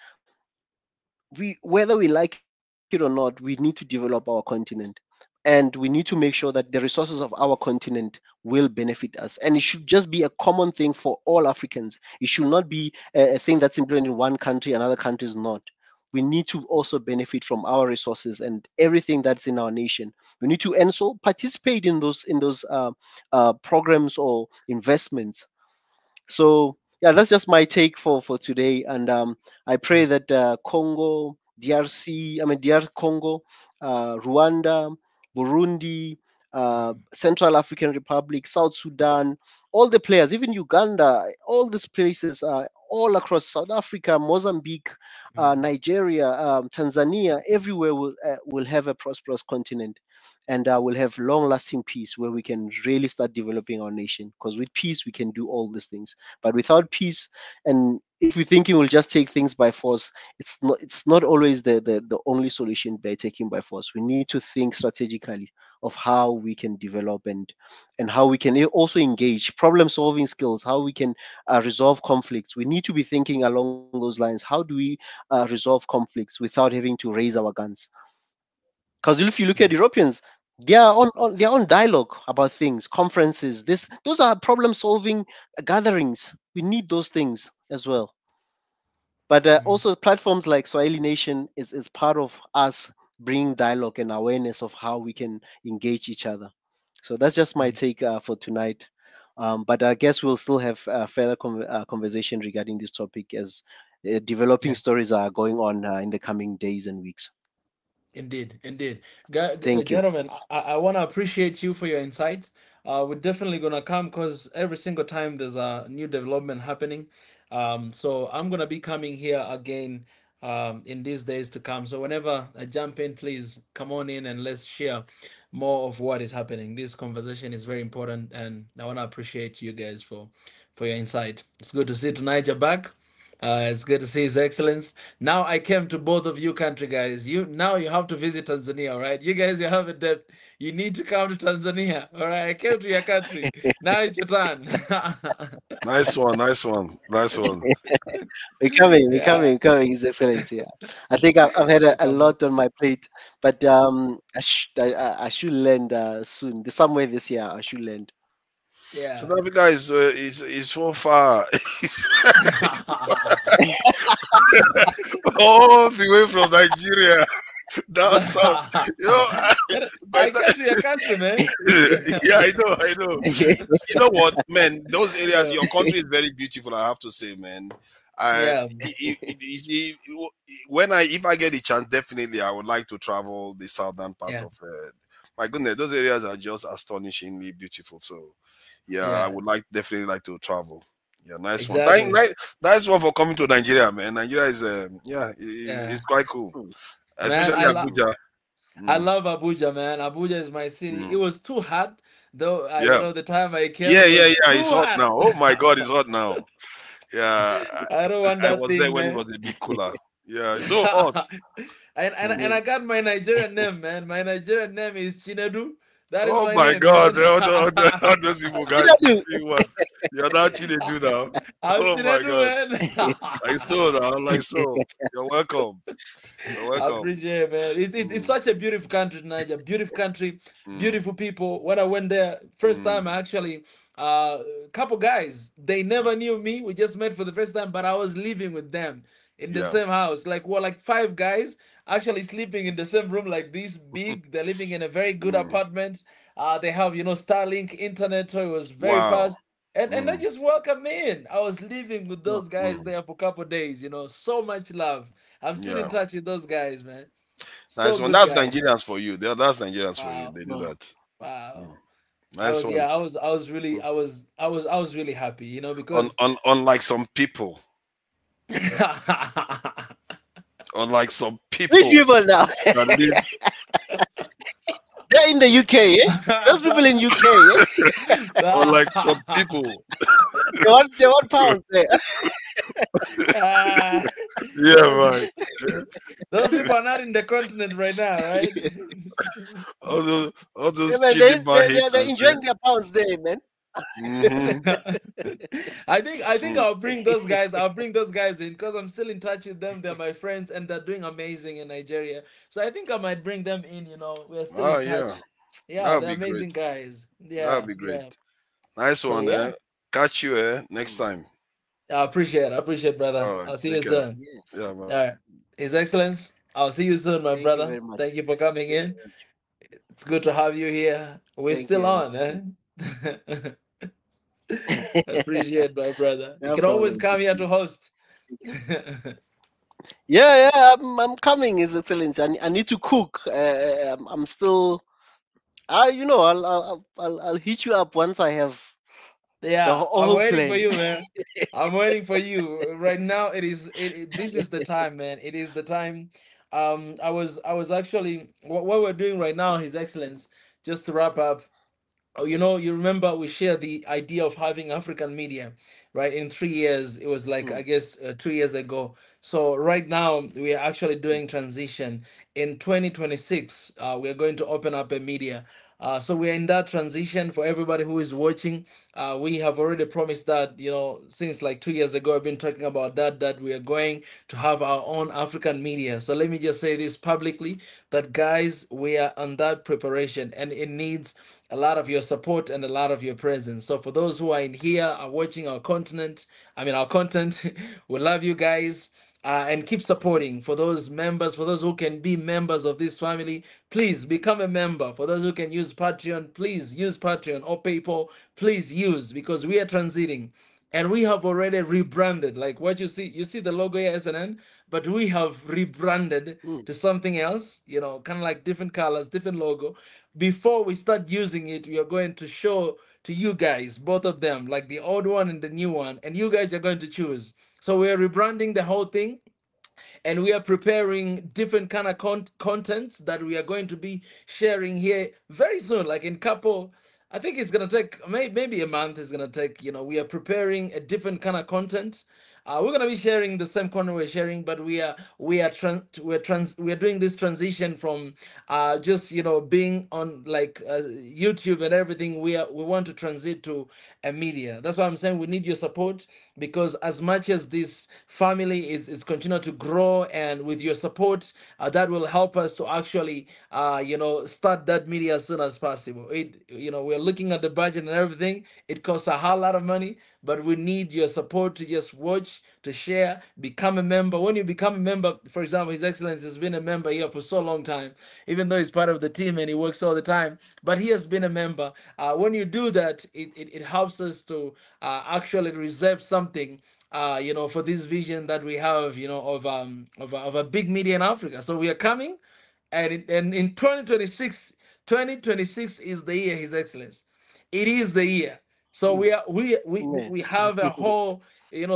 whether we like it or not, we need to develop our continent, and we need to make sure that the resources of our continent will benefit us. And it should just be a common thing for all Africans. It should not be a thing that's implemented in one country and other countries not. We need to also benefit from our resources and everything that's in our nation. We need to also participate in those programs or investments. So yeah, that's just my take for today. And I pray that Congo DRC, I mean DR Congo, Rwanda, Burundi, Central African Republic, South Sudan, all the players, even Uganda, all these places, all across South Africa, Mozambique, Mm. Nigeria, Tanzania, everywhere will have a prosperous continent, and will have long-lasting peace where we can really start developing our nation. Because with peace, we can do all these things. But without peace, and if we're thinking we'll just take things by force, it's not always the only solution by taking by force. We need to think strategically of how we can develop, and how we can also engage problem solving skills, how we can resolve conflicts. We need to be thinking along those lines. How do we resolve conflicts without having to raise our guns? Because if you look at Yeah. Europeans, they are on dialogue about things, conferences. Those are problem solving gatherings. We need those things as well. But Mm. also platforms like Swahili Nation is part of us bringing dialogue and awareness of how we can engage each other. So that's just my Mm. take for tonight. But I guess we'll still have further conversation regarding this topic as developing Yeah. stories are going on in the coming days and weeks. Indeed, indeed. Thank you. Gentlemen, I want to appreciate you for your insights. We're definitely going to come because every single time there's a new development happening. So I'm going to be coming here again in these days to come. So whenever I jump in, please come on in and let's share more of what is happening. This conversation is very important, and I want to appreciate you guys for your insight. It's good to see tonight you're back. It's good to see His Excellence. Now I came to both of you country guys. You have to visit Tanzania, all right? You guys, you have a debt. You need to come to Tanzania, all right? I came to your country. Now it's your turn. Nice one, nice one, nice one. We're coming, we're coming, Yeah, we're coming, His Excellency. Yeah. I think I've had a welcome, man. lot on my plate, but I should land soon. Somewhere this year, I should land. Yeah. South Africa is so far. All the way from Nigeria down south. You know, by I the came to your country, man. yeah, I know. You know what, man? Those areas, Yeah. your country is very beautiful. I have to say, man. I, Yeah. you see, when if I get the chance, definitely I would like to travel the southern parts Yeah. of. My goodness, those areas are just astonishingly beautiful. So, yeah, I Yeah. would definitely like to travel. Yeah, nice one. Exactly. Nice one for coming to Nigeria, man. Nigeria is, yeah, Yeah. it's quite cool, Man, especially Abuja. I Mm, love Abuja, man. Abuja is my city. It mm. was too hot, though. Yeah, The time I came, yeah, it yeah, was yeah. It's too hot hot. now. Oh my God, it's hot now. Yeah, I don't want I that was there thing, when it man. was a bit cooler. Yeah, it's so hot. And I got my Nigerian name, man. My Nigerian name is Chinedu. That is Oh my my name, God, man. all those people Did guys, I do? you're not Chinedu now. I'm Oh my Chinedu, God, man. like so now, like so. You're welcome. You're I welcome. appreciate it, man. It's Mm, such a beautiful country, Niger. Beautiful country, mm, beautiful people. When I went there, first time, mm. actually, couple guys, they never knew me. We just met for the first time, but I was living with them in the Yeah. same house. Like, well, like five guys actually sleeping in the same room, like this big. They're living in a very good Mm. apartment. They have, Starlink internet, so it was very Wow. fast. And they Mm, just welcomed me in. I was living with No. those guys mm. there for a couple days, so much love. I'm still in Yeah. touch with those guys, man. Nice So one. good That's guys. Nigerians for you. That's Nigerians for you. Wow. They do No. that. Mm. Wow. Nice one. Really, I was really happy, On because on unlike some people, unlike some Which people people now? that live. They're in the UK, eh? Those people in UK, eh? Unlike some people. They want pounds there. Ah, Yeah, those, right. those people are not in the continent right now, right? All Yeah, those man, Chidinma they're haters, enjoying their pounds there, man. Mm-hmm. I think Mm. I'll bring those guys. I'll bring those guys in because I'm still in touch with them. They're my friends and they're doing amazing in Nigeria. So I think I might bring them in. We're still Oh in yeah, touch. Yeah, that'll they're be great. amazing guys. That'll Yeah, be great. yeah. Nice So one, yeah, eh? Catch you, next time. I appreciate, brother. All right, I'll see take you care. soon. Yeah. Yeah, man. All right, His Excellence. I'll see you soon, my Thank you brother. very much. Thank you for coming Thank you in. very much. It's good to have you here. We're Thank you still very much. on, eh? Appreciate, my brother. You No can always problem. come here to host. Yeah, yeah, I'm coming, His Excellency. I need to cook. I'm still. I'll hit you up once I have the Yeah, I'm whole waiting for plan. you, man. I'm waiting for you. Right now this is the time, man. It is the time. I was actually what we're doing right now, His Excellence, just to wrap up. Oh, you remember we shared the idea of having African media, right? In 3 years, it was like, I Mm, guess, 2 years ago. So right now we are actually doing transition. In 2026, we are going to open up a media. So we are in that transition. For everybody who is watching, we have already promised that, since like 2 years ago, I've been talking about that we are going to have our own African media. So let me just say this publicly, that guys, we are on that preparation, and it needs a lot of your support and a lot of your presence. So for those who are in here, are watching our content, we love you guys. And keep supporting. For those members, for those who can be members of this family, please become a member. For those who can use Patreon, please use Patreon or PayPal, please use, because we are transiting and we have already rebranded. Like what you see the logo here, SNN, but we have rebranded mm. to something else, kind of like different colors, different logo. Before we start using it, we are going to show to you guys both of them, like the old one and the new one, and you guys are going to choose. So we are rebranding the whole thing, and we are preparing different kind of contents that we are going to be sharing here very soon, like in couple. I think it's gonna take maybe a month. It's gonna take. We are preparing a different kind of content. We're gonna be sharing the same content we're sharing, but we are doing this transition from just being on like YouTube and everything. We want to transit to a media. That's why I'm saying we need your support, because as much as this family is continue to grow, and with your support, that will help us to actually start that media as soon as possible. We're looking at the budget and everything. It costs a whole lot of money, but we need your support to just watch, to share, become a member. When you become a member, for example, His Excellency has been a member here for so long time, even though he's part of the team and he works all the time, but he has been a member. When you do that, it helps us to actually reserve something, for this vision that we have, of a big media in Africa. So we are coming, and in 2026, 2026 is the year, His Excellence. It is the year. So Mm. we Man. have a whole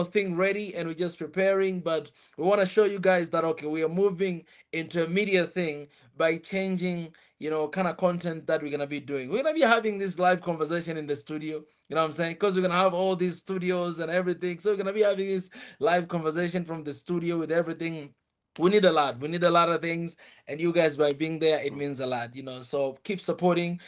thing ready, and we're just preparing. But we want to show you guys that, okay, we are moving into a media thing by changing kind of content that we're gonna be doing. We're gonna be having this live conversation in the studio. You know what I'm saying? Because we're gonna have all these studios and everything. So we're gonna be having this live conversation from the studio with everything. We need a lot. We need a lot of things, and you guys by being there, it means a lot. So keep supporting.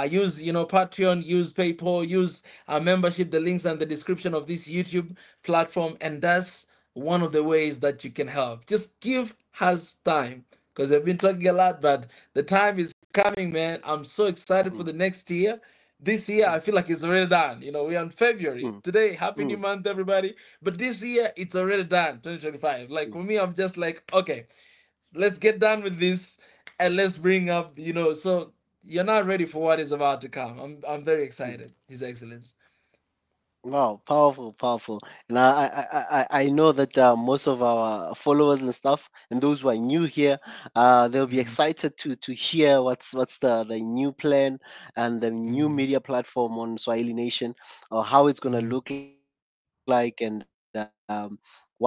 Use Patreon, use PayPal, use membership. The links and the description of this YouTube platform, and that's one of the ways that you can help. Just give us time, because I've been talking a lot, but the time is coming, man. I'm so excited for the Mm, next year. This year, I feel like it's already done. We're on February mm, today. Happy New mm, Month, everybody! But this year, it's already done. 2025. Like mm, for me, I'm just like, okay, let's get done with this, and let's bring up. So you're not ready for what is about to come. I'm very mm. excited, His Excellence. Wow, powerful, powerful. And I know that most of our followers and stuff, and those who are new here, they'll be Mhm, excited to hear what's the new plan and the new mhm, media platform on Swahili Nation, or how it's gonna mhm, look like, and what's out there. So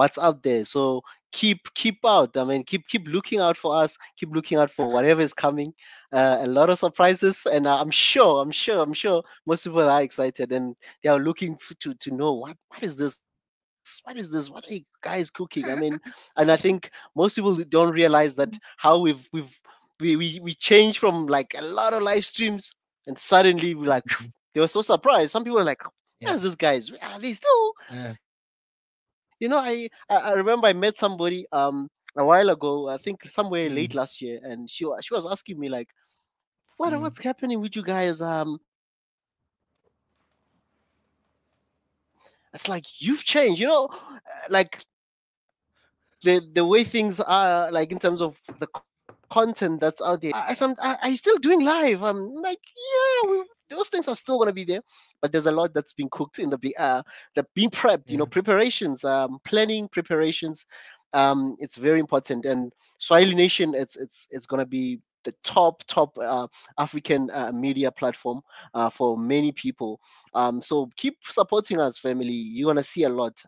keep out. I mean, keep looking out for us. Keep looking out for whatever is coming. A lot of surprises, and I'm sure most people are excited, and they are looking to know what is this, what are you guys cooking. I think most people don't realize that how we changed from like a lot of live streams, and suddenly we like mhm. they were so surprised. Some people were like, where's Yeah. this guys, are they still, Yeah. I remember I met somebody a while ago, I think somewhere late last year, Mm, and she was asking me like, what's mm, happening with you guys, it's like you've changed, like the way things are, like in terms of the content that's out there. I still doing live. I'm like, yeah, those things are still gonna be there, but there's a lot that's been cooked in the being prepped, yeah. preparations, planning preparations. It's very important. And Swahili Nation, it's gonna be the top African media platform for many people. So keep supporting us, family. You're gonna see a lot.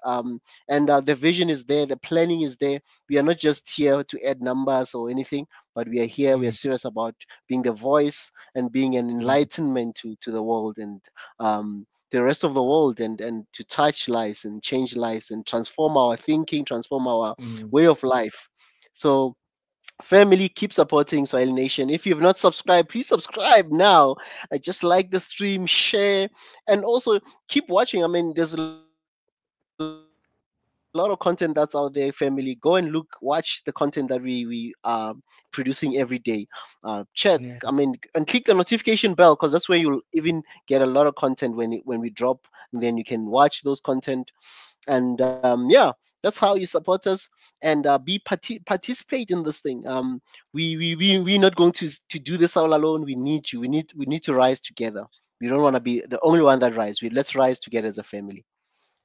And the vision is there, the planning is there. We are not just here to add numbers or anything, but we are here. We are Mm, serious about being the voice and being an mm, enlightenment to the world, and the rest of the world, and to touch lives and change lives and transform our thinking, transform our mm. way of life. So family, keep supporting Swahili Nation. If you've not subscribed, please subscribe now. I just like the stream, share, and also keep watching. I mean, there's a lot of content that's out there, family. Go and look, watch the content that we producing every day. Chat, I mean, and click the notification bell, because that's where you'll even get a lot of content when we drop, and then you can watch those content. And yeah, that's how you support us. And participate in this thing. We're not going to do this all alone. We need you. We need to rise together. We don't want to be the only one that rise. Let's rise together as a family.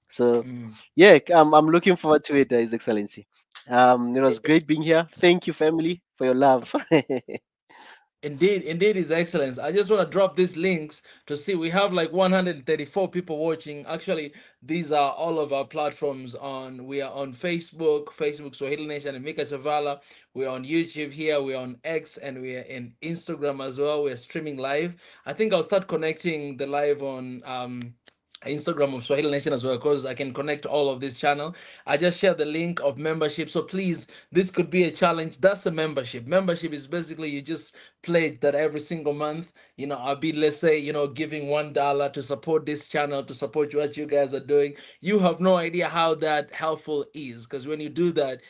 So Mm. yeah, I'm looking forward to it, His Excellency. It was great being here. Thank you, family, for your love. Indeed, indeed, His Excellence. I just want to drop these links to see we have like 134 people watching. Actually, these are all of our platforms. On we are on Facebook, Facebook Swahili Nation and Mika Chavala. We're on YouTube here. We're on X and we are in Instagram as well. We're streaming live. I think I'll start connecting the live on Instagram of Swahili Nation as well, because I can connect all of this channel. I just share the link of membership. So please, this could be a challenge. That's a membership. Membership is basically you just pledge that every single month, I'll be, let's say, giving $1 to support this channel, to support what you guys are doing. You have no idea how that helpful is, because when you do that,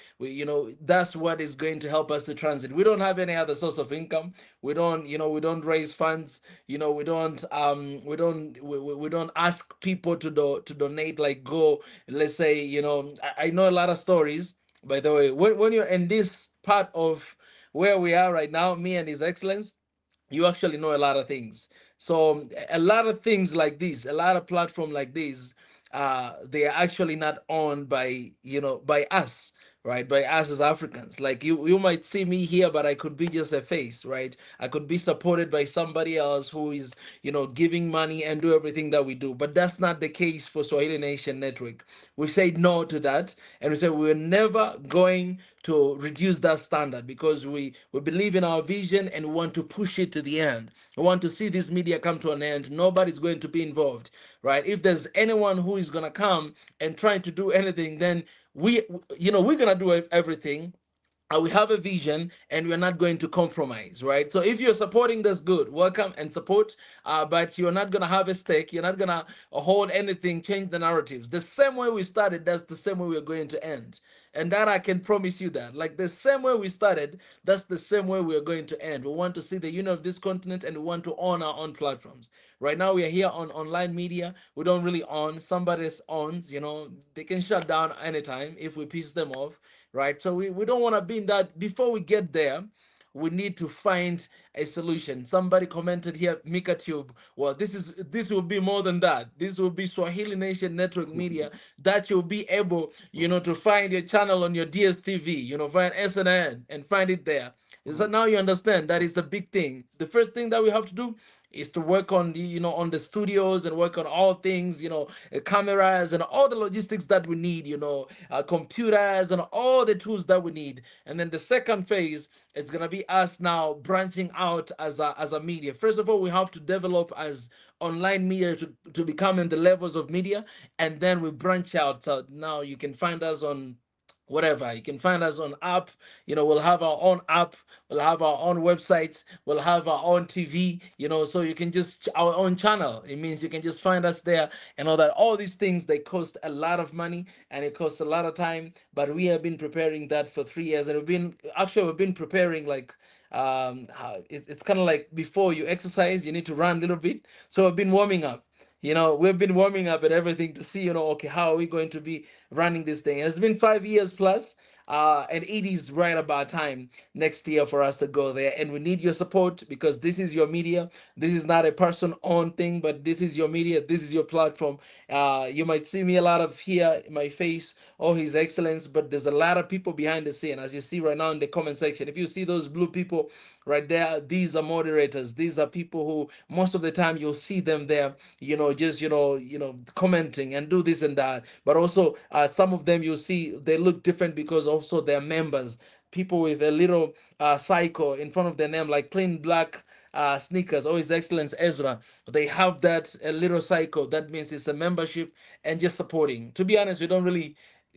that's what is going to help us to transit. We don't have any other source of income. We don't raise funds. We don't ask people to donate, like, go, let's say, I know a lot of stories, by the way, when you're in this part of where we are right now, me and His Excellence, you actually know a lot of things. So a lot of things like this, a lot of platform like this, they are actually not owned by us, right? By us as Africans. Like you might see me here, but I could be just a face, right? I could be supported by somebody else who is, giving money and do everything that we do. But that's not the case for Swahili Nation Network. We say no to that, and we say we're never going to reduce that standard, because we believe in our vision and we want to push it to the end. We want to see this media come to an end. Nobody's going to be involved, right? If there's anyone who is going to come and trying to do anything, then we're going to do everything. We have a vision and we're not going to compromise, right? So if you're supporting, that's good, welcome and support. But you're not going to have a stake, you're not going to hold anything, change the narratives. The same way we started, that's the same way we're going to end. And that I can promise you that, like, the same way we started, that's the same way we're going to end. We want to see the unity of this continent, and we want to own our own platforms. Right now we are here on online media. We don't really own, somebody else owns. They can shut down anytime if we piss them off, right? So we don't want to be in that. Before we get there, we need to find a solution. Somebody commented here, Mika Tube. Well, this will be more than that. This will be Swahili Nation Network Media, that you'll be able, to find your channel on your DSTV, find SNN and find it there. So now you understand that is the big thing. The first thing that we have to do is to work on the studios, and work on all things, cameras and all the logistics that we need, computers and all the tools that we need. And then the second phase is going to be us now branching out as a media. First of all, we have to develop as online media to become in the levels of media, and then we branch out. So now you can find us on whatever. You can find us on app. We'll have our own app, we'll have our own websites, we'll have our own TV, so you can just our own channel. It means you can just find us there, and all these things, they cost a lot of money and it costs a lot of time. But we have been preparing that for 3 years, and we've been preparing, like, it's kind of like before you exercise, you need to run a little bit. So we've been warming up. We've been warming up and everything to see, okay, how are we going to be running this thing? And it's been 5 years plus. And it is right about time next year for us to go there. And we need your support because this is your media. This is not a person owned thing, but this is your media. This is your platform. You might see me a lot of here, my face, oh, His Excellence, but there's a lot of people behind the scene, as you see right now in the comment section. If you see those blue people right there, these are moderators. These are people who most of the time you'll see them there, just commenting and do this and that. But also, some of them you'll see they look different because also they're members. People with a little cycle in front of their name, like Clean Black sneakers, oh, His Excellence Ezra. They have that a little cycle. That means it's a membership and just supporting. To be honest, we don't really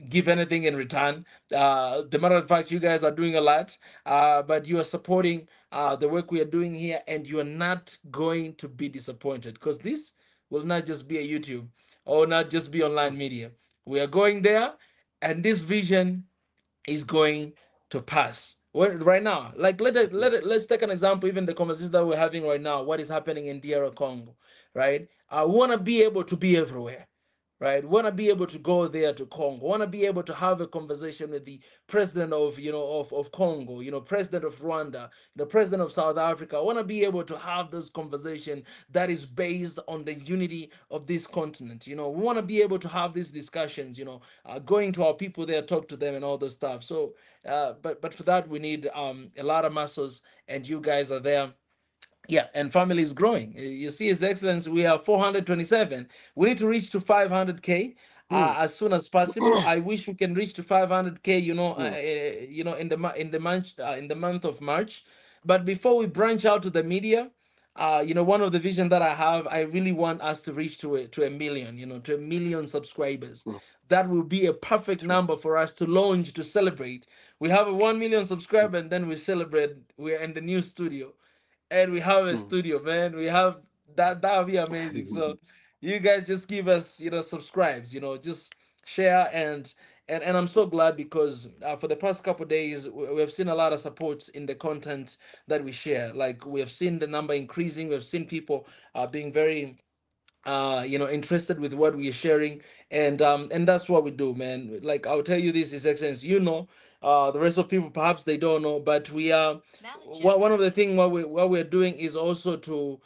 give anything in return. The matter of fact, you guys are doing a lot, but you are supporting the work we are doing here, and you are not going to be disappointed because this will not just be a YouTube or not just be online media. We are going there, and this vision is going to pass. Right now, like let's take an example. Even the conversation that we're having right now, what is happening in DR Congo, right? I want to be able to be everywhere, right? Want to be able to go there to Congo. Want to be able to have a conversation with the president of of Congo, president of Rwanda, the president of South Africa. Want to be able to have this conversation that is based on the unity of this continent. We want to be able to have these discussions. Going to our people there, talk to them, and all this stuff. So, but for that we need a lot of muscles, and you guys are there. Yeah, and family is growing. You see, His Excellency, we are 427. We need to reach to 500K Mm, as soon as possible. I wish we can reach to 500K. mm, in the month of March. But before we branch out to the media, one of the vision that I have, I really want us to reach to a million. To a million subscribers. mm, That will be a perfect true. number for us to launch to celebrate. We have a 1 million Mm, subscriber, and then we celebrate. We're in the new studio and we have a mm. studio, man. We have that would be amazing. So you guys just give us, subscribes, just share and I'm so glad because for the past couple of days we have seen a lot of support in the content that we share. Like we have seen the number increasing. We've seen people being very interested with what we are sharing, and that's what we do, man. Like I'll tell you this, His Excellency, the rest of people perhaps they don't know, but we are one of the things what we're doing is also to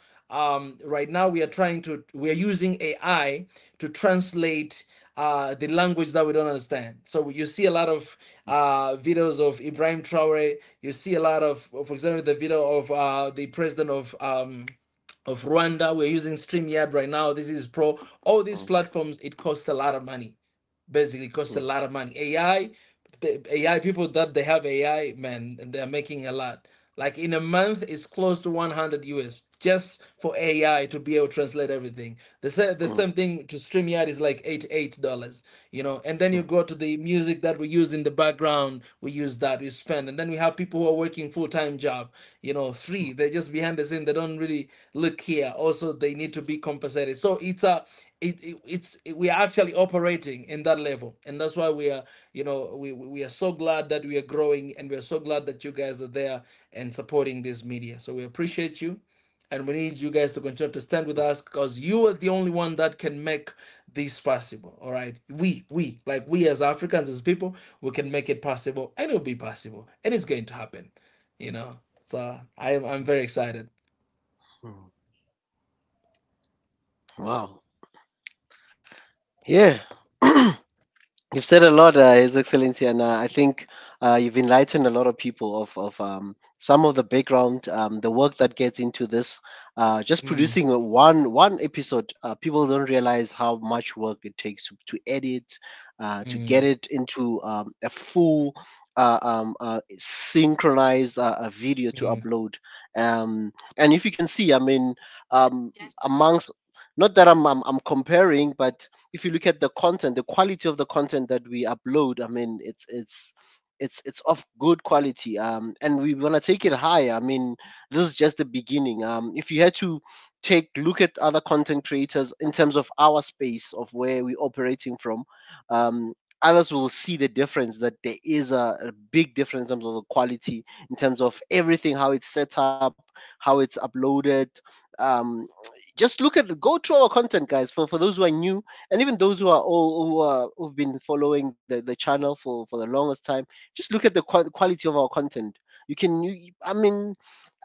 right now we are using AI to translate the language that we don't understand. So you see a lot of videos of Ibrahim Traore. You see a lot of, for example, the video of the president of Rwanda. We're using StreamYard right now. This is Pro. All these Mm, platforms, it costs a lot of money. Basically, it costs a mm, lot of money. The AI people that they have AI, man, and they're making a lot. Like in a month, it's close to 100 US just for AI to be able to translate everything. The mm, same thing to StreamYard is like $88, And then you mm, go to the music that we use in the background, we use that, we spend. And then we have people who are working full-time job, free. They're just behind the scene. They don't really look here. Also, they need to be compensated. So we are actually operating in that level, and that's why we are so glad that we are growing, and we are so glad that you guys are there and supporting this media. So we appreciate you, and we need you guys to continue to stand with us because you are the only one that can make this possible. All right, we as Africans, as people, we can make it possible, and it'll be possible, and it's going to happen. So I'm very excited. mm. Wow. Yeah. You've said a lot, His Excellency, and I think you've enlightened a lot of people of some of the background, the work that gets into this. Just Mm, producing one episode, people don't realize how much work it takes to edit, to get mm, it into a full synchronized video to mm, upload. And if you can see, I mean, amongst, not that I'm comparing, but if you look at the content, the quality of the content that we upload, I mean, it's of good quality. And we want to take it higher. I mean, this is just the beginning. If you had to take look at other content creators in terms of our space of where we're operating from, um, others will see the difference, that there is a big difference in terms of the quality, in terms of everything, how it's set up, how it's uploaded. Um, just look at go through our content, guys. For those who are new, and even those who've been following the channel for the longest time, just look at the quality of our content. You can, I mean,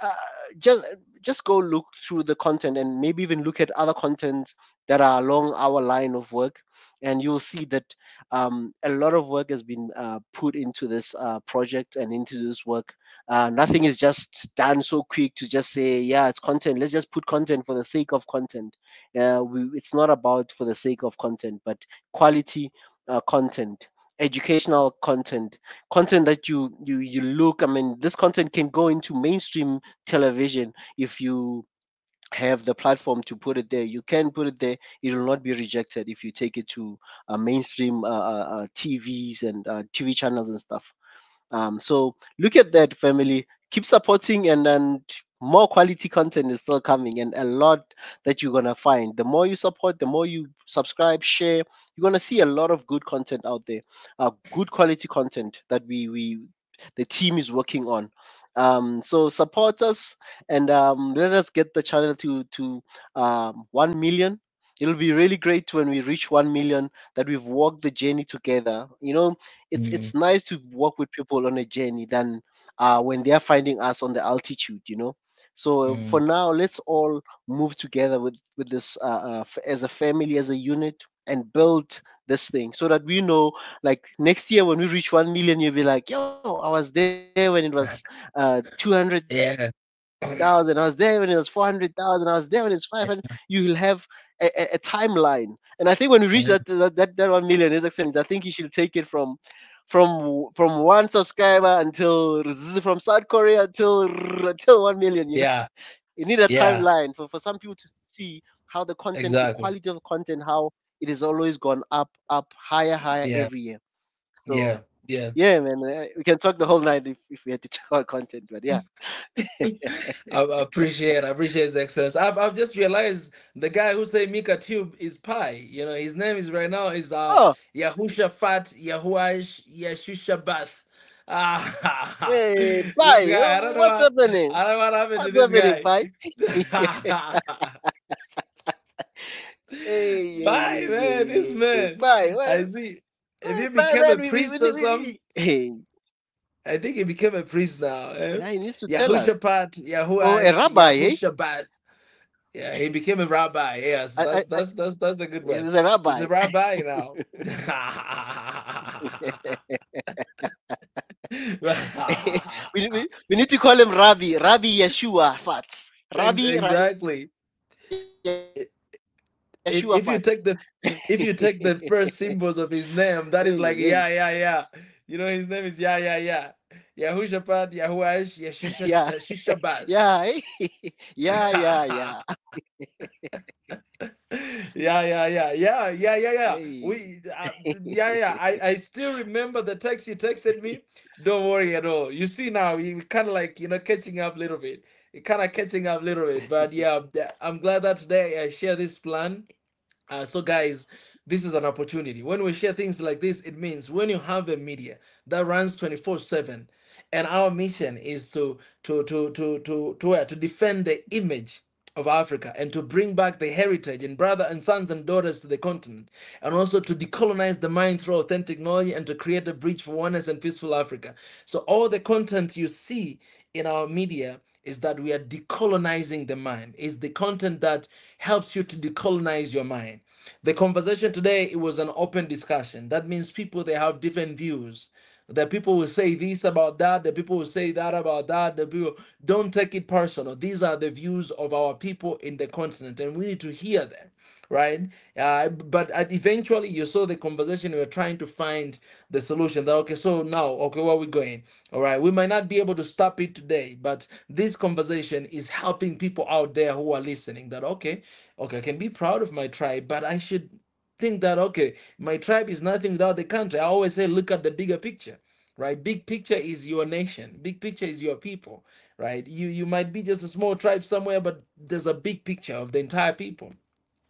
uh, just go look through the content, and maybe even look at other content that are along our line of work, and you'll see that a lot of work has been put into this project and into this work. Nothing is just done so quick to just say, yeah, it's content. Let's just put content for the sake of content. It's not about for the sake of content, but quality content, educational content, content that you look. I mean, this content can go into mainstream television if you have the platform to put it there. You can put it there. It will not be rejected if you take it to mainstream TVs and TV channels and stuff. So look at that, family. Keep supporting, and more quality content is still coming, and a lot that you're gonna find. The more you support, the more you subscribe, share, you're gonna see a lot of good content out there. Good quality content that we the team is working on. So support us, and let us get the channel to 1 million. It'll be really great when we reach 1 million, that we've walked the journey together. Mm, It's nice to walk with people on a journey than when they are finding us on the altitude. So for mm. now, let's all move together with this as a family, as a unit, and build this thing, so that we know, like, next year when we reach 1 million, you'll be like, yo, I was there when it was 200,000. Yeah, I was there when it was 400,000. I was there when it's 500. You will have a timeline. And I think when we reach that 1 million, His Excellency, I think you should take it from one subscriber until from South Korea until 1 million. yeah, You need a yeah, timeline for some people to see how the content, the exactly. quality of content, how it has always gone up, higher, higher Yeah, every year. yeah, So yeah. yeah, man, we can talk the whole night if we had to talk about content, but yeah. I appreciate his excellence. I've just realized the guy who say Mika Tube is Pi. You know, his name is right now is Oh, Yahusha Fat Yahuash Yashusha Bath. Ah, hey, this bye. guy, What's happening? I don't know what happened to What's this happening, guy. Pi? Hey, yeah, Bye, yeah, yeah, man. This yeah, yeah. man. Bye. I Well, see. If he bye, became a man. priest or something, Hey, I think he became a priest now. Eh? yeah, he needs to tell us. Yahushapat, Oh, a Yahuash, rabbi, eh? Yahushabat. Yeah, he became a rabbi. Yes, that's a good one. He's a He's a rabbi. rabbi now. We need to call him Rabbi. Rabbi Yeshua Fats. Rabbi Exactly. Yeshua Fats. If you take the first symbols of his name, that is Hey, like hey. yeah, yeah, yeah. You know his name is yeah, yeah, yeah. Yahushapat, Yahuash, Yeah. Yahushabat. Yeah, eh? Yeah, yeah, yeah. Yeah, yeah, yeah, yeah, yeah, yeah, yeah. Hey. Yeah, yeah. I still remember the text you texted me. Don't worry at all. You see now, you kind of like catching up a little bit. You kind of catching up a little bit. But yeah, I'm glad that today I share this plan. So, guys, this is an opportunity. When we share things like this, it means when you have a media that runs 24/7, and our mission is to defend the image of Africa and to bring back the heritage and brother and sons and daughters to the continent, and also to decolonize the mind through authentic knowledge and to create a bridge for oneness and peaceful Africa. So, all the content you see in our media is that we are decolonizing the mind. Is the content that helps you to decolonize your mind. The conversation today, it was an open discussion. That means people, they have different views. The people will say this about that, the people will say that about that. The people don't take it personal. These are the views of our people in the continent, and we need to hear them, right? But eventually, you saw the conversation. We were trying to find the solution. That okay, so now, okay, where are we going? All right, we might not be able to stop it today, but this conversation is helping people out there who are listening. That okay, okay, I can be proud of my tribe, but I should think that okay, my tribe is nothing without the country. I always say, look at the bigger picture, right? Big picture is your nation. Big picture is your people, right? You might be just a small tribe somewhere, but there's a big picture of the entire people.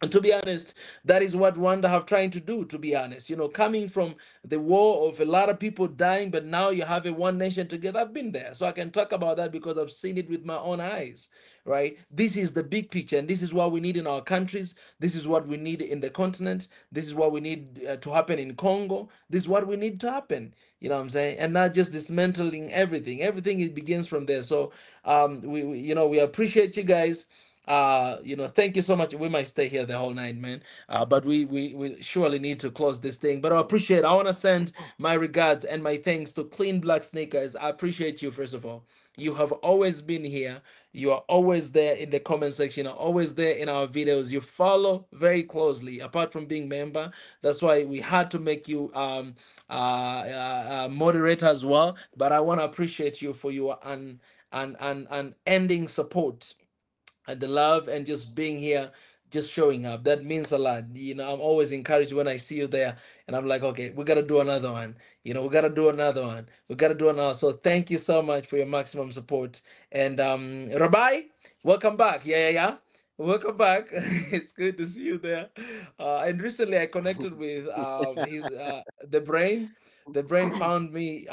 And to be honest, that is what Rwanda have trying to do, to be honest. Coming from the war of a lot of people dying, but now you have a one nation together. I've been there. So I can talk about that because I've seen it with my own eyes, right? This is the big picture, and this is what we need in our countries. This is what we need in the continent. This is what we need to happen in Congo. This is what we need to happen. You know what I'm saying? And not just dismantling everything. Everything it begins from there. So we appreciate you guys. Thank you so much. We might stay here the whole night, man. But we surely need to close this thing. But I want to send my regards and my thanks to Clean Black Sneakers. I appreciate you, first of all. You have always been here. You are always there in the comment section. You're always there in our videos. You follow very closely, apart from being member. That's why we had to make you moderator as well. But I want to appreciate you for your unending support and the love and just being here, just showing up. That means a lot. I'm always encouraged when I see you there, and I'm like, okay, we gotta do another one. We gotta do another one. We gotta do another. So thank you so much for your maximum support. And Rabbi, welcome back. Yeah, yeah, yeah. Welcome back. It's good to see you there. And recently I connected with his the brain. The brain found me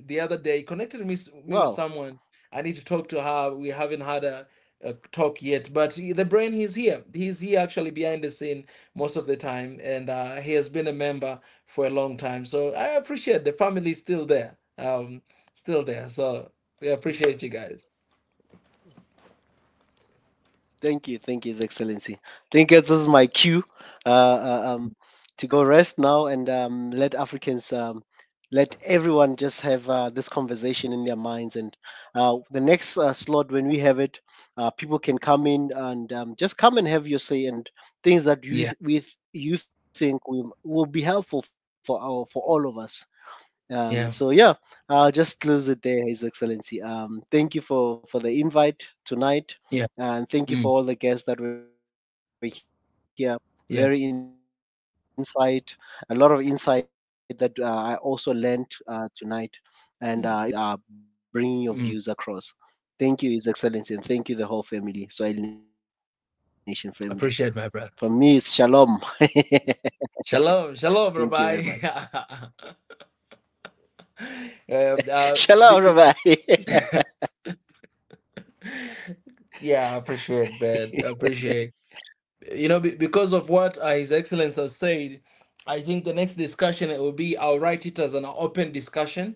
the other day. Connected me with Wow. someone. I need to talk to her. We haven't had a talk yet, but the brain, he's here. He's here actually behind the scene most of the time, and he has been a member for a long time. So I appreciate the family is still there, still there. So we appreciate you guys. Thank you, His Excellency. Think this is my cue to go rest now and let Africans, let everyone just have this conversation in their minds. And the next slot, when we have it, people can come in and just come and have your say and things that Yeah, you think will be helpful for all of us. So yeah, yeah, I'll just close it there, His Excellency. Thank you for the invite tonight, yeah, and thank you for mm, all the guests that were here. Very insight, yeah, a lot of insight that I also learned tonight, and bringing your views across. Thank you, His mm. Excellency, and thank you, the whole family, Swahili Nation family. From me, it's shalom. Appreciate my brother. Shalom, Thank you very shalom, much. Rabbi. Shalom, Rabbi. Yeah, I appreciate, man. I appreciate. Because of what His Excellence has said, I think the next discussion it will be I'll write it as an open discussion,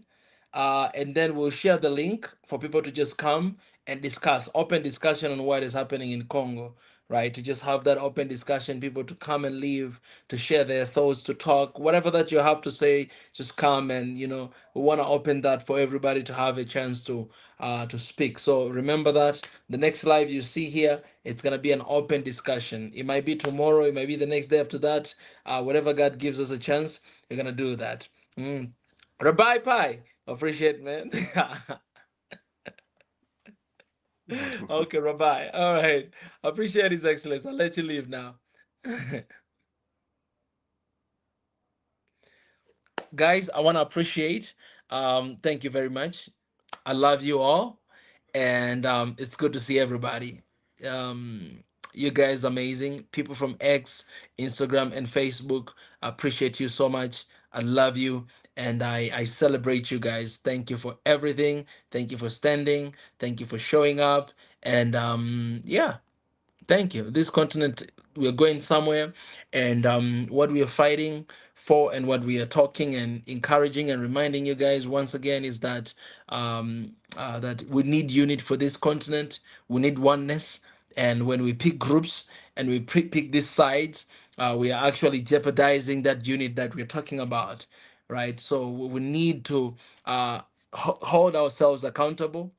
and then we'll share the link for people to just come and discuss open discussion on what is happening in Congo, right? To just have that open discussion, people to come and leave, to share their thoughts, to talk, whatever that you have to say, just come and we want to open that for everybody to have a chance to speak. So remember that the next live you see here, it's gonna be an open discussion. It might be tomorrow, it might be the next day after that. Whatever God gives us a chance, we're gonna do that. Mm. Rabbi Pi, appreciate, man. Okay, Rabbi. All right. Appreciate His Excellence. I'll let you leave now. Guys, I want to appreciate. Thank you very much. I love you all, and it's good to see everybody. You guys amazing people from X, Instagram, and Facebook. I appreciate you so much. I love you, and I celebrate you guys. Thank you for everything. Thank you for standing. Thank you for showing up, and yeah. Thank you. This continent, we are going somewhere, and what we are fighting for, and what we are talking and encouraging and reminding you guys once again is that that we need unity for this continent. We need oneness, and when we pick groups and we pick these sides, we are actually jeopardizing that unit that we're talking about, right? So we need to hold ourselves accountable,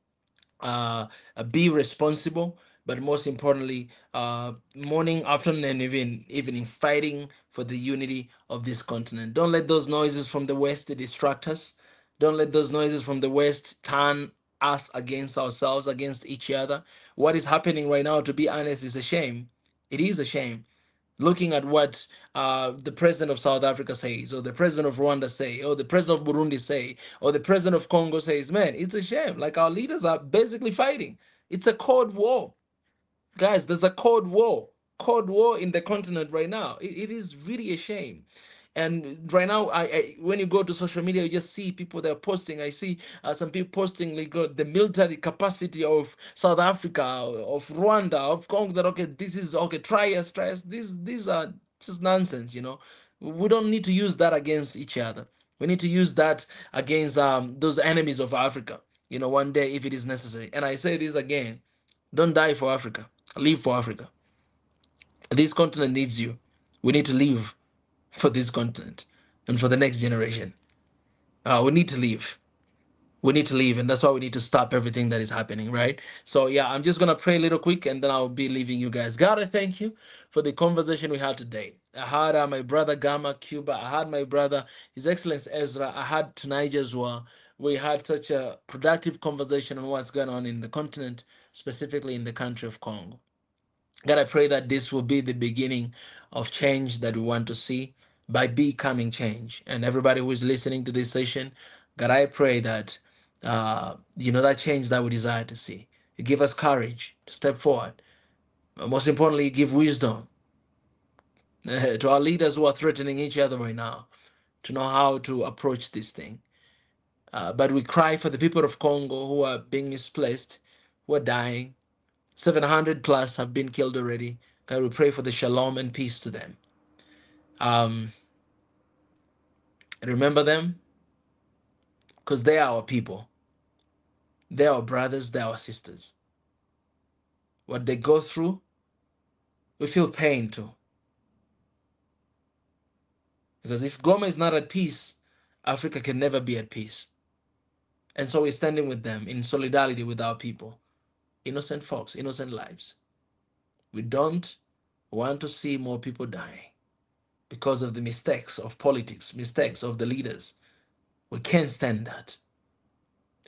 uh, be responsible, but most importantly, morning, afternoon, and even evening, fighting for the unity of this continent. Don't let those noises from the West distract us. Don't let those noises from the West turn us against ourselves, against each other. What is happening right now, to be honest, is a shame. It is a shame, looking at what the president of South Africa says, or the president of Rwanda say, or the president of Burundi say, or the president of Congo says, man, it's a shame. Like, our leaders are basically fighting. It's a cold war, guys. There's a cold war. cold war in the continent right now. It is really a shame. And right now, when you go to social media, you just see people that are posting. I see some people posting like the military capacity of South Africa, of Rwanda, of Congo. That okay, this is okay. Try us, try us. These are just nonsense. We don't need to use that against each other. We need to use that against those enemies of Africa. One day if it is necessary. And I say this again: don't die for Africa. Live for Africa. This continent needs you. We need to live for this continent and for the next generation. We need to leave. We need to leave, and that's why we need to stop everything that is happening, right? So, yeah, I'm just gonna pray a little quick, and then I'll be leaving you guys. God, I thank you for the conversation we had today. I had my brother Gamma Cuba. I had my brother, His Excellency Ezra. I had tonight as well. We had such a productive conversation on what's going on in the continent, specifically in the country of Congo. God, I pray that this will be the beginning of change that we want to see by becoming change. And everybody who is listening to this session, God, I pray that that change that we desire to see. You give us courage to step forward. But most importantly, you give wisdom to our leaders who are threatening each other right now to know how to approach this thing. But we cry for the people of Congo who are being misplaced, who are dying. 700 plus have been killed already. God, we pray for the shalom and peace to them. Um, Remember them because they are our people. They are our brothers, they are our sisters. What they go through, we feel pain too. Because if Goma is not at peace, Africa can never be at peace. And so we're standing with them in solidarity with our people. Innocent folks, innocent lives. We don't want to see more people dying because of the mistakes of politics, mistakes of the leaders. We can't stand that.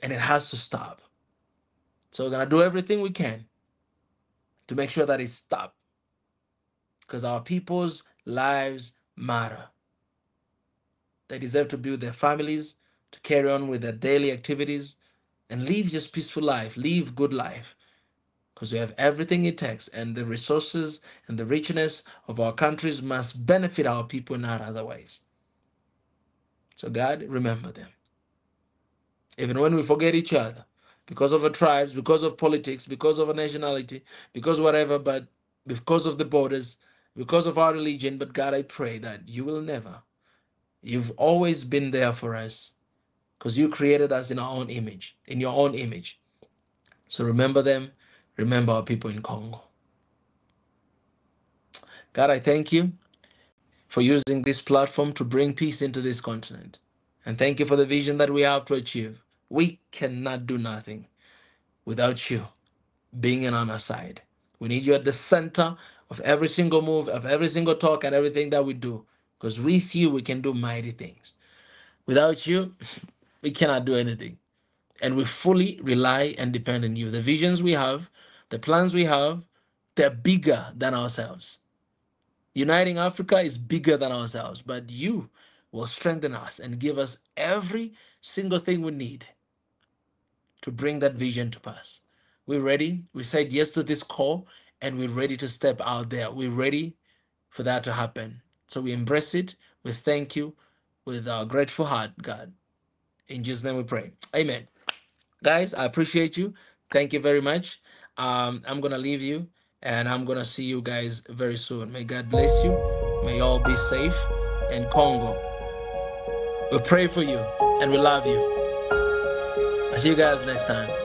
And it has to stop. So we're going to do everything we can to make sure that it stops. Because our people's lives matter. They deserve to be with their families, to carry on with their daily activities, and live just peaceful life, live good life. Because we have everything it takes, and the resources and the richness of our countries must benefit our people, not otherwise. So God, remember them. Even when we forget each other, because of our tribes, because of politics, because of our nationality, because whatever, but because of the borders, because of our religion. But God, I pray that you will never. You've always been there for us because you created us in our own image, in your own image. So remember them, remember our people in Congo. God, I thank you for using this platform to bring peace into this continent. And thank you for the vision that we have to achieve. We cannot do nothing without you being on our side. We need you at the center of every single move, of every single talk, and everything that we do. Because with you, we can do mighty things. Without you, we cannot do anything. And we fully rely and depend on you. The visions we have, the plans we have, they're bigger than ourselves. Uniting Africa is bigger than ourselves, but you will strengthen us and give us every single thing we need to bring that vision to pass. We're ready. We said yes to this call, and we're ready to step out there. We're ready for that to happen. So we embrace it. We thank you with our grateful heart, God. In Jesus' name we pray. Amen. Guys, I appreciate you. Thank you very much. I'm going to leave you, and I'm going to see you guys very soon. May God bless you. May you all be safe. And Congo, we pray for you, and we love you. I'll see you guys next time.